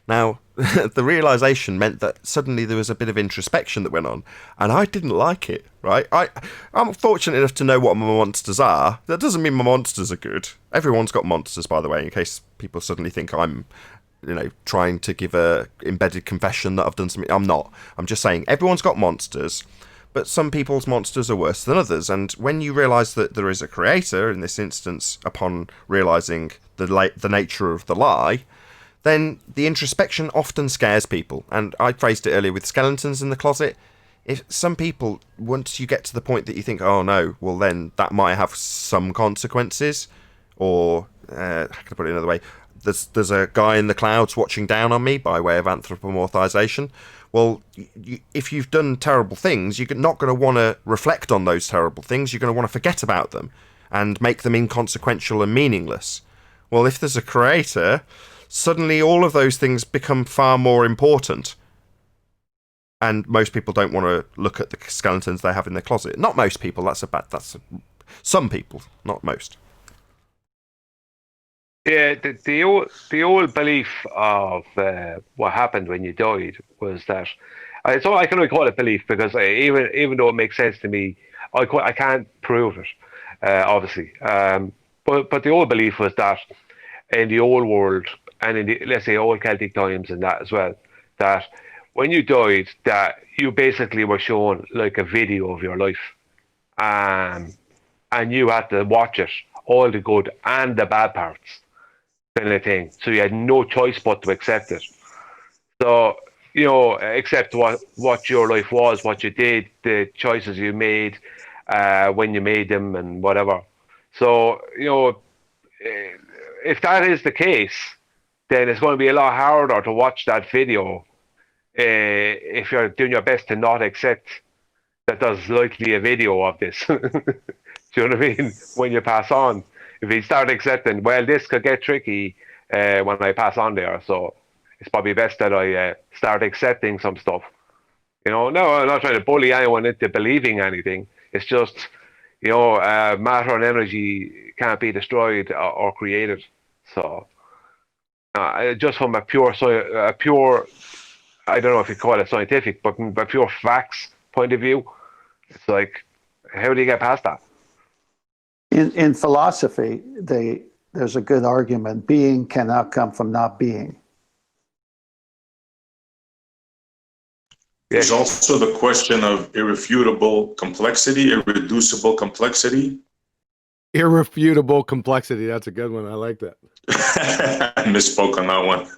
Now, the realization meant that suddenly there was a bit of introspection that went on, and I didn't like it, right? I'm fortunate enough to know what my monsters are. That doesn't mean my monsters are good. Everyone's got monsters, by the way, in case people suddenly think I'm, trying to give a embedded confession that I've done something. I'm not. I'm just saying everyone's got monsters, but some people's monsters are worse than others. And when you realise that there is a creator, in this instance, upon realising the nature of the lie, then the introspection often scares people. And I phrased it earlier with skeletons in the closet. If some people, once you get to the point that you think, oh no, well then that might have some consequences, or how can I put it another way? There's a guy in the clouds watching down on me by way of anthropomorphization. Well, if you've done terrible things, you're not going to want to reflect on those terrible things. You're going to want to forget about them and make them inconsequential and meaningless. Well, if there's a creator, suddenly all of those things become far more important. And most people don't want to look at the skeletons they have in their closet. Not most people. Some people, not most. Yeah, the old belief of what happened when you died was that. So I can only call it belief because even though it makes sense to me, I can't prove it, obviously. But the old belief was that in the old world and in the, let's say, old Celtic times and that as well, that when you died, that you basically were shown like a video of your life, and you had to watch it, all the good and the bad parts, kind of thing. So you had no choice but to accept it. So, accept what your life was, what you did, the choices you made, when you made them, and whatever. So, if that is the case, then it's going to be a lot harder to watch that video if you're doing your best to not accept that there's likely a video of this. Do you know what I mean? When you pass on, if you start accepting, well, this could get tricky when I pass on there, so it's probably best that I start accepting some stuff. No, I'm not trying to bully anyone into believing anything. It's just, matter and energy can't be destroyed or created. So, just from a pure, I don't know if you call it scientific, but from a pure facts point of view, it's like, how do you get past that? In philosophy, there's a good argument. Being cannot come from not being. There's also the question of irrefutable complexity, irreducible complexity. Irrefutable complexity. That's a good one. I like that. I misspoke on that one.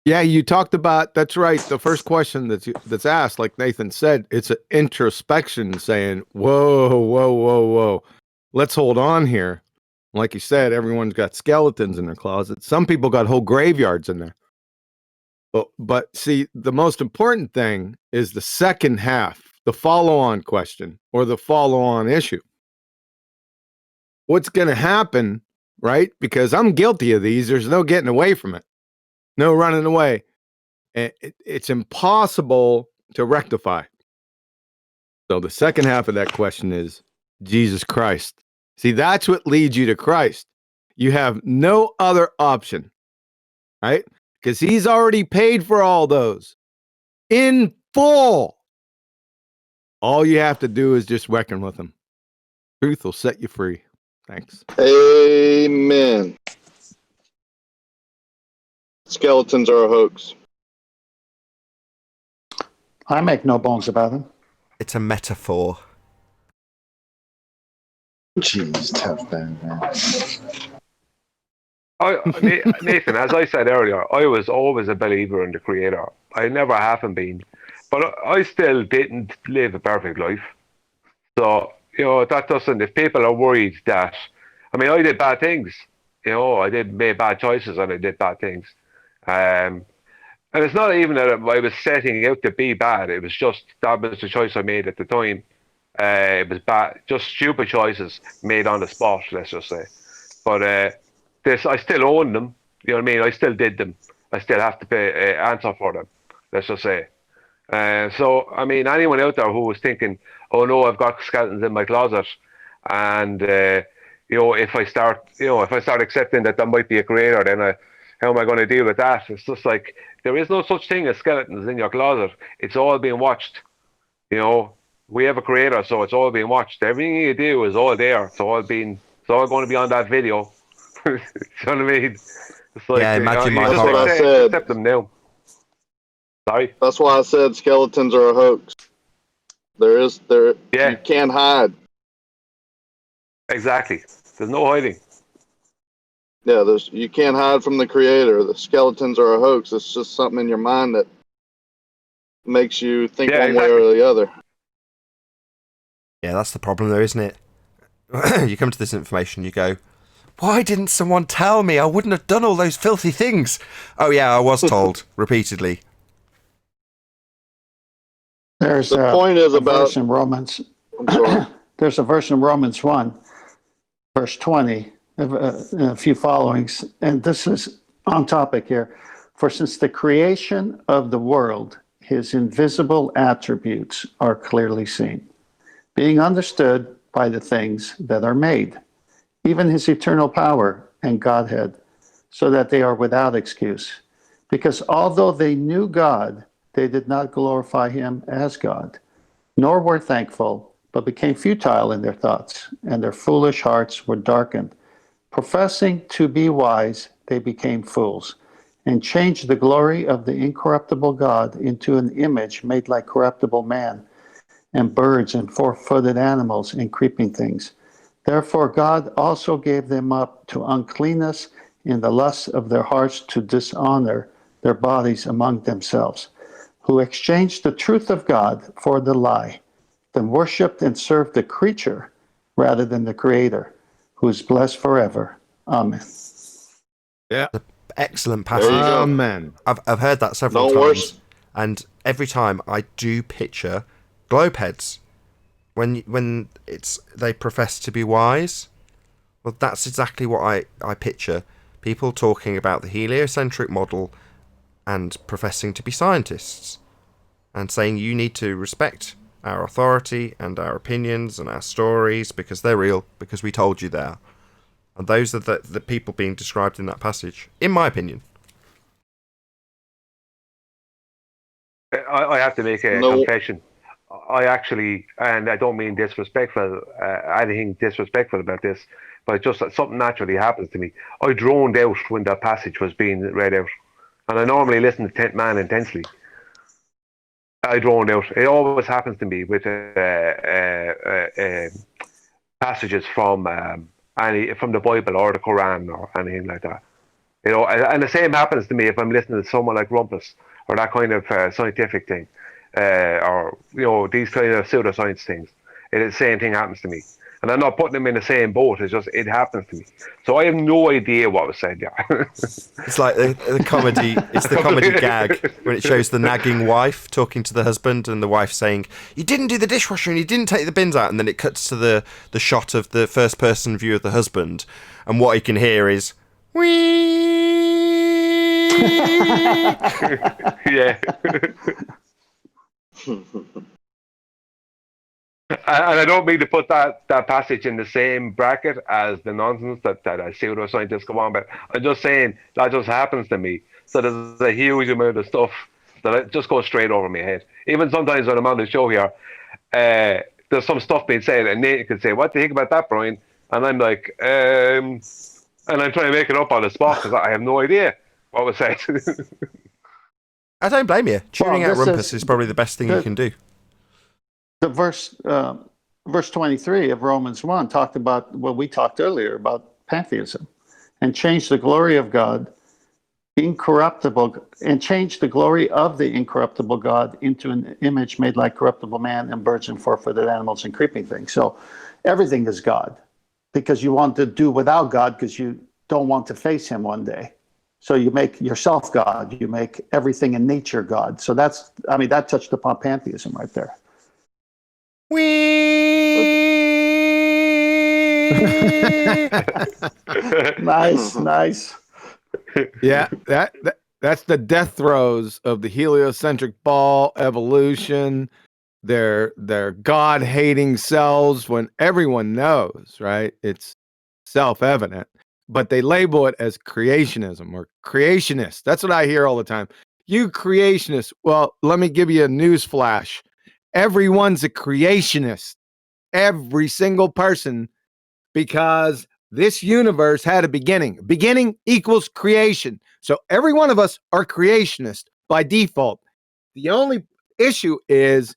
Yeah, you talked about, that's right. The first question that's asked, like Nathan said, it's an introspection saying, whoa. Let's hold on here. Like you said, everyone's got skeletons in their closets. Some people got whole graveyards in there. But see, the most important thing is the second half, the follow-on question or the follow-on issue. What's going to happen, right? Because I'm guilty of these. There's no getting away from it. No running away. It's impossible to rectify. So the second half of that question is Jesus Christ. See, that's what leads you to Christ. You have no other option, right? Because he's already paid for all those in full. All you have to do is just reckon with him. Truth will set you free. Thanks. Amen. Skeletons are a hoax. I make no bones about them. It's a metaphor. Jeez, tough man. Nathan, as I said earlier, I was always a believer in the Creator. I never haven't been, but I still didn't live a perfect life. So that doesn't. If people are worried that, I did bad things. I made bad choices and I did bad things. And it's not even that I was setting out to be bad. It was just that was the choice I made at the time. It was bad, just stupid choices made on the spot. Let's just say. But I still own them. You know what I mean? I still did them. I still have to pay answer for them. Let's just say. So anyone out there who was thinking, "Oh no, I've got skeletons in my closet," and if I start accepting that there might be a creator, then how am I going to deal with that? It's just like there is no such thing as skeletons in your closet. It's all being watched. We have a creator, so it's all being watched. Everything you do is all there. It's all going to be on that video. You know what I mean? It's like, yeah, imagine my That's what I said. Accept them now. Sorry. That's why I said skeletons are a hoax. You can't hide. Exactly. There's no hiding. Yeah, you can't hide from the creator. The skeletons are a hoax. It's just something in your mind that makes you think one way or the other. Yeah, that's the problem though, isn't it? you come to this information, you go, why didn't someone tell me? I wouldn't have done all those filthy things. Oh yeah, I was told repeatedly. There's The point is a about- verse in Romans. I'm sorry. There's a verse in Romans 1, verse 20, a few followings, and this is on topic here. For since the creation of the world, his invisible attributes are clearly seen, being understood by the things that are made, even his eternal power and Godhead, so that they are without excuse. Because although they knew God, they did not glorify him as God, nor were thankful, but became futile in their thoughts, and their foolish hearts were darkened. Professing to be wise, they became fools, and changed the glory of the incorruptible God into an image made like corruptible man, and birds and four-footed animals and creeping things. Therefore God also gave them up to uncleanness in the lusts of their hearts to dishonor their bodies among themselves, who exchanged the truth of God for the lie, then worshipped and served the creature rather than the Creator, who is blessed forever. Amen. Yeah. Excellent passage. Amen. I've heard that several No times, worse. and every time I do picture globe heads when they profess to be wise. Well, that's exactly what I picture. People talking about the heliocentric model and professing to be scientists and saying you need to respect our authority and our opinions and our stories because they're real, because we told you they are. And those are the people being described in that passage, in my opinion. I have to make a confession. I actually, and I don't mean disrespectful, anything disrespectful about this, but just that something naturally happens to me. I droned out when that passage was being read out. And I normally listen to 10th Man intensely. I droned out. It always happens to me with passages from the Bible or the Quran or anything like that. You know, and the same happens to me if I'm listening to someone like Rumpus or that kind of scientific thing, or these kind of pseudoscience things. The same thing happens to me, and I'm not putting them in the same boat. It's just it happens to me. So I have no idea what was said there. It's like the comedy. It's the comedy gag when it shows the nagging wife talking to the husband, and the wife saying, "You didn't do the dishwasher and you didn't take the bins out," and then it cuts to the shot of the first person view of the husband, and what he can hear is, "Wee." Yeah. And I don't mean to put that passage in the same bracket as the nonsense that pseudoscientists go on about. I'm just saying that just happens to me. So there's a huge amount of stuff that just goes straight over my head. Even sometimes when I'm on the show here, there's some stuff being said, and Nathan can say, "What do you think about that, Brian?" And I'm like, and I'm trying to make it up on the spot because I have no idea what was said. I don't blame you. Tuning out this Rumpus is probably the best thing you can do. The verse 23 of Romans 1 talked about what we talked earlier about pantheism, and changed the glory of God incorruptible, and changed the glory of the incorruptible God into an image made like corruptible man and birds and four-footed animals and creeping things. So everything is God, because you want to do without God because you don't want to face him one day. So you make yourself God, you make everything in nature God. So that touched upon pantheism right there. Nice. Yeah, that's the death throes of the heliocentric ball evolution. They're God-hating selves when everyone knows, right? It's self-evident, but they label it as creationism or creationist. That's what I hear all the time. You creationist. Well, let me give you a news flash. Everyone's a creationist. Every single person, because this universe had a beginning. Beginning equals creation. So every one of us are creationists by default. The only issue is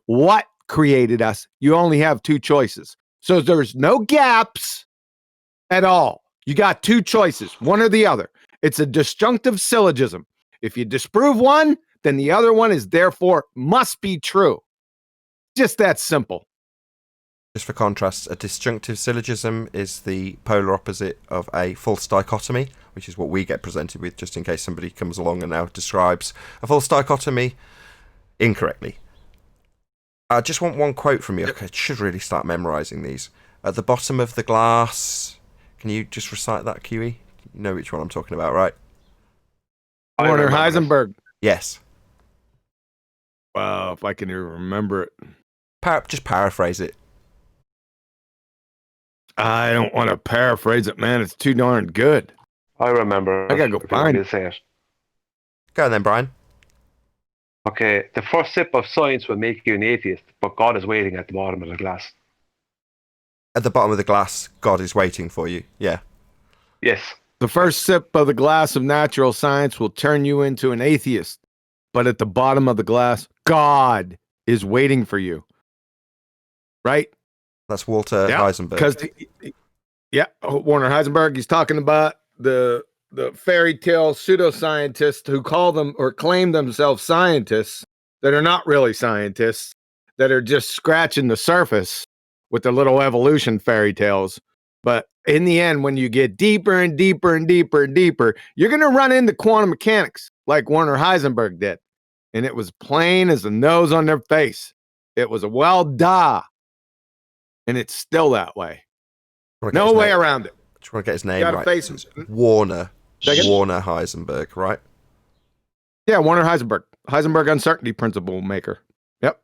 what created us. You only have two choices. So there's no gaps at all. You got two choices, one or the other. It's a disjunctive syllogism. If you disprove one, then the other one is therefore must be true. Just that simple. Just for contrast, a disjunctive syllogism is the polar opposite of a false dichotomy, which is what we get presented with, just in case somebody comes along and now describes a false dichotomy incorrectly. I just want one quote from you. I should really start memorising these. At the bottom of the glass, can you just recite that, QE? You know which one I'm talking about, right? Werner Heisenberg. Yes. Wow, if I can even remember it. Just paraphrase it. I don't want to paraphrase it, man. It's too darn good. I remember. I gotta go find it. Say it. Go on then, Brian. Okay, the first sip of science will make you an atheist, but God is waiting at the bottom of the glass. At the bottom of the glass, God is waiting for you. Yeah. Yes. The first sip of the glass of natural science will turn you into an atheist, but at the bottom of the glass, God is waiting for you. Right? That's Walter Heisenberg. Because Werner Heisenberg, he's talking about the fairy tale pseudoscientists who call them or claim themselves scientists that are not really scientists, that are just scratching the surface with their little evolution fairy tales. But in the end, when you get deeper and deeper and deeper and deeper, you're going to run into quantum mechanics like Werner Heisenberg did. And it was plain as the nose on their face. It was a well da. And it's still that way. No way around it. Just want to get his name right. Face it's Warner Heisenberg, right? Yeah, Werner Heisenberg. Heisenberg uncertainty principle maker. Yep.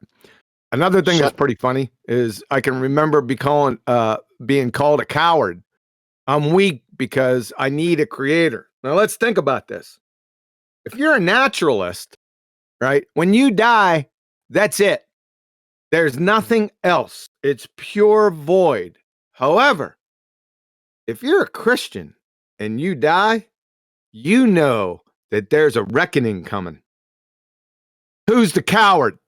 Another thing that's pretty funny is I can remember being called a coward. I'm weak because I need a creator. Now let's think about this. If you're a naturalist, right? When you die, that's it. There's nothing else. It's pure void. However, if you're a Christian and you die, you know that there's a reckoning coming. Who's the coward?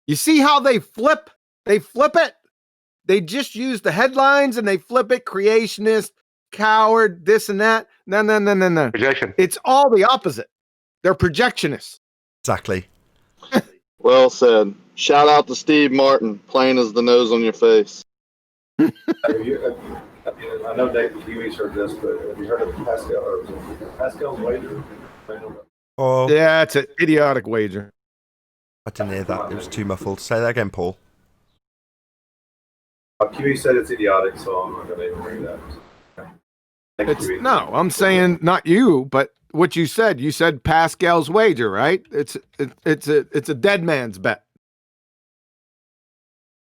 You see how they flip? They flip it. They just use the headlines and they flip it. Creationist, coward, this and that. No. Projection. It's all the opposite. They're projectionists. Exactly. Well said. Shout out to Steve Martin, plain as the nose on your face. I know David Kiwi's heard this, but have you heard of Pascal's wager? Oh, yeah, it's an idiotic wager. I didn't hear that. It was too muffled. Say that again, Paul. Kiwi said it's idiotic, so I'm not going to even bring that. No, I'm saying not you, but what you said. You said Pascal's wager, right? It's a dead man's bet.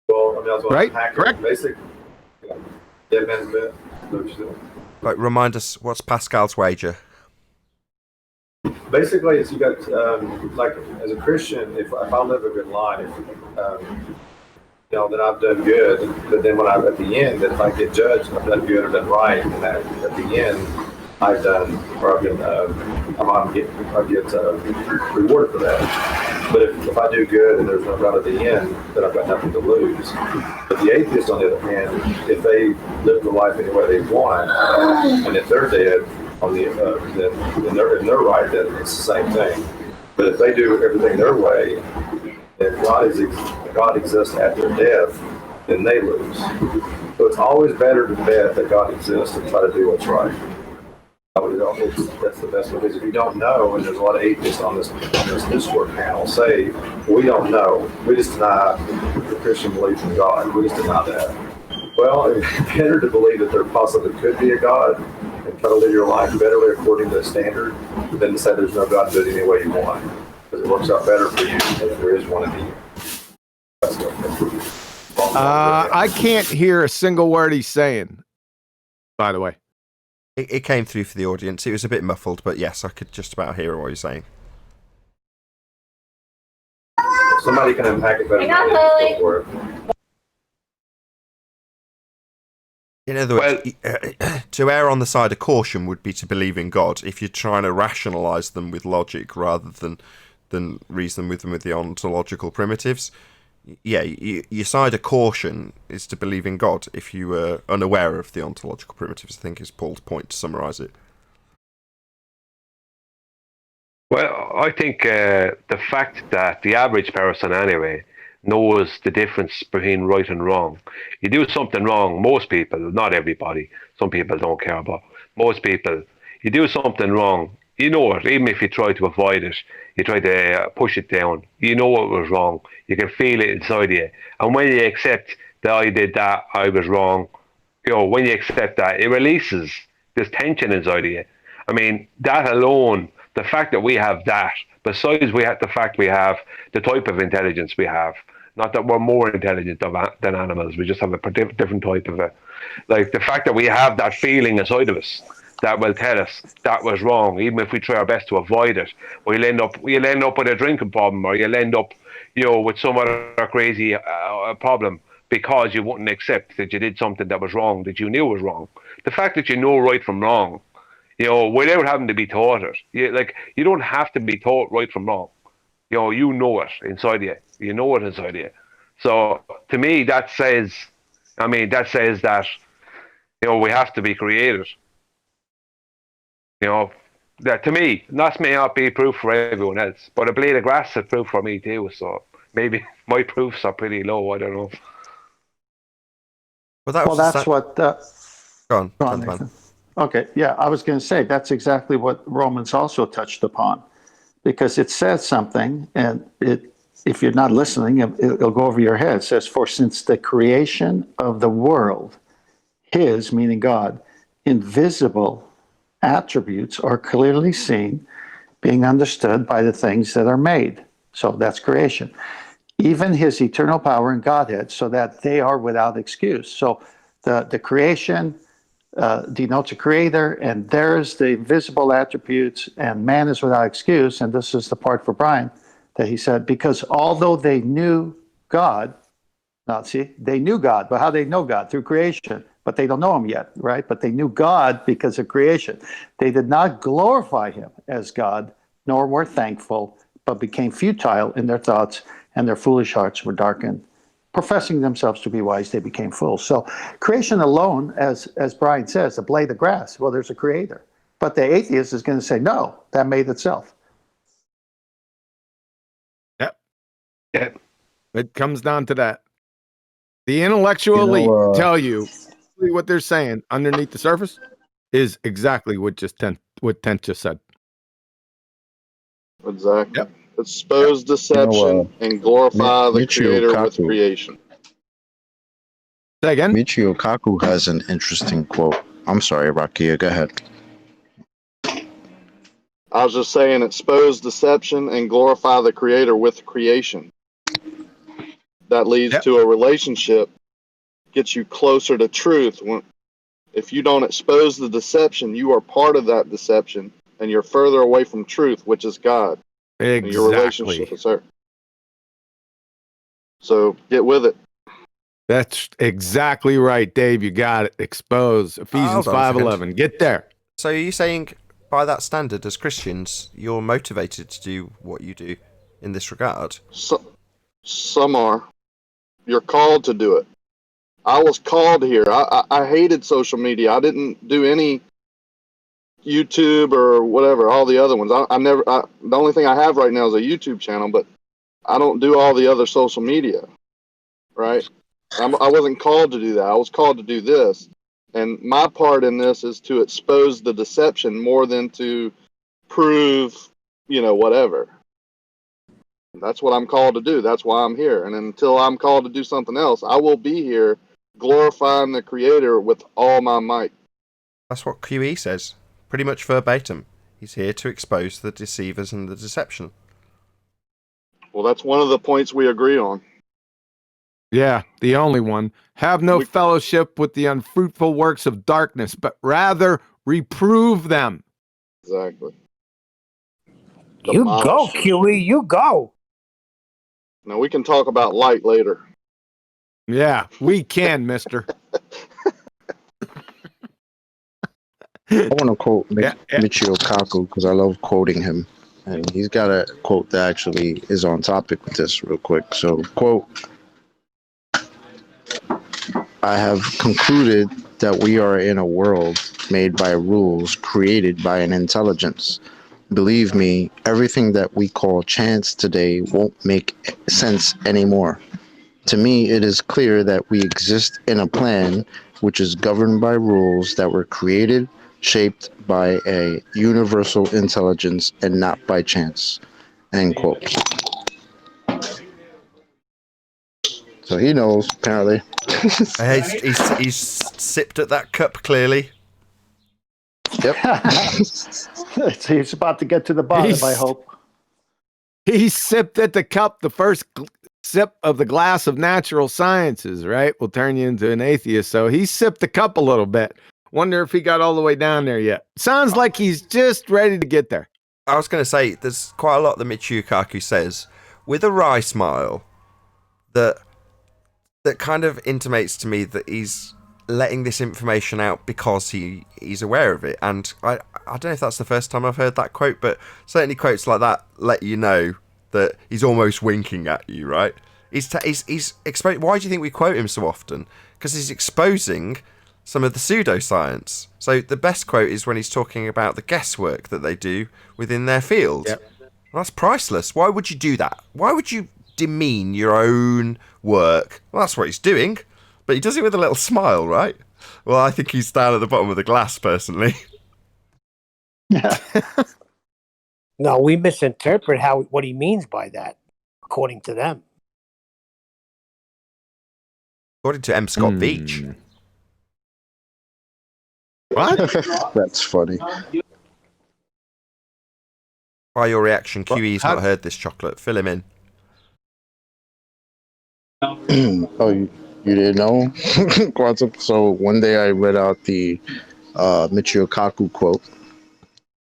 Well, I mean, I was right? Correct. Basic. Dead man's bet. Right, remind us, what's Pascal's wager? Basically, it's you got like as a Christian, if I live a good life, then I've done good. But then when I'm at the end, if I get judged, I've done good or done right, and at the end, I've done or I've been I get rewarded for that. But if I do good and there's no God at the end, then I've got nothing to lose. But the atheist, on the other hand, if they live the life any way they want, and if they're dead, then they're right, then it's the same thing. But if they do everything their way, and God exists after death, then they lose. So it's always better to bet that God exists and try to do what's right. That's the best way. Because if you don't know, and there's a lot of atheists on this Discord panel say, we don't know. We just deny the Christian belief in God. We just deny that. Well, it's better to believe that there possibly could be a God and try to live your life betterly according to the standard than to say there's no God, do it any way you want. Because it works out better for you if there is one of you. I can't hear a single word he's saying, by the way. It came through for the audience. It was a bit muffled, but yes, I could just about hear what you're saying. Somebody can unpack it better than I can. In other words, to err on the side of caution would be to believe in God if you're trying to rationalize them with logic rather than reason with them with the ontological primitives. Yeah, your side of caution is to believe in God if you were unaware of the ontological primitives, I think is Paul's point to summarise it. Well, I think the fact that the average person anyway knows the difference between right and wrong. You do something wrong, most people, not everybody, some people don't care, but most people, you do something wrong, you know it, even if you try to avoid it, you try to push it down, you know it was wrong, you can feel it inside you. And when you accept that I did that, I was wrong, when you accept that, it releases this tension inside of you. I mean, that alone, the fact that we have that, besides we have the fact we have the type of intelligence we have, not that we're more intelligent than animals, we just have a different type of it. Like the fact that we have that feeling inside of us that will tell us that was wrong, even if we try our best to avoid it. Or you'll end up with a drinking problem, or you'll end up, with some other crazy problem because you wouldn't accept that you did something that was wrong, that you knew was wrong. The fact that you know right from wrong, without having to be taught it. You don't have to be taught right from wrong. You know it inside you. You know it inside you. So to me, that says that, we have to be creative. That to me, that may not be proof for everyone else, but a blade of grass is proof for me too. So maybe my proofs are pretty low. I don't know. Well, that's what. Go on, Nathan. Okay, yeah, I was going to say that's exactly what Romans also touched upon, because it says something, and if you're not listening, it'll go over your head. It says, "For since the creation of the world, His, meaning God, invisible attributes are clearly seen, being understood by the things that are made." So that's creation. Even His eternal power and Godhead, so that they are without excuse. So the creation denotes a creator, and there's the invisible attributes, and man is without excuse. And this is the part for Brian that he said, because although they knew God, they knew God, but how they know God? Through creation, but they don't know Him yet, right? But they knew God because of creation. They did not glorify Him as God, nor were thankful, but became futile in their thoughts, and their foolish hearts were darkened. Professing themselves to be wise, they became fools. So creation alone, as Brian says, a blade of grass, well, there's a creator. But the atheist is going to say, no, that made itself. Yep. It comes down to that. The intellectual elite tell you what they're saying underneath the surface is exactly what Tent just said. Exactly. Yep. Expose deception and glorify the creator with creation. Say again? Michio Kaku has an interesting quote. I'm sorry, Rakia, go ahead. I was just saying, expose deception and glorify the creator with creation. That leads to a relationship, gets you closer to truth. If you don't expose the deception, you are part of that deception, and you're further away from truth, which is God. Exactly. And your relationship with her. So get with it. That's exactly right, Dave. You got it. Expose. Ephesians 5:11. Get there. So are you saying, by that standard, as Christians, you're motivated to do what you do in this regard? Some are. You're called to do it. I was called here. I hated social media. I didn't do any YouTube or whatever, all the other ones. The only thing I have right now is a YouTube channel, but I don't do all the other social media, right? I wasn't called to do that. I was called to do this. And my part in this is to expose the deception more than to prove, whatever. That's what I'm called to do. That's why I'm here. And until I'm called to do something else, I will be here glorifying the Creator with all my might. That's what QE says. Pretty much verbatim. He's here to expose the deceivers and the deception. Well, that's one of the points we agree on. Yeah, the only one. Have no fellowship with the unfruitful works of darkness, but rather reprove them. Exactly. You go, QE, you go. Now, we can talk about Lite later. Yeah, we can, mister. I want to quote Michio Kaku because I love quoting him. And he's got a quote that actually is on topic with this real quick. So, quote, I have concluded that we are in a world made by rules created by an intelligence. Believe me, everything that we call chance today won't make sense anymore. To me, it is clear that we exist in a plan which is governed by rules that were created, shaped by a universal intelligence, and not by chance. End quote. So he knows, apparently. He's sipped at that cup, clearly. Yep. He's about to get to the bottom, I hope. He sipped at the cup. The first sip of the glass of natural sciences, right, will turn you into an atheist. So he sipped the cup a little bit. Wonder if he got all the way down there yet. Sounds like he's just ready to get there. I was going to say, there's quite a lot that Michio Kaku says with a wry smile that kind of intimates to me that he's letting this information out because he's aware of it. And I don't know if that's the first time I've heard that quote, but certainly quotes like that let you know that he's almost winking at you, right? He's why do you think we quote him so often? Because he's exposing some of the pseudoscience. So the best quote is when he's talking about the guesswork that they do within their field. Yep. Well, that's priceless. Why would you do that? Why would you demean your own work? Well, that's what he's doing. But he does it with a little smile, right? Well, I think he's down at the bottom of the glass, personally. Yeah. No, we misinterpret what he means by that, according to them. According to M. Scott Veach. What? That's funny. By your reaction, QE's not heard this chocolate. Fill him in. Oh, you didn't know? Quantum. So one day I read out the Michio Kaku quote,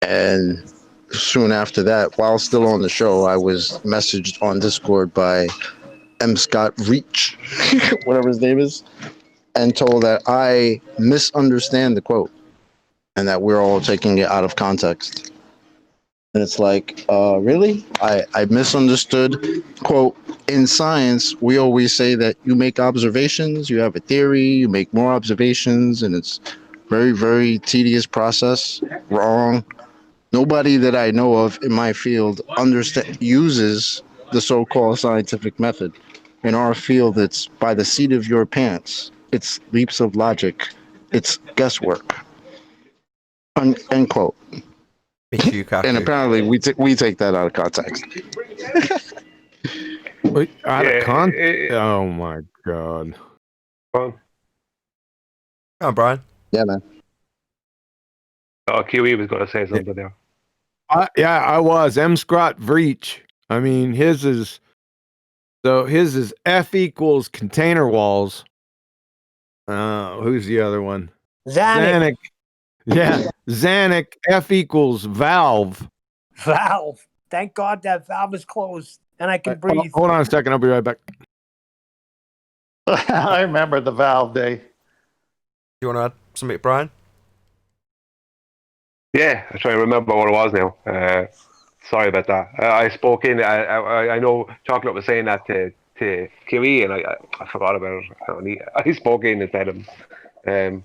and soon after that, while still on the show, I was messaged on Discord by M. Scott Reach, whatever his name is, and told that I misunderstand the quote and that we're all taking it out of context. And it's like, really? I misunderstood. Quote, in science, we always say that you make observations, you have a theory, you make more observations, and it's very, very tedious process. Wrong. Nobody that I know of in my field uses the so-called scientific method. In our field, it's by the seat of your pants. It's leaps of logic. It's guesswork. End quote. And apparently, we take that out of context. Oh my god! Come on, Brian. Yeah, man. Oh, QE was going to say something there. Yeah, I was. M. Scott Vreach. I mean, his is F equals container walls. Who's the other one? Zanuck. Yeah, Zanuck. F equals valve. Valve. Thank God that valve is closed and I can breathe. Hold on a second. I'll be right back. I remember the valve day. You want to add something, Brian? Yeah, I try to remember what it was now. Sorry about that. I spoke in. I know Chocolate was saying that to QE, and I forgot about it. I spoke in instead of him.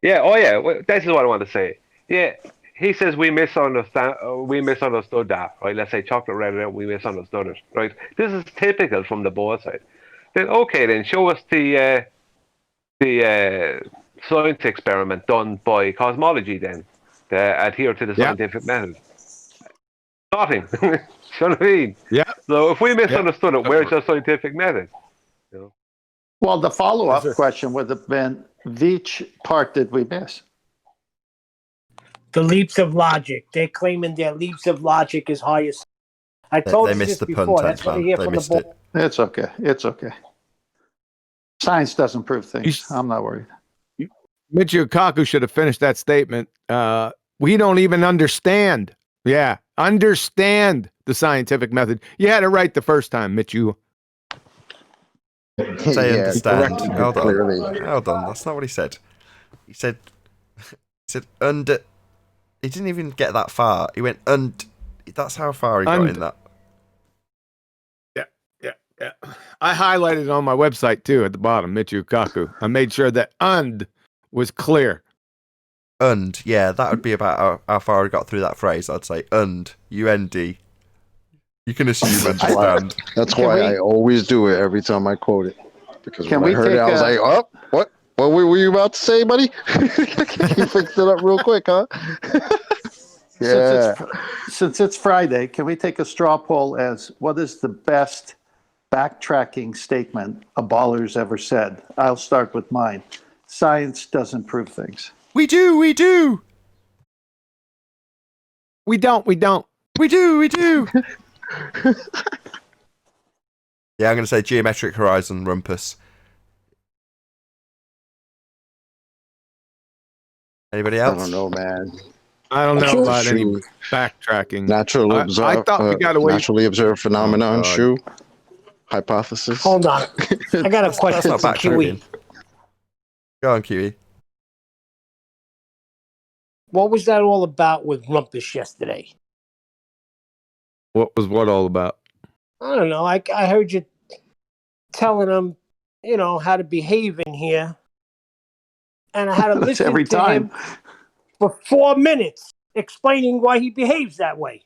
Yeah. Oh yeah. This is what I want to say. Yeah. He says we misunderstood that, right? Let's say Chocolate read it out, we misunderstood it, right? This is typical from the board side. Then okay, then show us the science experiment done by cosmology then, to adhere to the scientific method. Nothing. You know what I mean? Yeah. So if we misunderstood it, where's the scientific method? You know? Well, the follow-up question would have been, which part did we miss? The leaps of logic. They're claiming their leaps of logic is highest. I told you this before. That's what I hear from the board. It's okay. It's okay. Science doesn't prove things. I'm not worried. Michio Kaku should have finished that statement. We don't even understand. Yeah, understand the scientific method. You had it right the first time, Michio. Say understand. Hold on. That's not what he said. He said under. He didn't even get that far. He went That's how far he got in that. Yeah. I highlighted it on my website too at the bottom, Michio Kaku. I made sure that was clear. Yeah, that would be about how far he got through that phrase. I'd say UND. You can assume That's why, understand. that's why I always do it every time I quote it. Because when I heard it, I was like, oh, what? What were you about to say, buddy? You fixed it up real quick, huh? Yeah. Since it's Friday, can we take a straw poll as what is the best backtracking statement a baller's ever said? I'll start with mine. Science doesn't prove things. We do. We don't. We do. Yeah, I'm going to say geometric horizon rumpus. Anybody else? I don't know, man. I don't know about any backtracking. I thought we got away. Naturally observed phenomenon, shoe. Hypothesis. Hold on. I got a question That's for not Kiwi. backtracking. Go on, Kiwi. What was that all about with Rumpus yesterday? What was what all about? I don't know. I heard you telling him, how to behave in here. And I had to listen every to time. him for 4 minutes explaining why he behaves that way.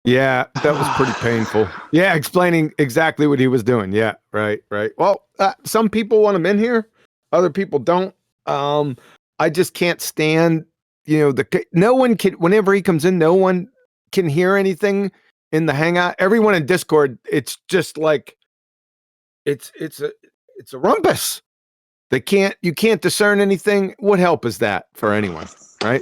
Yeah, that was pretty painful. Yeah, explaining exactly what he was doing. Yeah, right. Well, some people want him in here, other people don't. I just can't stand, no one can, whenever he comes in, no one can hear anything in the Hangout. Everyone in Discord, it's just like, it's a rumpus. You can't discern anything. What help is that for anyone, right?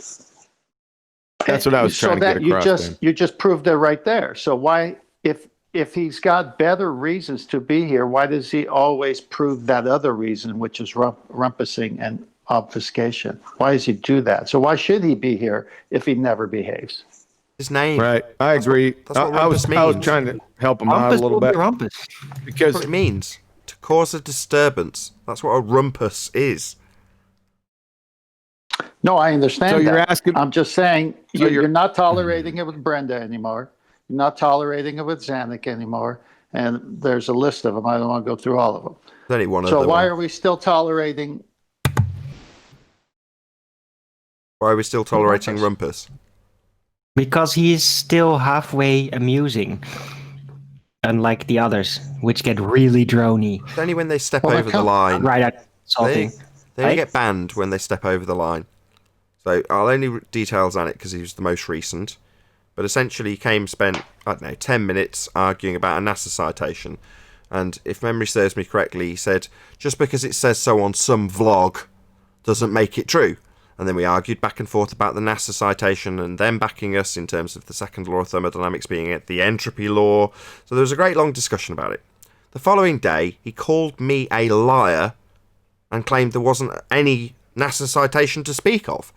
That's what I was trying to get across. You just proved it right there. So why, if he's got better reasons to be here, why does he always prove that other reason, which is rumpusing and obfuscation? Why does he do that? So why should he be here if he never behaves? His name. Right, I agree. I was trying to help him out a little bit. Because that's what it means. To cause a disturbance. That's what a rumpus is. No, I understand So you're that. asking- I'm just saying you're not tolerating it with Brenda anymore. You're not tolerating it with Zanuck anymore. And there's a list of them. I don't want to go through all of them. There's only one So other why one. are we still tolerating? Why are we still tolerating rumpus? Because he's still halfway amusing. Unlike the others, which get really drony. It's only when they step over the line. Right at salting. They only get banned when they step over the line. So I'll only details on it because he was the most recent. But essentially he spent, 10 minutes arguing about a NASA citation. And if memory serves me correctly, he said, just because it says so on some vlog doesn't make it true. And then we argued back and forth about the NASA citation and them backing us in terms of the second law of thermodynamics being the entropy law. So there was a great long discussion about it. The following day, he called me a liar and claimed there wasn't any NASA citation to speak of.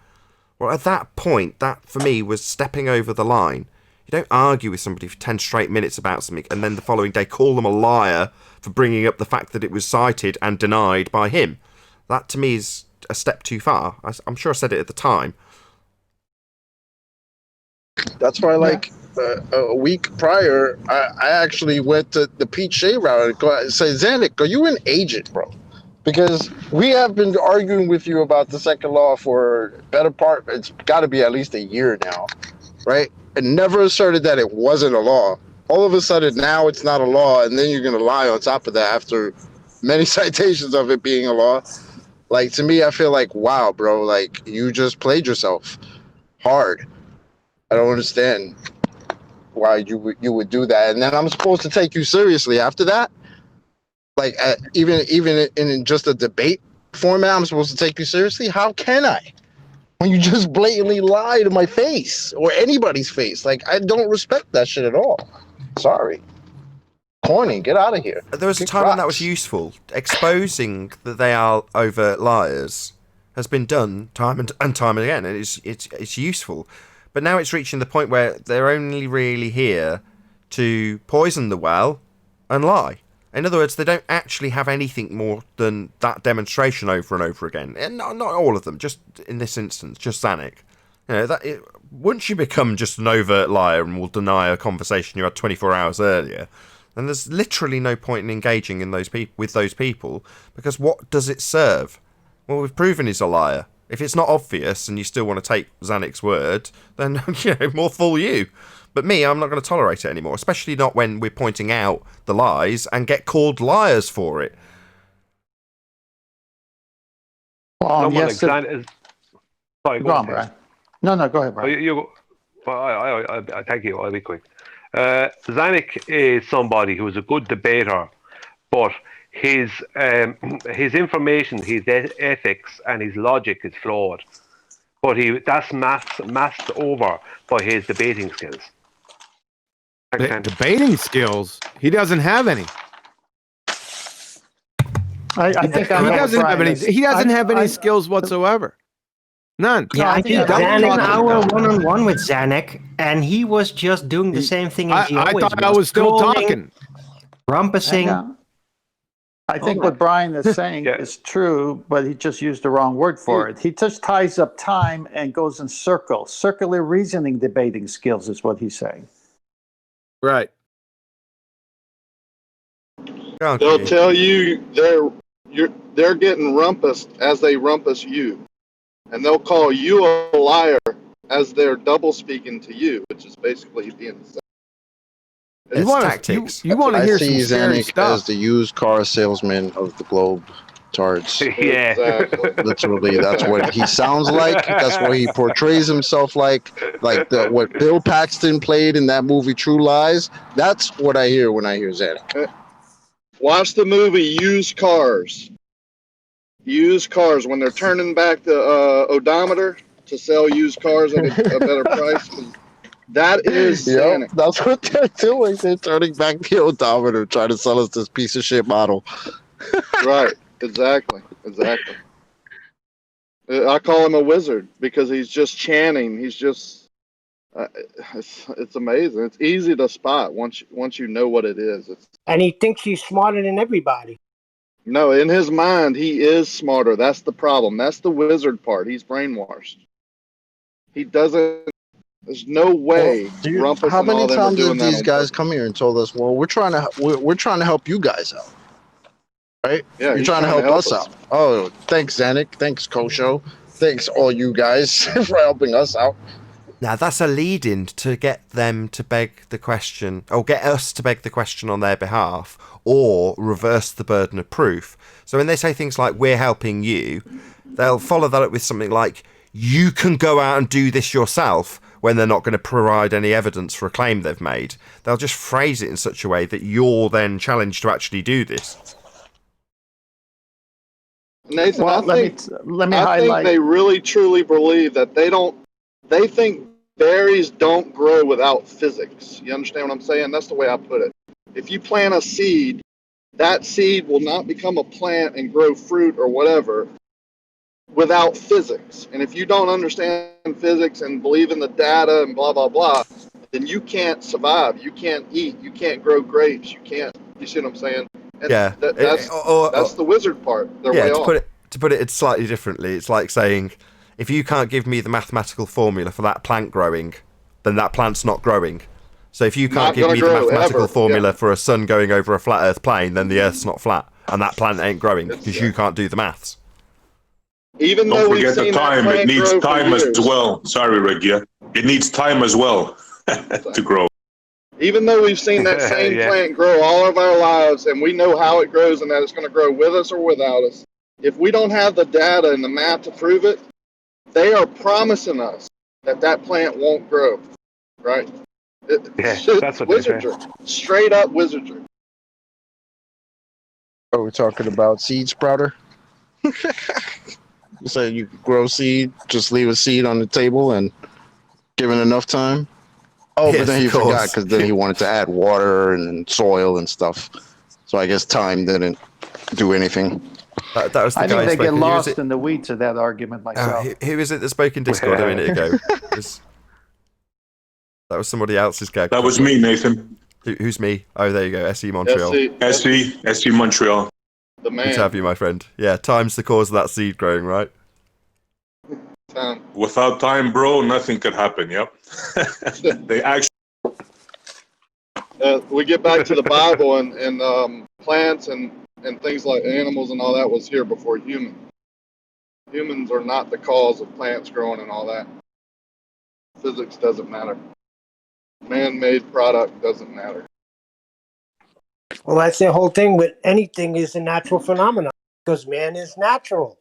Well, at that point, that for me was stepping over the line. You don't argue with somebody for 10 straight minutes about something and then the following day call them a liar for bringing up the fact that it was cited and denied by him. That to me is a step too far. I'm sure I said it at the time. That's why, a week prior, I actually went to the Pete Shea route and say, Zanuck, are you an agent, bro? Because we have been arguing with you about the second law for better part, it's got to be at least a year now, right? And never asserted that it wasn't a law. All of a sudden, now it's not a law, and then you're going to lie on top of that after many citations of it being a law. Like, to me, I feel like, wow, bro, like, you just played yourself hard. I don't understand why you would do that. And then I'm supposed to take you seriously after that? Like, even in just a debate format, I'm supposed to take you seriously? How can I? When you just blatantly lie to my face or anybody's face. Like, I don't respect that shit at all. Sorry. Corny, get out of here. There was a time when that was useful. Exposing that they are overt liars has been done time and time again, and it's useful. But now it's reaching the point where they're only really here to poison the well and lie. In other words, they don't actually have anything more than that demonstration over and over again. And not all of them, just in this instance, just Zanuck. Once you become just an overt liar and will deny a conversation you had 24 hours earlier, then there's literally no point in engaging in with those people, because what does it serve? Well, we've proven he's a liar. If it's not obvious and you still want to take Zanuck's word, then more fool you. But me, I'm not going to tolerate it anymore, especially not when we're pointing out the lies and get called liars for it. Well, Someone yes, like Zan is. Sorry, go on, Ted. Brian. No, go ahead, Oh, Brian. you go. Well, I thank you. I'll be quick. Zanuck is somebody who is a good debater, but his information, his ethics, and his logic is flawed. But that's masked over by his debating skills. Debating skills? He doesn't have any. I think he doesn't have any. He doesn't have any skills whatsoever. None. Yeah, I did an hour one-on-one with Zanuck, and he was just doing the same thing as he I always thought I was still trolling, talking. rumpusing. I think what Brian is saying is true, but he just used the wrong word for it. He just ties up time and goes in circles. Circular reasoning debating skills is what he's saying. Right. They'll tell you they're getting rumpused as they rumpus you, and they'll call you a liar as they're double speaking to you, which is basically being the same. It's tactics. You want to I hear see some scary Zanuck stuff. as the used car salesman of the globe tards. Yeah. Exactly. Literally, that's what he sounds like. That's what he portrays himself like. Like what Bill Paxton played in that movie True Lies. That's what I hear when I hear Zanuck. Watch the movie Used Cars. Used cars, when they're turning back the odometer to sell used cars at a better price. That is Zanuck. That's what they're doing. They're turning back the odometer, trying to sell us this piece of shit model. Right. Exactly. I call him a wizard because he's just chanting. He's just. It's amazing. It's easy to spot once you know what it is. And he thinks he's smarter than everybody. No, in his mind, he is smarter. That's the problem. That's the wizard part. He's brainwashed. He doesn't. There's no way. Rumpus How and all many them are times doing have that these on guys come here and told us, "Well, we're trying to help you guys out, right? Yeah, you're he's trying to help us out." Oh, thanks, Zanuck. Thanks, Kosho. Thanks, all you guys, for helping us out. Now, that's a lead-in to get them to beg the question, or get us to beg the question on their behalf, or reverse the burden of proof. So when they say things like, we're helping you, they'll follow that up with something like, you can go out and do this yourself, when they're not going to provide any evidence for a claim they've made. They'll just phrase it in such a way that you're then challenged to actually do this. Nathan, Well, I think they really truly believe that they think berries don't grow without physics. You understand what I'm saying? That's the way I put it. If you plant a seed, that seed will not become a plant and grow fruit or whatever without physics. And if you don't understand physics and believe in the data and blah, blah, blah, then you can't survive. You can't eat. You can't grow grapes. You see what I'm saying? And Yeah. that's the wizard part. They're way off. To put it slightly differently, it's like saying, if you can't give me the mathematical formula for that plant growing, then that plant's not growing. So if you can't give me the mathematical formula for a sun going over a flat Earth plane, then the Earth's not flat, and that plant ain't growing because you can't do the maths. Even Don't though forget the time. It needs time as well. Sorry, Rick. It needs time as well to grow. Even though we've seen that same plant grow all of our lives, and we know how it grows and that it's going to grow with us or without us, if we don't have the data and the math to prove it, they are promising us that plant won't grow, right? That's what wizardry. Straight up wizardry. Are we talking about seed sprouter? So you grow seed, just leave a seed on the table and give it enough time? Oh, but then he forgot because then he wanted to add water and soil and stuff. So I guess time didn't do anything. That was the I guy think they get spoken. lost in the weeds of that argument myself. Who is it that spoke in Discord a minute ago? That was somebody else's gag. That was me, Nathan. Who's me? Oh, there you go. SE Montreal. SE Montreal. The man. Good to have you, my friend. Yeah, time's the cause of that seed growing, right? Without time, bro, nothing could happen. Yep. They actually. We get back to the Bible and plants and things like animals and all that was here before humans. Humans are not the cause of plants growing and all that. Physics doesn't matter. Man-made product doesn't matter. Well, that's the whole thing with anything is a natural phenomenon because man is natural.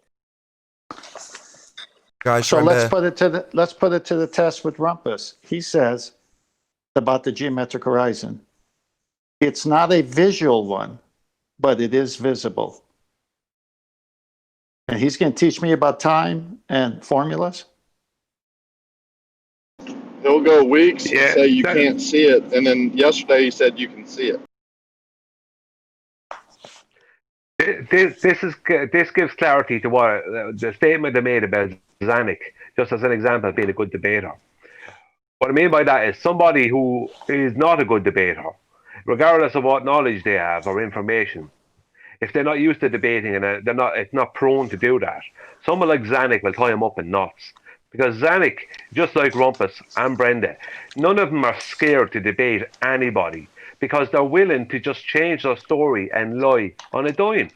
Guys, So remember, let's put it to the test with Rumpus. He says about the geometric horizon. It's not a visual one, but it is visible. And he's going to teach me about time and formulas. He'll go weeks and Yeah, say you can't see it, and then yesterday he said you can see it. This gives clarity to what the statement they made about Zanuck, just as an example, being a good debater. What I mean by that is somebody who is not a good debater, regardless of what knowledge they have or information, if they're not used to debating and it's not prone to do that, someone like Zanuck will tie him up in knots. Because Zanuck, just like Rumpus and Brenda, none of them are scared to debate anybody because they're willing to just change their story and lie on a dime.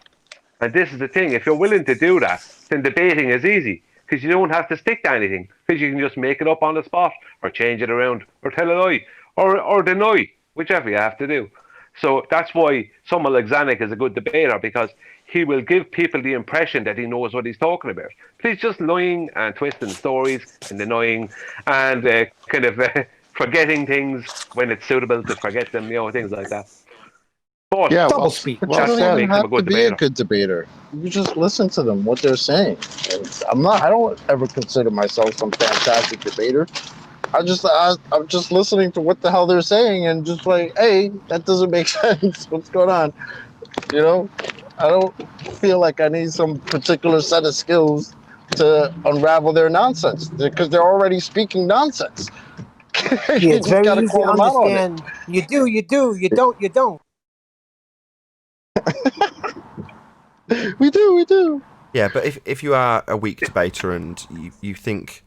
And this is the thing, if you're willing to do that, then debating is easy because you don't have to stick to anything because you can just make it up on the spot or change it around or tell a lie or deny, whichever you have to do. So that's why someone like Zanuck is a good debater because he will give people the impression that he knows what he's talking about. But he's just lying and twisting stories and denying and forgetting things when it's suitable to forget them, things like that. But Yeah, Double well, speak. well You don't said. even have to be a good debater. You just listen to them, what they're saying. And I don't ever consider myself some fantastic debater. I'm just listening to what the hell they're saying and just like, hey, that doesn't make sense. What's going on? I don't feel like I need some particular set of skills to unravel their nonsense because they're already speaking nonsense. Yeah, You it's just very got to easy call to them out on it. understand. You do, you don't, you don't. We do. yeah, but if you are a weak debater and you think,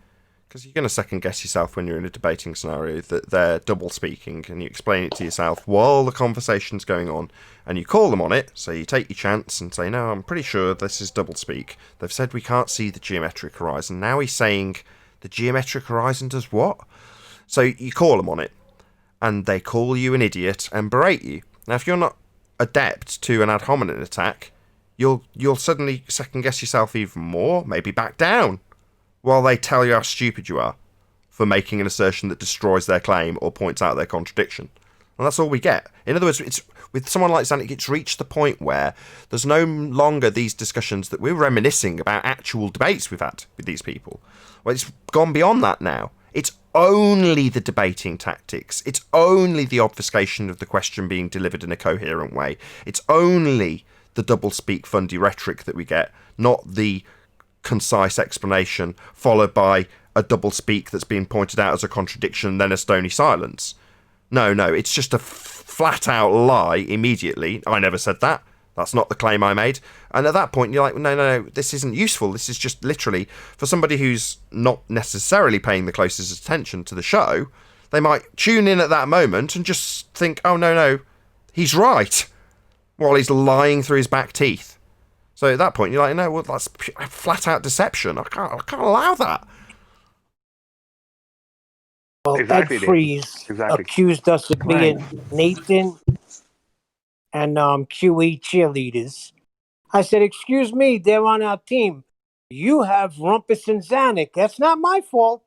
because you're going to second guess yourself when you're in a debating scenario, that they're double speaking, and you explain it to yourself while the conversation's going on, and you call them on it, so you take your chance and say, no, I'm pretty sure this is double speak. They've said we can't see the geometric horizon. Now he's saying the geometric horizon does what? So you call them on it, and they call you an idiot and berate you. Now, if you're not adept to an ad hominem attack, you'll suddenly second guess yourself even more, maybe back down, while they tell you how stupid you are for making an assertion that destroys their claim or points out their contradiction. And that's all we get. In other words, it's with someone like Zanuck, it's reached the point where there's no longer these discussions that we're reminiscing about actual debates we've had with these people. Well, it's gone beyond that now. It's only the debating tactics. It's only the obfuscation of the question being delivered in a coherent way. It's only the double-speak fundy rhetoric that we get, not the concise explanation followed by a double-speak that's being pointed out as a contradiction, then a stony silence. No, it's just a flat-out lie immediately. I never said that. That's not the claim I made. And at that point, you're like, no, this isn't useful. This is just literally, for somebody who's not necessarily paying the closest attention to the show, they might tune in at that moment and just think, oh, no, he's right, while he's lying through his back teeth. So at that point, you're like, no, well, that's flat-out deception. I can't allow that. Well, Exactly, Ed Freeze accused us of being Nathan and QE cheerleaders. I said, excuse me, they're on our team. You have Rumpus and Zanuck. That's not my fault.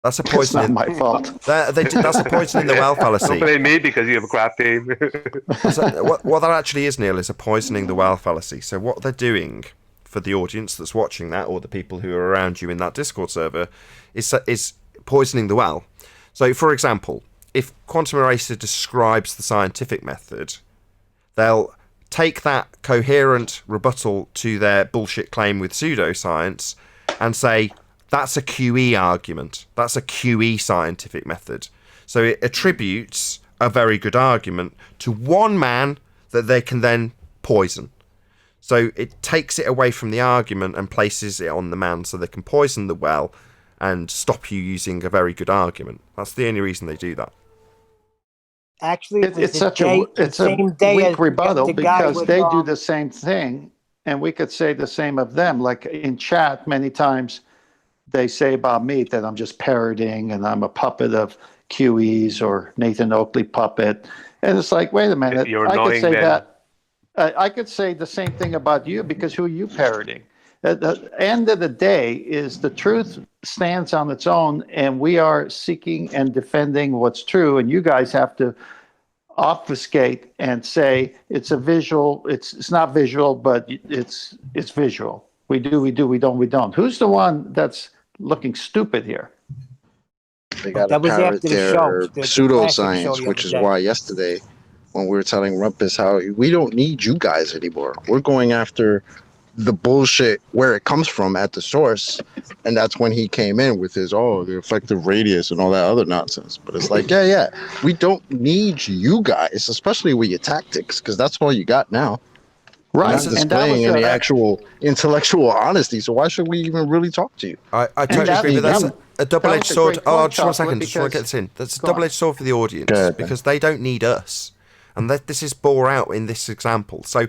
That's a poison. It's not my fault. That's a poison in the well fallacy. Don't blame me because you have a crap team. What that actually is, Neil, is a poisoning the well fallacy. So what they're doing for the audience that's watching that, or the people who are around you in that Discord server, is poisoning the well. So, for example, if Quantum Eraser describes the scientific method, they'll take that coherent rebuttal to their bullshit claim with pseudoscience and say, that's a QE argument. That's a QE scientific method. So it attributes a very good argument to one man that they can then poison. So it takes it away from the argument and places it on the man so they can poison the well and stop you using a very good argument. That's the only reason they do that. Actually, It's a weak rebuttal because they do the same thing, and we could say the same of them. Like in chat, many times they say about me that I'm just parroting and I'm a puppet of QE's or Nathan Oakley puppet. And it's like, wait a minute, You're I could annoying say then. that. I could say the same thing about you because who are you parroting? At the end of the day is the truth stands on its own and we are seeking and defending what's true. And you guys have to obfuscate and say it's a visual, it's not visual, but it's visual. We do, we don't, we don't. Who's the one that's looking stupid here? They got to That was parrot after the their show, the pseudoscience, classic show the which other is day. why yesterday, when we were telling Rumpus how we don't need you guys anymore, we're going after the bullshit where it comes from at the source. And that's when he came in with his, the effective radius and all that other nonsense. But it's like, yeah, we don't need you guys, especially with your tactics, because that's all you got now. Right. Not displaying any actual intellectual honesty. So why should we even really talk to you? I totally agree, but that's a double-edged was a sword. great Oh, point, just 1 Chocolate, second. Just want to get because- this in. That's a Go on. double-edged sword for the audience because they don't need us, and this is bore out in this example. So,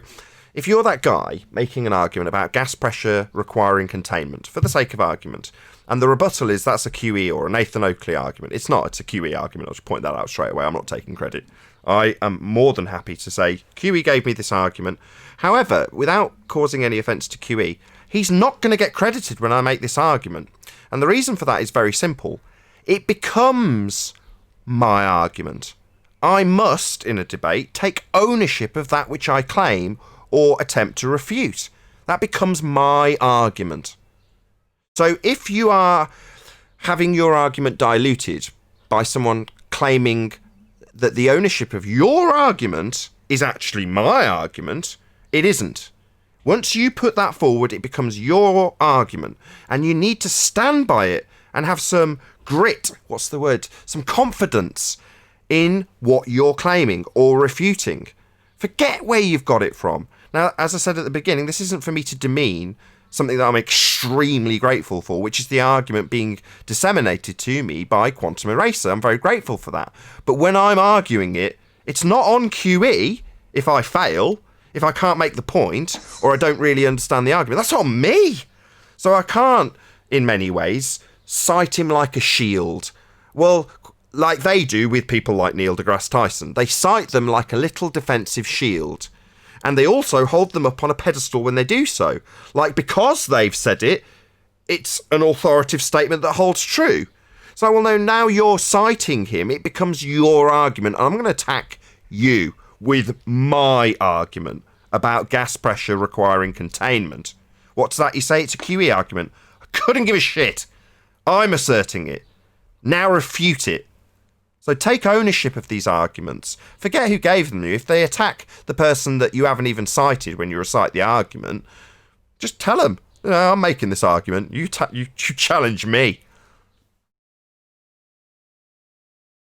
if you're that guy making an argument about gas pressure requiring containment for the sake of argument, and the rebuttal is that's a QE or a Nathan Oakley argument, it's not. It's a QE argument. I'll just point that out straight away. I'm not taking credit. I am more than happy to say QE gave me this argument. However, without causing any offence to QE, he's not going to get credited when I make this argument. And the reason for that is very simple. It becomes my argument. I must, in a debate, take ownership of that which I claim or attempt to refute. That becomes my argument. So if you are having your argument diluted by someone claiming that the ownership of your argument is actually my argument, it isn't. Once you put that forward, it becomes your argument, and you need to stand by it and have some grit, some confidence in what you're claiming or refuting. Forget where you've got it from. Now, as I said at the beginning, this isn't for me to demean something that I'm extremely grateful for, which is the argument being disseminated to me by Quantum Eraser. I'm very grateful for that. But when I'm arguing it, it's not on QE if I fail, if I can't make the point, or I don't really understand the argument. That's on me. So I can't, in many ways, cite him like a shield. Well, like they do with people like Neil deGrasse Tyson. They cite them like a little defensive shield. And they also hold them up on a pedestal when they do so. Like, because they've said it, it's an authoritative statement that holds true. So, well, no, now you're citing him. It becomes your argument. And I'm going to attack you with my argument about gas pressure requiring containment. What's that you say? It's a QE argument. I couldn't give a shit. I'm asserting it. Now refute it. So take ownership of these arguments. Forget who gave them to you. If they attack the person that you haven't even cited when you recite the argument, just tell them, I'm making this argument. You challenge me.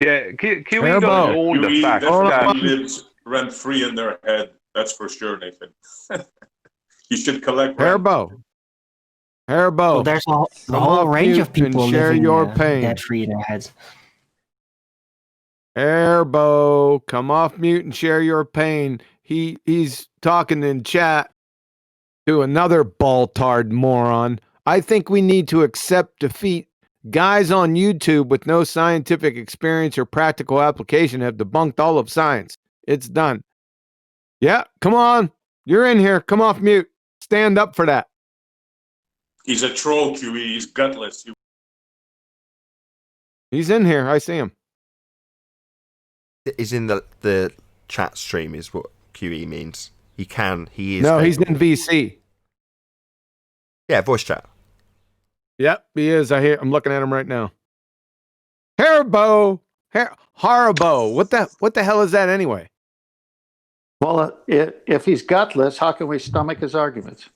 Yeah, QE doesn't own the fact that lives rent free in their head. That's for sure, Nathan. You should collect Hairbo. Well, there's a whole range of people share living your pain. debt free in their heads. Airbo, come off mute and share your pain. He's talking in chat to another ball-tard moron. I think we need to accept defeat. Guys on YouTube with no scientific experience or practical application have debunked all of science. It's done. Yeah, come on. You're in here. Come off mute. Stand up for that. He's a troll, QE. He's gutless. He's in here. I see him. Is in the chat stream is what QE means. He is. No, he's in VC. Yeah, voice chat. Yep, he is. I'm looking at him right now. Haribo. Haribo. What the hell is that anyway? Well, if he's gutless, how can we stomach his arguments?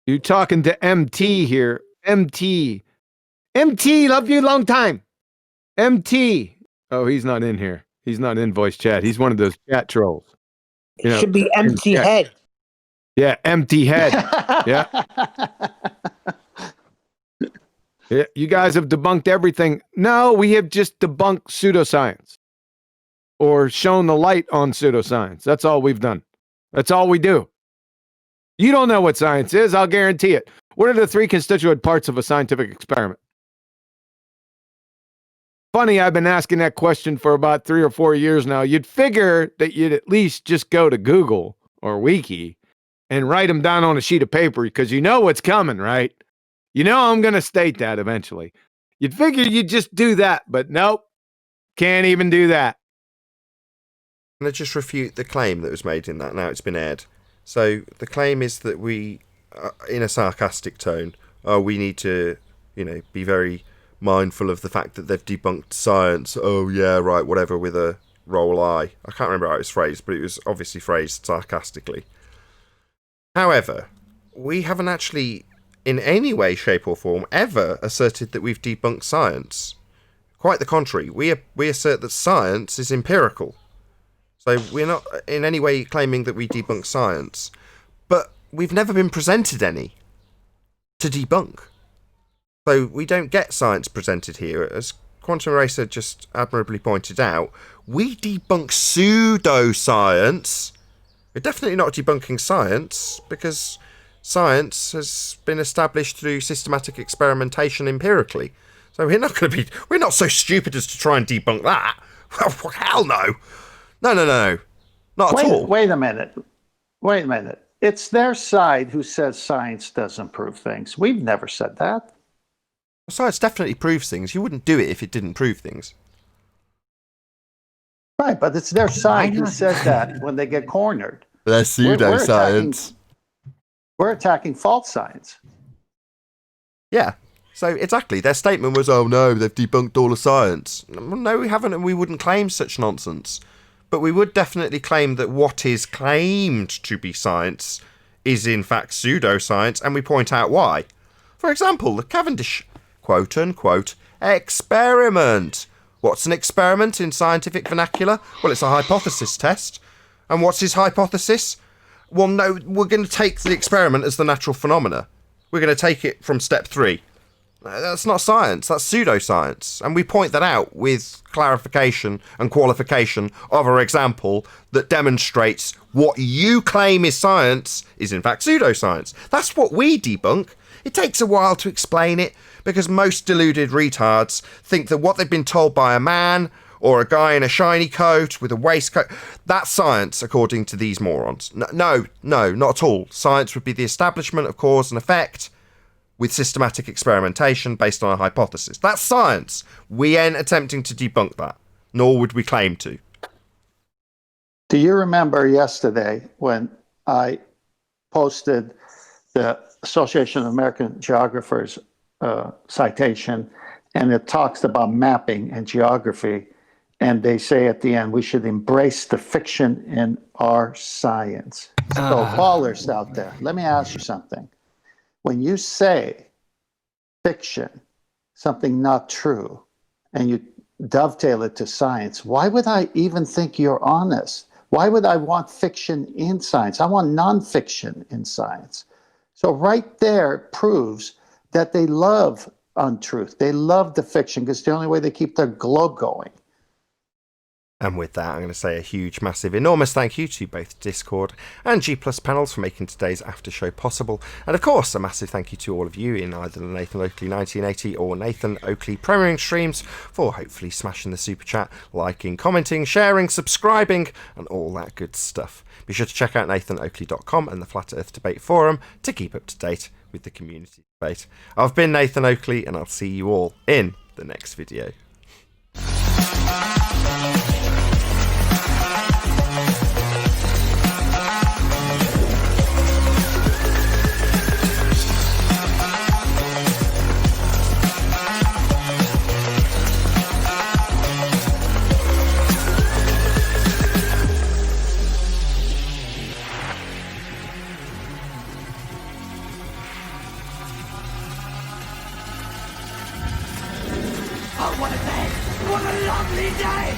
You talking to MT here. MT, love you long time. MT. Oh, he's not in here. He's not in voice chat. He's one of those chat trolls. It should be empty head. Yeah, empty head. Yeah. Yeah. You guys have debunked everything. No, we have just debunked pseudoscience or shown the light on pseudoscience. That's all we've done. That's all we do. You don't know what science is, I'll guarantee it. What are the 3 constituent parts of a scientific experiment? Funny, I've been asking that question for about 3 or 4 years now. You'd figure that you'd at least just go to Google or Wiki and write them down on a sheet of paper because you know what's coming, right? You know I'm going to state that eventually. You'd figure you'd just do that, but nope. Can't even do that. I'm going to just refute the claim that was made in that. Now it's been aired. So the claim is that we, in a sarcastic tone, we need to, be very mindful of the fact that they've debunked science. Oh yeah, right, whatever, with a roll I. I can't remember how it was phrased, but it was obviously phrased sarcastically. However, we haven't actually, in any way, shape or form, ever asserted that we've debunked science. Quite the contrary, we assert that science is empirical. So we're not in any way claiming that we debunk science, but we've never been presented any to debunk. So we don't get science presented here. As Quantum Racer just admirably pointed out, we debunk pseudoscience. We're definitely not debunking science, because science has been established through systematic experimentation empirically. So we're not so stupid as to try and debunk that. Hell no. No. Not at all. Wait a minute. It's their side who says science doesn't prove things. We've never said that. Science definitely proves things. You wouldn't do it if it didn't prove things. Right, but it's their side who says that when they get cornered. That's pseudoscience. We're attacking false science. Yeah. So exactly, their statement was, oh no, they've debunked all of science. No, we haven't, and we wouldn't claim such nonsense. But we would definitely claim that what is claimed to be science is in fact pseudoscience, and we point out why. For example, the Cavendish quote-unquote experiment. What's an experiment in scientific vernacular? Well, it's a hypothesis test. And what's his hypothesis? Well, no, we're going to take the experiment as the natural phenomena. We're going to take it from step 3. That's not science, that's pseudoscience. And we point that out with clarification and qualification of our example that demonstrates what you claim is science is in fact pseudoscience. That's what we debunk. It takes a while to explain it because most deluded retards think that what they've been told by a man or a guy in a shiny coat with a waistcoat, that's science according to these morons. No, not at all. Science would be the establishment of cause and effect with systematic experimentation based on a hypothesis. That's science. We ain't attempting to debunk that, nor would we claim to. Do you remember yesterday when I posted the Association of American Geographers citation, and it talks about mapping and geography, and they say at the end, we should embrace the fiction in our science. So callers out there, let me ask you something. When you say fiction, something not true, and you dovetail it to science, why would I even think you're honest? Why would I want fiction in science? I want nonfiction in science. So right there proves that they love untruth. They love the fiction because it's the only way they keep their globe going. And with that, I'm going to say a huge, massive, enormous thank you to both Discord and G Plus panels for making today's after show possible. And of course, a massive thank you to all of you in either the Nathan Oakley 1980 or Nathan Oakley premiering streams for hopefully smashing the super chat, liking, commenting, sharing, subscribing, and all that good stuff. Be sure to check out nathanoakley.com and the Flat Earth Debate Forum to keep up to date with the community debate. I've been Nathan Oakley, and I'll see you all in the next video. Oh, what a day! What a lovely day!